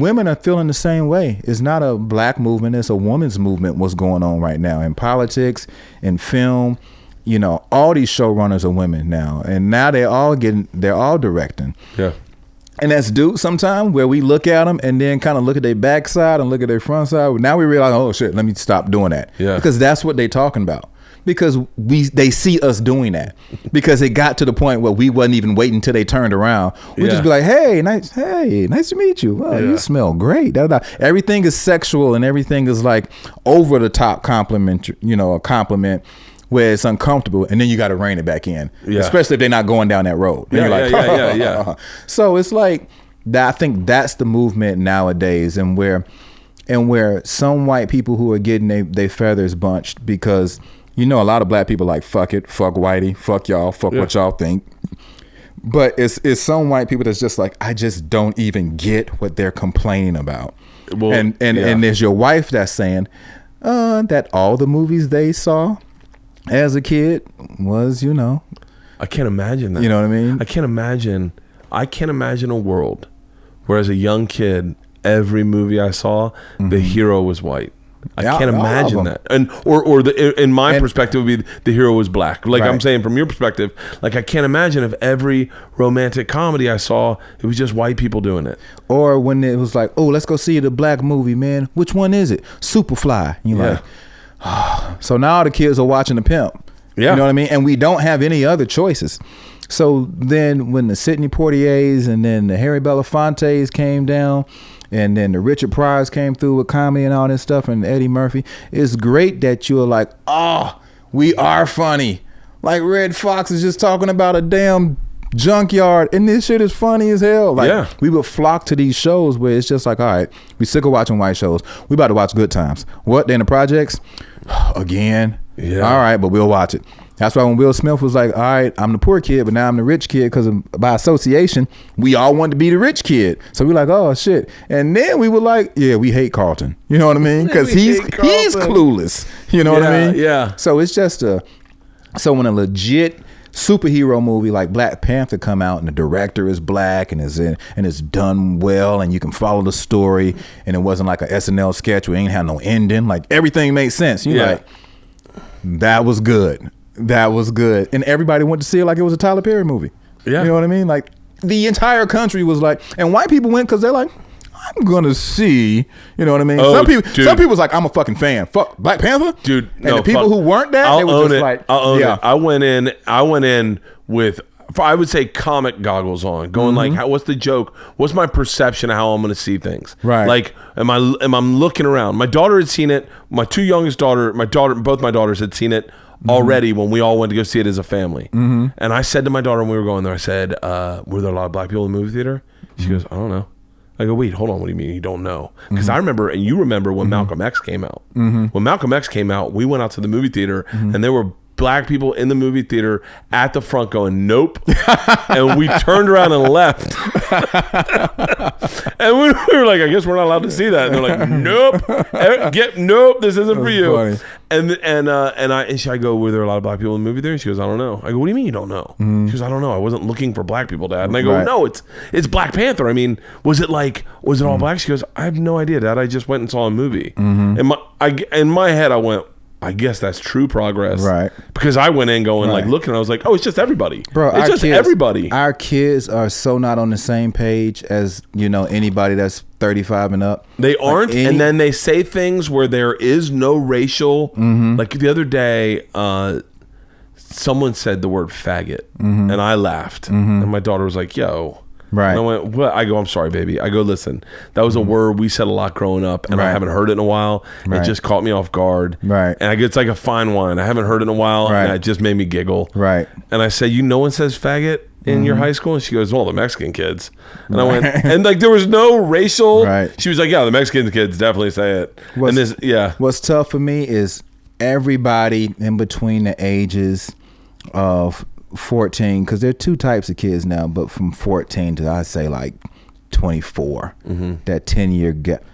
women are feeling the same way. It's not a black movement, it's a woman's movement what's going on right now in politics, in film. You know, all these showrunners are women now. And now they're all directing. Yeah. And that's due sometime where we look at them and then kind of look at their backside and look at their front side. Now we realize, oh shit, let me stop doing that. Yeah. Because that's what they're talking about. Because they see us doing that. Because it got to the point where we wasn't even waiting until they turned around. We just be like, hey, nice to meet you. Oh, you smell great. Everything is sexual and everything is like over the top compliment, a compliment where it's uncomfortable, and then you got to rein it back in. Yeah. Especially if they're not going down that road. Yeah. So it's like that. I think that's the movement nowadays, and where some white people who are getting their feathers bunched because a lot of black people like fuck it, fuck whitey, fuck y'all, fuck what y'all think. But it's some white people that's just like, I just don't even get what they're complaining about. Well, and there's your wife that's saying that all the movies they saw as a kid was, I can't imagine that. You know what I mean? I can't imagine a world where as a young kid, every movie I saw, the hero was white. I can't imagine that. And or in my perspective would be the hero was black. Like I'm saying from your perspective, like I can't imagine if every romantic comedy I saw, it was just white people doing it. Or when it was like, oh, let's go see the black movie, man. Which one is it? Superfly. And you're like, oh. So now all the kids are watching The Pimp. Yeah. You know what I mean? And we don't have any other choices. So then when the Sidney Poitiers and then the Harry Belafontes came down, and then the Richard Pryors came through with comedy and all this stuff, and Eddie Murphy, it's great that you're like, oh, we are funny. Like Red Fox is just talking about a damn junkyard, and this shit is funny as hell. Like we would flock to these shows where it's just like, all right, we sick of watching white shows. We about to watch Good Times. What? They in the projects? Again? Yeah. All right, but we'll watch it. That's why when Will Smith was like, all right, I'm the poor kid, but now I'm the rich kid, because by association, we all wanted to be the rich kid. So we're like, oh, shit. And then we were like, yeah, we hate Carlton. You know what I mean? Because he's clueless. You know what I mean? Yeah. So it's just so when a legit superhero movie like Black Panther come out and the director is black and it's done well and you can follow the story and it wasn't like a SNL sketch where it ain't had no ending, like everything made sense. You're like, that was good. That was good. And everybody went to see it like it was a Tyler Perry movie. Yeah. You know what I mean? Like the entire country was like, and white people went because they're like, I'm gonna see, you know what I mean? Some people was like, I'm a fucking fan. Fuck Black Panther, dude. And the people who weren't that, they were just like, I'll own it. I went in with, I would say, comic goggles on, going like, what's the joke? What's my perception of how I'm gonna see things? Right. Like, am I looking around? My daughter had seen it. My two youngest both my daughters had seen it already when we all went to go see it as a family. And I said to my daughter when we were going there, I said, were there a lot of black people in the movie theater? She goes, I don't know. I go, wait, hold on. What do you mean you don't know? Because I remember, and you remember when Malcolm X came out. When Malcolm X came out, we went out to the movie theater and there were black people in the movie theater at the front going, nope. And we turned around and left. And we were like, I guess we're not allowed to see that. And they're like, nope. Nope, this isn't for you. Funny. And I go, were there a lot of black people in the movie theater? She goes, I don't know. I go, what do you mean you don't know? She goes, I don't know. I wasn't looking for black people, Dad. And I go, no, it's Black Panther. I mean, was it all black? She goes, I have no idea, Dad. I just went and saw a movie. In my head, I went, I guess that's true progress. Right. Because I went in going like looking, I was like, oh, it's just everybody. Bro, it's just everybody. Our kids are so not on the same page as, anybody that's 35 and up. They aren't. And then they say things where there is no racial. Like the other day, someone said the word faggot and I laughed. And my daughter was like, yo. Right. And I went, what? I go, I'm sorry, baby. I go, listen, that was a word we said a lot growing up, and I haven't heard it in a while. It just caught me off guard. Right. And I go, it's like a fine wine. I haven't heard it in a while, and it just made me giggle. Right. And I said, no one says faggot in your high school? And she goes, well, the Mexican kids. And I went, and like there was no racial. Right. She was like, yeah, the Mexican kids definitely say it. What's tough for me is everybody in between the ages of 14, because there are two types of kids now, but from 14 to I say like 24, that 10-year gap,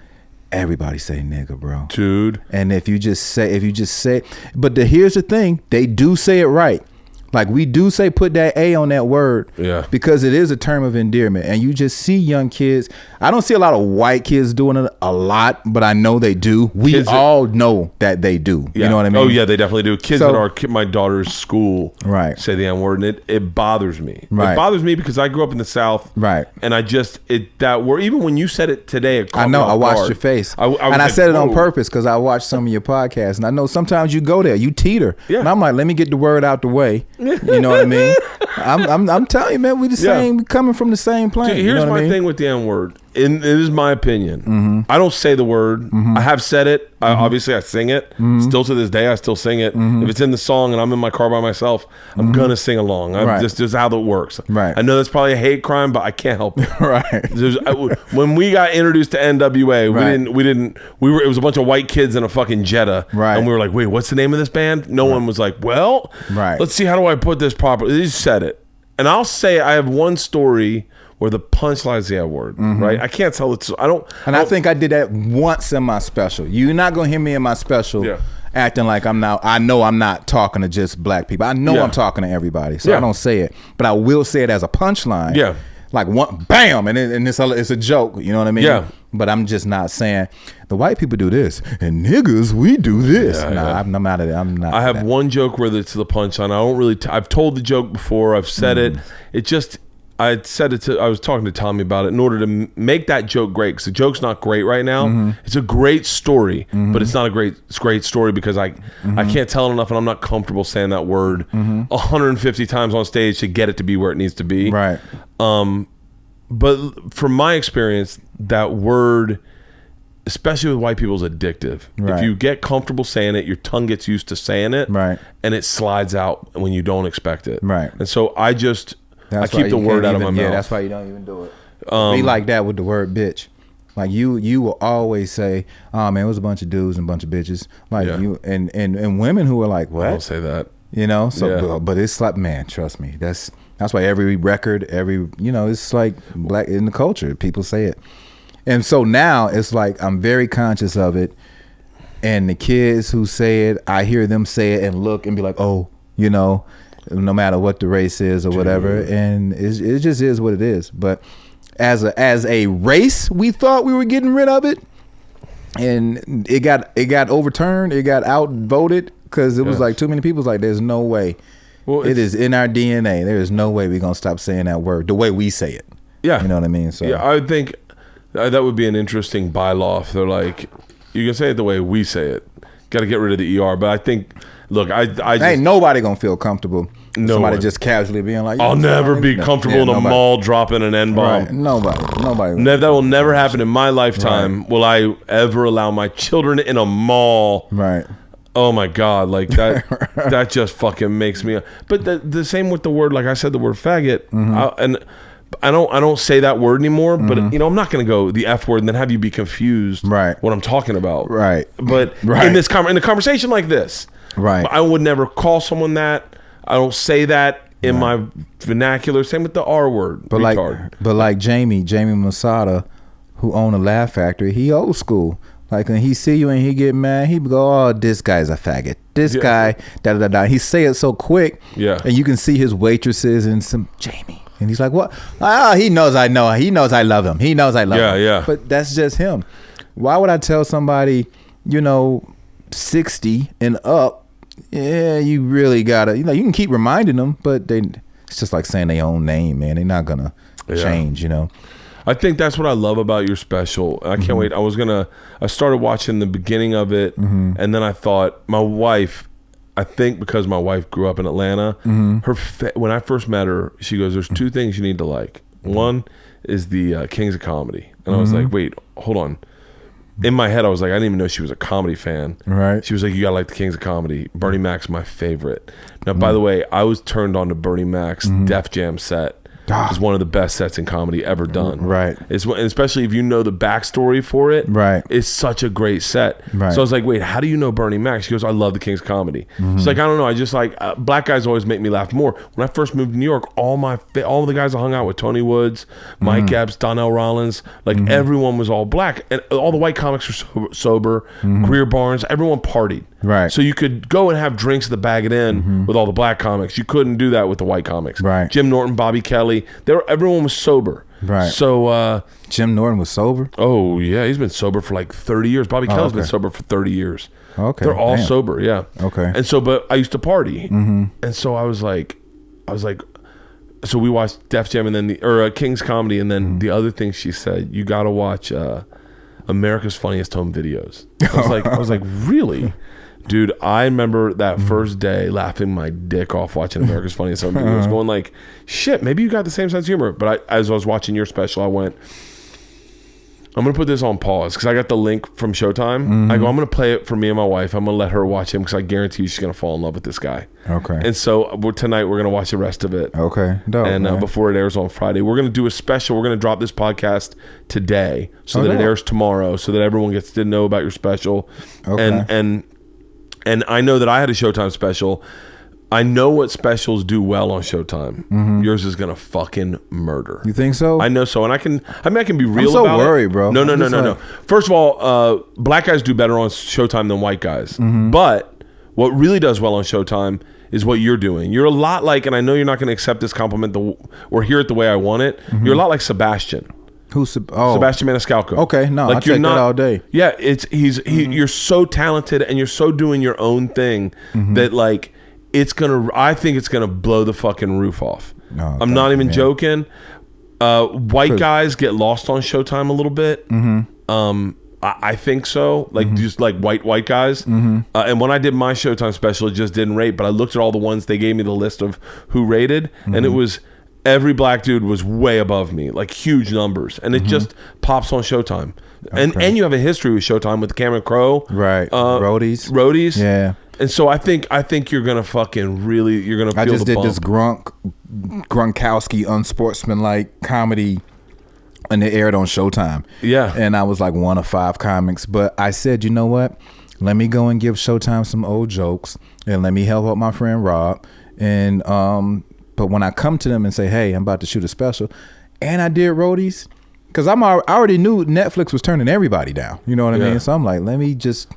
everybody say nigga, bro, dude. And if you just say, but here's the thing, they do say it right. Like we do say put that A on that word, because it is a term of endearment. And you just see young kids. I don't see a lot of white kids doing it a lot, but I know they do. We all know that they do. Yeah. You know what I mean? Oh yeah, they definitely do. Kids at my daughter's school say the N word, and it bothers me. Right. It bothers me because I grew up in the South. Right. And that word, even when you said it today, I know. I watched your face, I said it on purpose because I watched some of your podcasts, and I know sometimes you go there, you teeter, and I'm like, let me get the word out the way. You know what I mean? I'm telling you, man, we the same, coming from the same plane. Dude, here's my thing with the N word. It is my opinion. I don't say the word. I have said it. Obviously, I sing it. Still to this day, I still sing it. If it's in the song and I'm in my car by myself, I'm gonna sing along. Just how that works. Right. I know that's probably a hate crime, but I can't help it. Right. When we got introduced to NWA, it was a bunch of white kids in a fucking Jetta. Right. And we were like, wait, what's the name of this band? No one was like, well, let's see, how do I put this properly? They just said it. And I'll say I have one story where the punchline is the N word, right? I can't tell it. I think I did that once in my special. You're not gonna hear me in my special acting like I'm now. I know I'm not talking to just black people. I know I'm talking to everybody, so I don't say it. But I will say it as a punchline. Yeah. like one bam, and it's a joke. You know what I mean? Yeah. But I'm just not saying the white people do this and niggas we do this. I'm out of there. I'm not. I have one joke where it's the punchline. I don't really. I've told the joke before. I've said it. It just. I said it to. I was talking to Tommy about it. In order to make that joke great, because the joke's not great right now. It's a great story, but it's not a great story because I can't tell it enough, and I'm not comfortable saying that word 150 times on stage to get it to be where it needs to be. Right. But from my experience, that word, especially with white people, is addictive. Right. If you get comfortable saying it, your tongue gets used to saying it, right, and it slides out when you don't expect it. Right. And so I keep the word out of my mouth. Yeah, that's why you don't even do it. Be like that with the word bitch. Like you will always say, "Oh man, it was a bunch of dudes and a bunch of bitches." Like you and women who are like, "What?" I don't say that. You know. So, but it's like, man, trust me. That's why every record, it's like black in the culture. People say it. And so now it's like I'm very conscious of it. And the kids who say it, I hear them say it and look and be like, oh, no matter what the race is or whatever. And it just is what it is. But as a race, we thought we were getting rid of it. And it got overturned. It got outvoted because it was like too many people. Was like, there's no way. Well, it is in our DNA. There is no way we're going to stop saying that word the way we say it. Yeah. You know what I mean? So yeah, I would think that would be an interesting bylaw. If they're like, you can say it the way we say it. Got to get rid of the ER. But I think, look, I just, ain't nobody going to feel comfortable. Somebody just casually being like, I'll never be comfortable in a mall dropping an N-bomb. Right. Nobody. That will never happen in my lifetime. Right. Will I ever allow my children in a mall? Right. Oh my God, like that that just fucking makes me. But the same with the word, like I said, the word faggot, and I don't say that word anymore. But I'm not gonna go the F word and then have you be confused, right, what I'm talking about, right. But in a conversation like this, right, I would never call someone that. I don't say that in my vernacular. Same with the R word, but retard. like Jamie Masada, who owned a Laugh Factory, he old school. Like when he see you and he get mad, he go, "Oh, this guy's a faggot. This guy, da da da." He say it so quick, and you can see his waitresses and some Jamie, and he's like, "What? He knows I know. He knows I love him. He knows I love him." Yeah. But that's just him. Why would I tell somebody, 60 and up? Yeah, you really gotta. You can keep reminding them, but it's just like saying their own name, man. They're not gonna change, I think that's what I love about your special. I can't wait. I started watching the beginning of it, and then I thought, my wife, I think because my wife grew up in Atlanta, when I first met her, she goes, there's two things you need to like. One is the Kings of Comedy. And I was like, wait, hold on. In my head, I was like, I didn't even know she was a comedy fan. Right. She was like, you gotta like the Kings of Comedy. Bernie Mac's my favorite. Now, by the way, I was turned on to Bernie Mac's Def Jam set. It's one of the best sets in comedy ever done. Right. Especially if you know the backstory for it. Right. It's such a great set. Right. So I was like, wait, how do you know Bernie Mac? She goes, I love the King's Comedy. She's like, I don't know. I just like, black guys always make me laugh more. When I first moved to New York, all the guys I hung out with, Tony Woods, Mike Epps, Donnell Rollins, like everyone was all black. And all the white comics were sober. Greer Barnes, everyone partied. Right. So you could go and have drinks at the Bag It In with all the black comics. You couldn't do that with the white comics. Right. Jim Norton, Bobby Kelly, everyone was sober. Right. So Jim Norton was sober? Oh yeah, he's been sober for like 30 years. Bobby Kelly's been sober for 30 years. Okay. They're all sober, yeah. Okay. And so, but I used to party. And so I was like, so we watched Def Jam and then King's Comedy, and then the other thing she said, you gotta watch America's Funniest Home Videos. I was like, really? Dude, I remember that first day laughing my dick off watching America's Funniest Home Videos, going like, shit, maybe you got the same sense of humor. But as I was watching your special, I went, I'm going to put this on pause because I got the link from Showtime. I go, I'm going to play it for me and my wife. I'm going to let her watch him because I guarantee you she's going to fall in love with this guy. Okay. And so tonight we're going to watch the rest of it. Okay. Dope, and before it airs on Friday, we're going to do a special. We're going to drop this podcast today so that it airs tomorrow so that everyone gets to know about your special. Okay. And I know that I had a Showtime special. I know what specials do well on Showtime. Yours is gonna fucking murder. You think so? I know so, and I can be real about it. I'm so worried, bro. No. First of all, black guys do better on Showtime than white guys. But what really does well on Showtime is what you're doing. You're a lot like, and I know you're not going to accept this compliment or hear it the way I want it. You're a lot like Sebastian. Who's Sebastian Maniscalco? Okay, no, like I take that all day. Yeah, you're so talented and you're so doing your own thing that like I think it's gonna blow the fucking roof off. No, I'm not even joking. White guys get lost on Showtime a little bit. I think so. Like just like white guys. And when I did my Showtime special, it just didn't rate. But I looked at all the ones they gave me the list of who rated, and it was. Every black dude was way above me, like huge numbers, and it just pops on Showtime. Okay. And you have a history with Showtime with Cameron Crowe, right? Roadies, yeah. And so I think you're gonna fucking really feel the bump. I just did this Gronkowski unsportsmanlike comedy, and it aired on Showtime. Yeah, and I was like one of 5 comics, but I said, you know what? Let me go and give Showtime some old jokes, and let me help out my friend Rob, and But when I come to them and say, hey, I'm about to shoot a special, and I did Roadies, because I already knew Netflix was turning everybody down. You know what I mean? So I'm like, let me just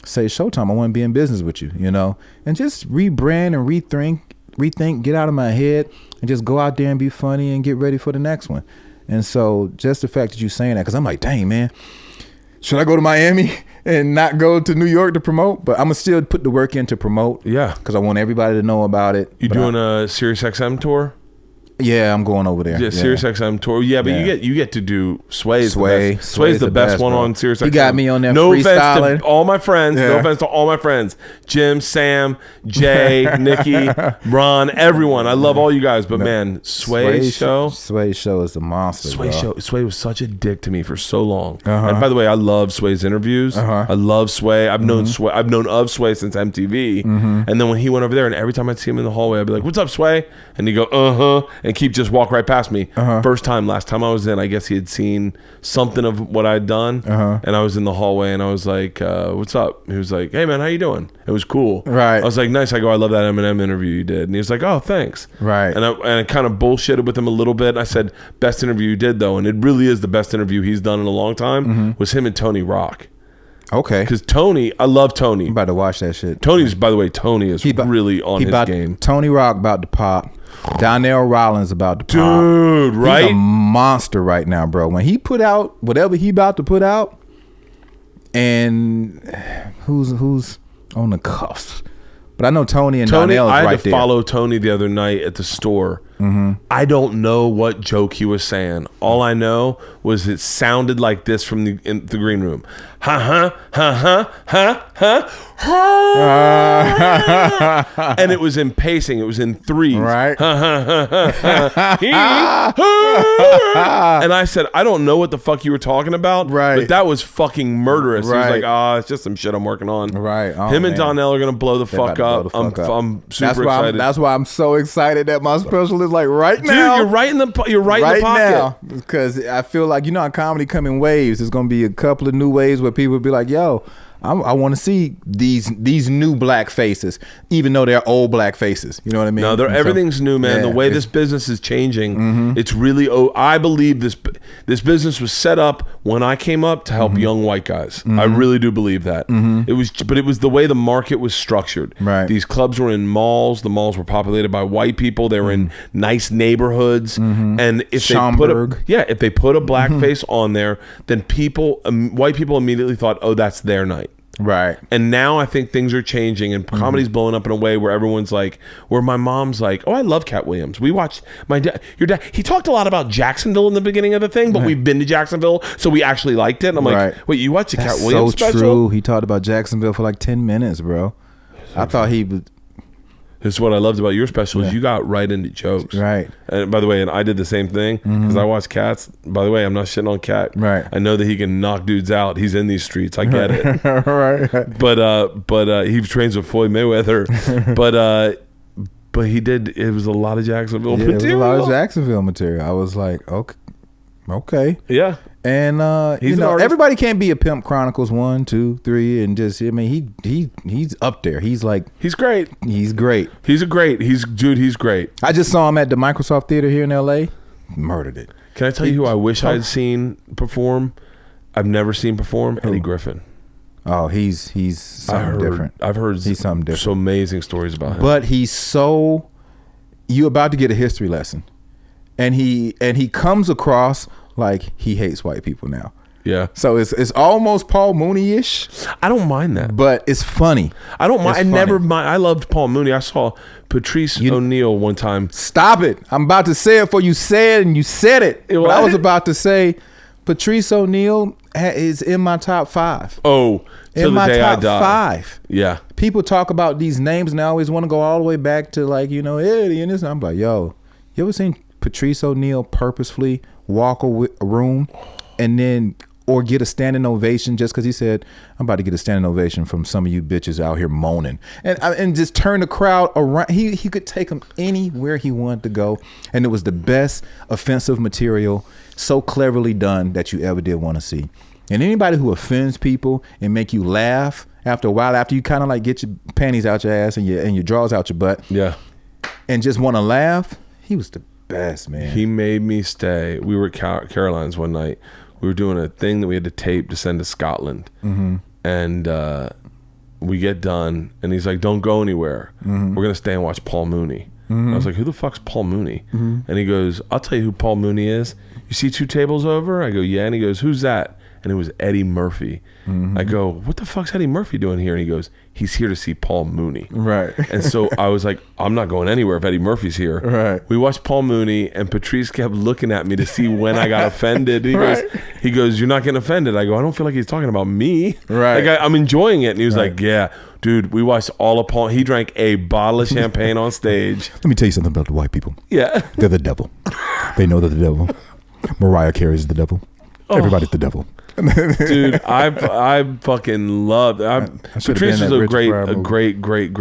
say Showtime. I want to be in business with you, you know? And just rebrand and rethink, get out of my head, and just go out there and be funny and get ready for the next one. And so just the fact that you're saying that, because I'm like, dang, man, should I go to Miami and not go to New York to promote? But I'm going to still put the work in to promote. Yeah. Because I want everybody to know about it. You doing a Sirius XM tour? Yeah, I'm going over there. Yeah, Sirius XM tour. Yeah, but you get to do Sway's Sway's the best one on Sirius XM. He got me on there no freestyling. Offense to all my friends. Yeah. No offense to all my friends. Jim, Sam, Jay, Nikki, Ron, everyone. I love all you guys. But man, Sway's show is a monster. Sway was such a dick to me for so long. And by the way, I love Sway's interviews. I love Sway. I've known Sway. I've known of Sway since MTV. And then when he went over there, and every time I'd see him in the hallway, I'd be like, "What's up, Sway?" And he'd go, and keep just walk right past me. Last time I was in, I guess he had seen something of what I'd done, and I was in the hallway, and I was like, "What's up?" He was like, "Hey man, how you doing?" It was cool. Right. I was like, "Nice." I go, "I love that Eminem interview you did," and he was like, "Oh, thanks." Right. And I kind of bullshitted with him a little bit. I said, "Best interview you did though," and it really is the best interview he's done in a long time. Was him and Tony Rock. Okay. Because Tony, I love Tony. I'm about to watch that shit. Tony is really on his game. Tony Rock about to pop. Donnell Rollins about to pop. Dude, right? He's a monster right now, bro. When he put out whatever he about to put out, and who's on the cuffs? But I know Tony and Donnell is right there. I had to follow Tony the other night at the store. I don't know what joke he was saying. All I know was it sounded like this from the green room. And it was in pacing. It was in threes. Right. And I said, I don't know what the fuck you were talking about. Right. But that was fucking murderous. Right. He was like, it's just some shit I'm working on. Right. Him and Donnell are going to blow the fuck up. I'm super excited. That's why I'm so excited that my special is like right now. Dude, you're right in the pocket. Now, because I feel like, you know how comedy come in waves. There's going to be a couple of new waves where people will be like, yo, I want to see these new black faces, even though they're old black faces. You know what I mean? No, everything's new, man. The way this business is changing, it's really. I believe this business was set up when I came up to help young white guys. I really do believe that. It was the way the market was structured. Right. These clubs were in malls. The malls were populated by white people. They were in nice neighborhoods, and if they put a black face on there, then white people immediately thought, oh, that's their night. Right. And now I think things are changing and comedy's blowing up in a way where everyone's like, where my mom's like, oh, I love Cat Williams. We watched your dad. He talked a lot about Jacksonville in the beginning of the thing, but we've been to Jacksonville, so we actually liked it. And I'm like, wait, you watched the Cat Williams special? So true. He talked about Jacksonville for like 10 minutes, bro. I thought he was. This is what I loved about your special is you got right into jokes. Right. And by the way, and I did the same thing because I watched Cats. By the way, I'm not shitting on Cat. Right. I know that he can knock dudes out. He's in these streets. I get it. Right. But he trains with Floyd Mayweather. but he did. It was a lot of Jacksonville material. It was a lot of Jacksonville material. I was like, okay. Yeah. And everybody can't be a Pimp Chronicles 1, 2, 3, and just he's up there. He's great. He's great. He's great. I just saw him at the Microsoft Theater here in LA. Murdered it. Can I tell you who I wish I'd seen perform? I've never seen perform. Eddie Griffin. Oh, he's something different. I've heard he's something different. So amazing stories about him. But you about to get a history lesson, and he comes across like he hates white people now. Yeah. So it's almost Paul Mooney-ish. I don't mind that, but it's funny. I don't mind. I never mind. I loved Paul Mooney. I saw Patrice O'Neal one time. Stop it! I'm about to say it for you said, and you said it. But I was about to say Patrice O'Neal is in my top 5. Oh, in my top 5. Yeah. People talk about these names and I always want to go all the way back to Eddie and this. And I'm like, yo, you ever seen Patrice O'Neal purposefully walk a room and then or get a standing ovation just because he said, I'm about to get a standing ovation from some of you bitches out here moaning, and just turn the crowd around. He could take them anywhere he wanted to go, and it was the best offensive material, so cleverly done, that you ever did want to see. And anybody who offends people and make you laugh after a while, after you kind of like get your panties out your ass and your drawers out your butt, yeah, and just want to laugh, he was the best, man. He made me stay. We were at Caroline's one night. We were doing a thing that we had to tape to send to Scotland. Mm-hmm. And we get done, and he's like, don't go anywhere. Mm-hmm. We're going to stay and watch Paul Mooney. Mm-hmm. I was like, who the fuck's Paul Mooney? Mm-hmm. And he goes, I'll tell you who Paul Mooney is. You see 2 tables over? I go, yeah. And he goes, who's that? And it was Eddie Murphy. Mm-hmm. I go, what the fuck's Eddie Murphy doing here? And he goes, he's here to see Paul Mooney. Right. And so I was like, I'm not going anywhere if Eddie Murphy's here. Right. We watched Paul Mooney, and Patrice kept looking at me to see when I got offended. He goes, you're not getting offended. I go, I don't feel like he's talking about me. Right. Like I'm enjoying it. And he was like, yeah, dude, we watched all of Paul. He drank a bottle of champagne on stage. Let me tell you something about the white people. Yeah. They're the devil. They know they're the devil. Mariah Carey's the devil. Everybody's the devil. Dude, I fucking loved. Patrice was a great.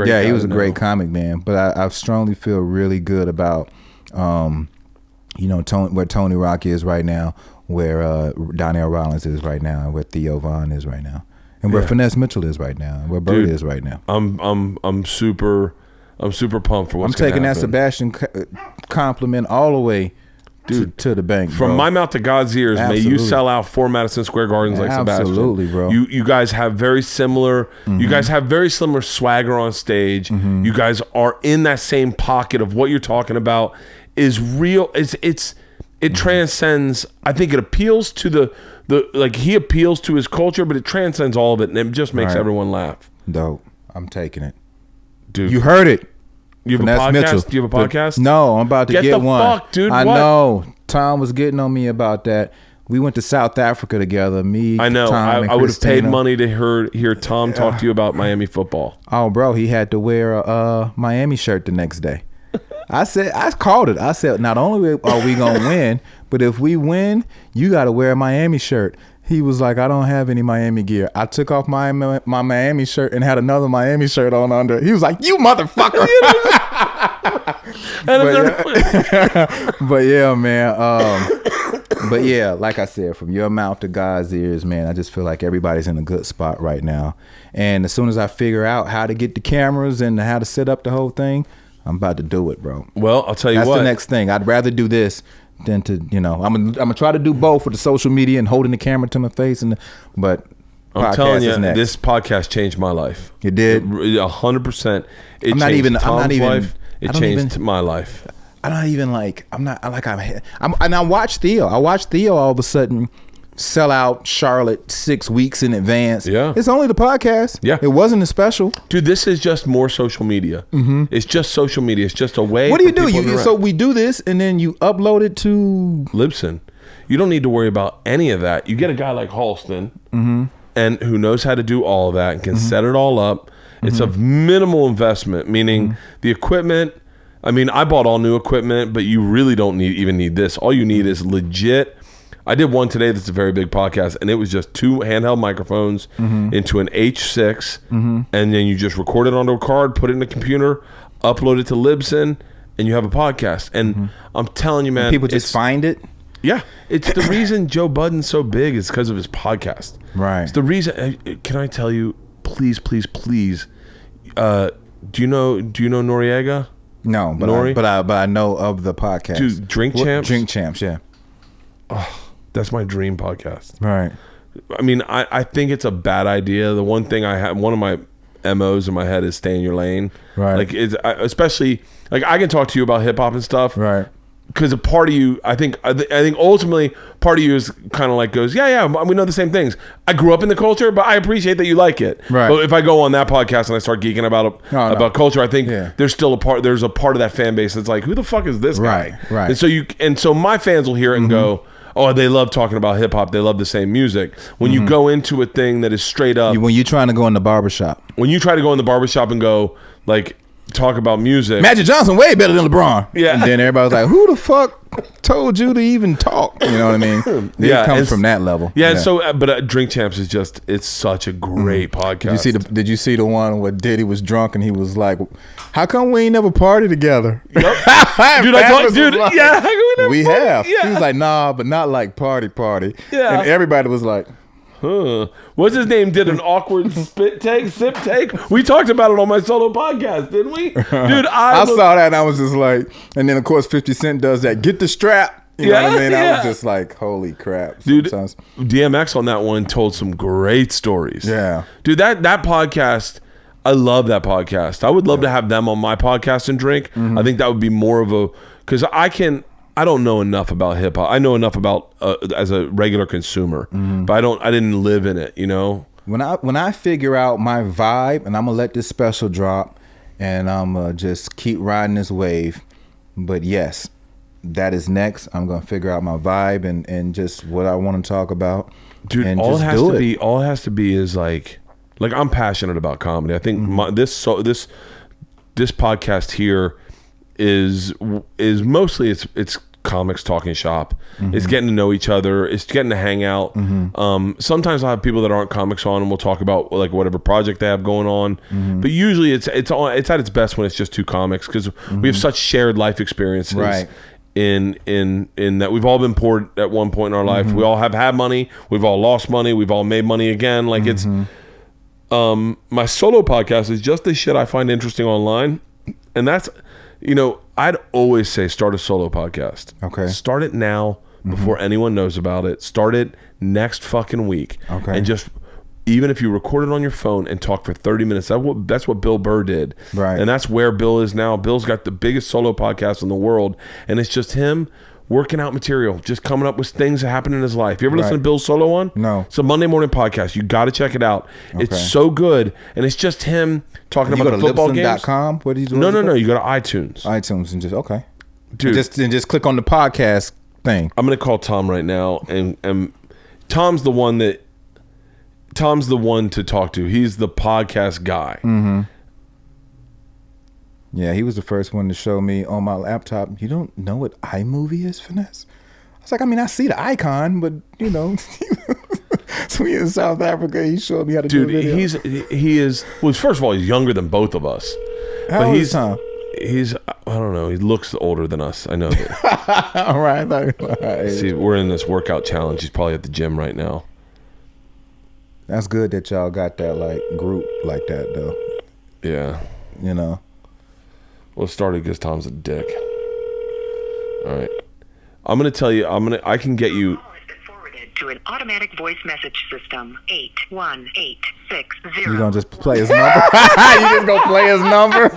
Yeah, he was a great comic, man. But I strongly feel really good about, where Tony Rock is right now, where Donnell Rollins is right now, and where Theo Von is right now, and where Finesse Mitchell is right now, and where Bert is right now. I'm super pumped for what's I'm taking that Sebastian compliment all the way. Dude, to the bank, from bro. My mouth to God's ears. Absolutely. May you sell out 4 Madison Square Gardens like Sebastian. Absolutely, bro. You guys have very similar. Mm-hmm. You guys have very similar swagger on stage. Mm-hmm. You guys are in that same pocket of what you're talking about is real. It transcends. I think it appeals to the like he appeals to his culture, but it transcends all of it, and it just makes everyone laugh. Dope. I'm taking it, dude. You heard it. You have a podcast? Mitchell. Do you have a podcast? No, I'm about to get one. Fuck, dude. I know. Tom was getting on me about that. We went to South Africa together. Me, I know. Tom, I would have paid money to hear Tom talk to you about Miami football. Oh, bro, he had to wear a Miami shirt the next day. I called it. I said, not only are we gonna win, but if we win, you got to wear a Miami shirt. He was like, I don't have any Miami gear. I took off my Miami shirt and had another Miami shirt on under. He was like, you motherfucker. But yeah, man. But yeah, like I said, from your mouth to God's ears, man, I just feel like everybody's in a good spot right now. And as soon as I figure out how to get the cameras and how to set up the whole thing, I'm about to do it, bro. Well, I'll tell you That's what. the next thing. I'd rather do this than to, I'm gonna try to do both with the social media and holding the camera to my face, but I'm telling you, this podcast changed my life. It did? 100%. It changed Tom's life. It changed my life. And I watched Theo. I watched Theo all of a sudden sell out Charlotte 6 weeks in advance. Yeah. It's only the podcast. Yeah. It wasn't a special. Dude, this is just more social media. Mm-hmm. It's just social media. It's just a way. What do you do? So we do this and then you upload it to Libsyn. You don't need to worry about any of that. You get a guy like Halston, and who knows how to do all of that and can set it all up. It's of minimal investment, meaning the equipment. I mean, I bought all new equipment, but you really don't even need this. All you need is legit. I did one today that's a very big podcast, and it was just 2 handheld microphones into an H6, and then you just record it onto a card, put it in a computer, upload it to Libsyn, and you have a podcast. And I'm telling you, man. And people just find it? Yeah. It's the reason Joe Budden's so big is because of his podcast. Right. It's the reason. Can I tell you, please, do you know Noriega? No, but I know of the podcast. Dude, Drink Champs? Drink Champs, yeah. Oh, that's my dream podcast. Right. I mean, I think it's a bad idea. The one thing I have, one of my MOs in my head is stay in your lane. Right. Like, especially, like, I can talk to you about hip hop and stuff. Right. Because a part of you, I think ultimately part of you is kind of like goes, yeah, we know the same things. I grew up in the culture, but I appreciate that you like it. Right. But if I go on that podcast and I start geeking about culture, I think there's still a part of that fan base that's like, who the fuck is this guy? Right. And so my fans will hear it and go, oh, they love talking about hip hop. They love the same music. When you go into a thing that is straight up, when you're trying to go in the barbershop, when you try to go in the barbershop and go like, talk about music. Magic Johnson way better than LeBron. Yeah. And then everybody's like, who the fuck told you to even talk? You know what I mean? It comes from that level. Yeah. So, but Drink Champs is just, it's such a great podcast. Did you see the one where Diddy was drunk and he was like, how come we ain't never party together? Yep. Dude, how come we never have. Yeah. He was like, nah, but not like party. Yeah. And everybody was like, what's his name? Did an awkward sip take. We talked about it on my solo podcast, didn't we? Dude, I saw that and I was just like, and then of course 50 Cent does that. Get the strap. You know what I mean? I was just like, holy crap. Dude, DMX on that one told some great stories. Yeah. Dude, that podcast, I love that podcast. I would love to have them on my podcast and drink. I think that would be more of a, because I don't know enough about hip hop. I know enough about as a regular consumer, but I didn't live in it, you know? When I figure out my vibe, and I'm gonna let this special drop, and I'm gonna just keep riding this wave. But yes, that is next. I'm gonna figure out my vibe and just what I want to talk about. Dude, and all it has to be is like I'm passionate about comedy. I think this podcast here is mostly it's comics talking shop. It's getting to know each other. It's getting to hang out. Sometimes I'll have people that aren't comics on and we'll talk about like whatever project they have going on. But usually it's at its best when it's just two comics, because we have such shared life experiences. Right. In that we've all been poor at one point in our life. We all have had money. We've all lost money. We've all made money again. Like it's my solo podcast is just the shit I find interesting online, and that's, you know, I'd always say start a solo podcast. Okay. Start it now before anyone knows about it. Start it next fucking week. Okay. And just, even if you record it on your phone and talk for 30 minutes, that's what Bill Burr did. Right. And that's where Bill is now. Bill's got the biggest solo podcast in the world, and it's just him working out material, just coming up with things that happen in his life. You ever listen to Bill's solo one? No. It's a Monday morning podcast. You got to check it out. Okay. It's so good, and it's just him talking about the football games. Libsyn.com? What do you do? No. You go to iTunes. iTunes and just dude, just click on the podcast thing. I'm gonna call Tom right now, and Tom's the one to talk to. He's the podcast guy. Yeah, he was the first one to show me on my laptop. You don't know what iMovie is, Finesse? I was like, I mean, I see the icon, but you know. So we in South Africa, he showed me how to do video. He is well, first of all, he's younger than both of us. How old is Tom? He's, I don't know, he looks older than us. I know that. All right. See, we're in this workout challenge. He's probably at the gym right now. That's good that y'all got that like group like that though. Yeah. You know. Well, it started because Tom's a dick. All right. I'm going to tell you, I can get you. To an automatic voice message system. 81860. You gonna just play his number? You just gonna play his number?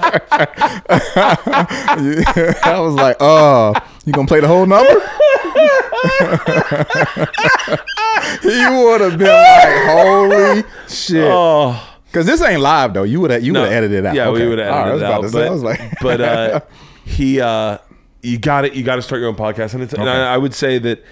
I was like, oh, you gonna play the whole number? You would have been like, holy shit. Oh. Cause this ain't live though. You would have edited it out. Yeah, we would have edited it out. I was like, but you got to start your own podcast, and and I would say that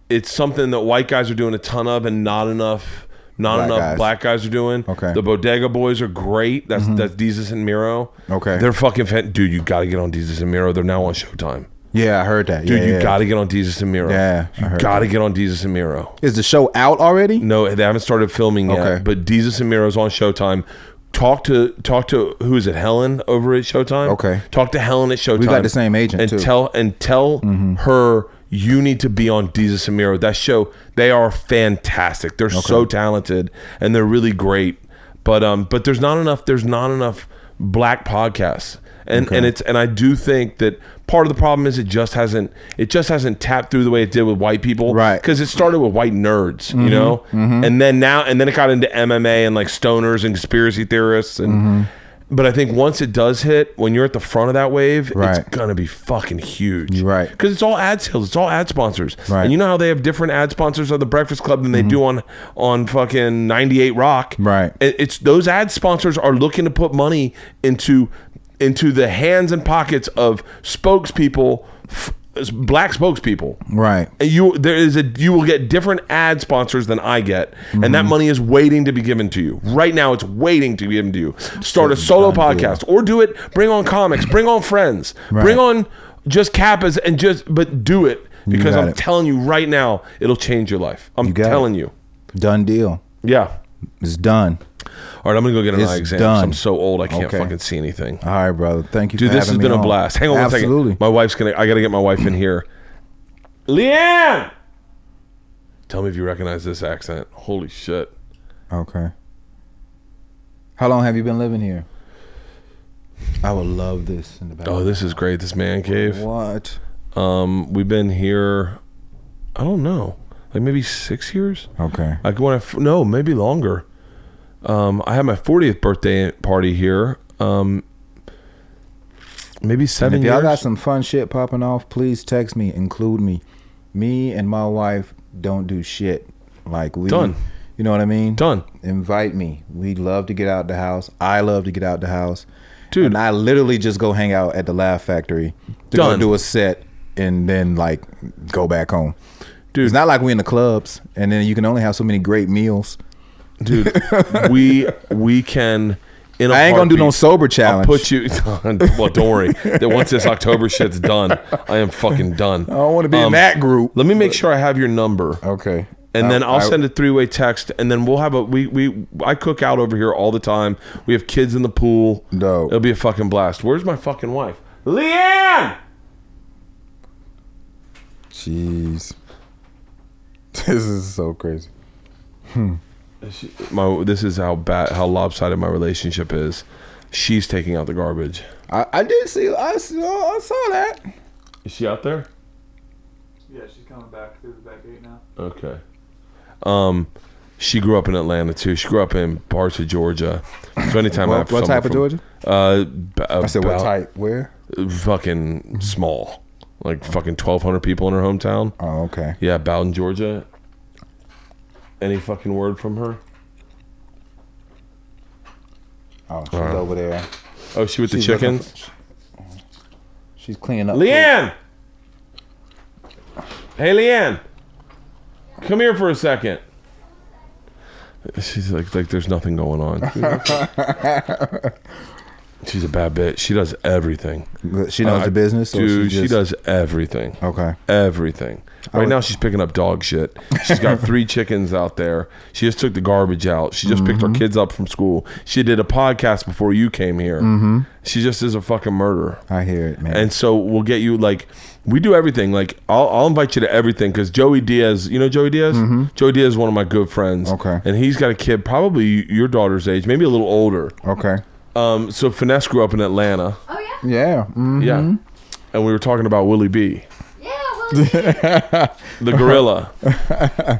it's something that white guys are doing a ton of, and not enough black guys are doing. Okay. The Bodega Boys are great. That's Deezus and Miro. Okay. They're fucking dude, you got to get on Deezus and Miro. They're now on Showtime. Yeah, I heard that. Dude, you got to get on Deezus and Miro. Yeah, you got to get on Deezus and Miro. Is the show out already? No, they haven't started filming yet. But Deezus and Miro's on Showtime. Talk to who is it? Helen over at Showtime. Okay. Talk to Helen at Showtime. We got the same agent too. Tell her you need to be on Deezus and Miro. That show, they are fantastic. They're so talented and they're really great. But there's not enough black podcasts. And I do think that part of the problem is it just hasn't tapped through the way it did with white people, right? Because it started with white nerds, you know, and then it got into MMA and like stoners and conspiracy theorists and. But I think once it does hit, when you're at the front of that wave, it's gonna be fucking huge, right? Because it's all ad sales, it's all ad sponsors, right? And you know how they have different ad sponsors of the Breakfast Club than they do on fucking 98 Rock, right? It's those ad sponsors are looking to put money into the hands and pockets of spokespeople. Black spokespeople, right? And you will get different ad sponsors than I get, and that money is waiting to be given to you. Right now, it's waiting to be given to you. Start a solo podcast, or do it. Bring on comics, bring on friends, bring on just Kappas, but do it because I'm telling you right now, it'll change your life. I'm telling you, done deal. Yeah, it's done. All right, I'm gonna go get another exam. I'm so old I can't fucking see anything. All right, brother. Thank you. Dude, this has been a blast. Hang on one second. My wife's I gotta get my wife in here. Leanne! Tell me if you recognize this accent. Holy shit. Okay. How long have you been living here? I would love this in the back. Oh, this is great. This man cave. What? We've been here, I don't know, like maybe 6 years. Okay. Like no, maybe longer. I had my 40th birthday party here. Maybe 7 years. If y'all got some fun shit popping off, please text me, include me. Me and my wife don't do shit. Like done. You know what I mean? Done. Invite me. We love to get out the house. I love to get out the house. Dude. And I literally just go hang out at the Laugh Factory to go do a set and then like go back home. Dude. It's not like we in the clubs and then you can only have so many great meals. Dude, we can. I ain't gonna do no sober challenge. I'll put you. Well, don't worry. That once this October shit's done, I am fucking done. I don't want to be in that group. Let me make sure I have your number. Okay. And then I'll send a 3-way text, and then we'll have I cook out over here all the time. We have kids in the pool. No, it'll be a fucking blast. Where's my fucking wife, Leanne? Jeez, this is so crazy. This is how lopsided my relationship is. She's taking out the garbage. I did see. I saw that. Is she out there? Yeah, she's coming back through the back gate now. Okay. She grew up in Atlanta too. She grew up in parts of Georgia. So anytime I have what type of Georgia? I said what type? Where? Fucking small, like fucking 1,200 people in her hometown. Oh, okay. Yeah, Bowden, Georgia. Any fucking word from her? Oh, she's over there. Oh, she with the chickens? She's cleaning up. Leanne! Hey, Leanne. Come here for a second. She's like there's nothing going on. She's a bad bitch. She does everything. She knows the business? Dude, she does everything. Okay. Everything. Right now she's picking up dog shit. She's got 3 chickens out there. She just took the garbage out. She just picked her kids up from school. She did a podcast before you came here. She just is a fucking murderer. I hear it, man. And so we'll get you we do everything. Like I'll invite you to everything because Joey Diaz, you know Joey Diaz? Joey Diaz is one of my good friends. Okay. And he's got a kid probably your daughter's age, maybe a little older. Okay. So Finesse grew up in Atlanta. Oh yeah. Yeah. Yeah. And we were talking about Willie B. The gorilla.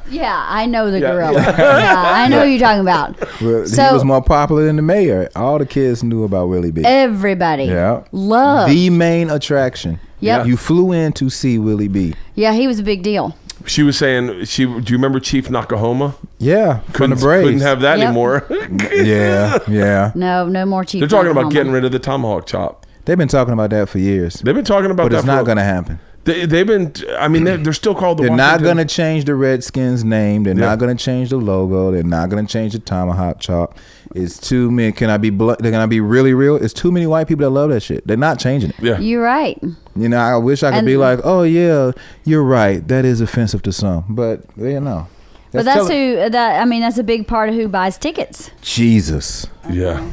Yeah, I know the gorilla. Yeah, I know who you're talking about. Well, he was more popular than the mayor. All the kids knew about Willie B. Everybody. Yeah. Love. The main attraction. Yep. You flew in to see Willie B. Yeah, he was a big deal. She was saying, do you remember Chief Nakahoma? Yeah, from the Braves. Couldn't have that anymore. Yeah. No more Chief. They're talking about getting rid of the tomahawk chop. They've been talking about that for years. They've been talking about but that it's not going to happen. They've been, I mean, they're still called the They're Washington. not going to change the Redskins name. They're not going to change the logo. They're not going to change the tomahawk chop. It's too many. They're going to be really real. It's too many white people that love that shit. They're not changing it. Yeah. You're right. You know, I wish I could be like, oh yeah, you're right. That is offensive to some, but you know. But that's that's a big part of who buys tickets. Jesus. Yeah.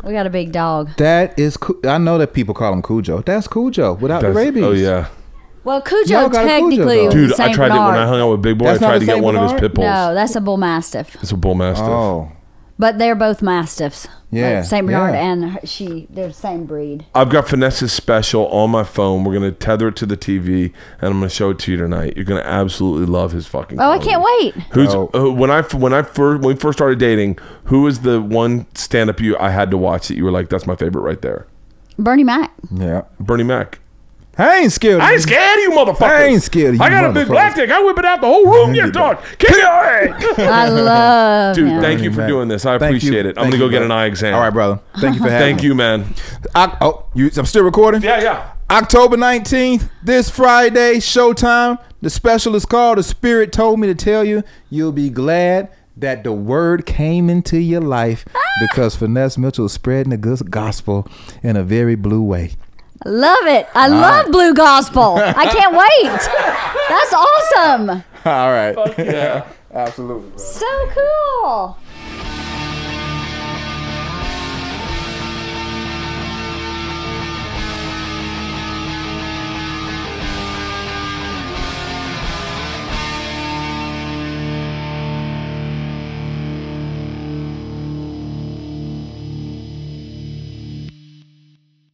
We got a big dog. That is. I know that people call him Cujo. That's Cujo without the rabies. Oh yeah. Well, Cujo technically was Dude, a Saint I tried Bernard. when I hung out with Big Boy. I tried to get one of his pit bulls. No, that's a bull mastiff. It's a bull mastiff. Oh. But they're both Mastiffs. Yeah. St. Bernard and they're the same breed. I've got Finesse's special on my phone. We're going to tether it to the TV, and I'm going to show it to you tonight. You're going to absolutely love his fucking comedy. I can't wait. When we first started dating, who was the one stand-up I had to watch that you were like, that's my favorite right there? Bernie Mac. Yeah. Bernie Mac. I ain't scared of you. I ain't scared of you, motherfucker. I ain't scared of you, I got a big black dick. I whip it out the whole room. You dog. Kick it. I love Dude, him. thank you for doing this. I appreciate it. I'm going to go get an eye exam. All right, brother. Thank you for having me. Thank you, man. I'm still recording? Yeah. October 19th, this Friday, Showtime. The special is called The Spirit Told Me to Tell You. You'll be glad that the word came into your life because Finesse Mitchell is spreading the good gospel in a very blue way. I love it. I love Blue Gospel. I can't wait. That's awesome. All right. Fuck yeah. Absolutely, bro. So cool.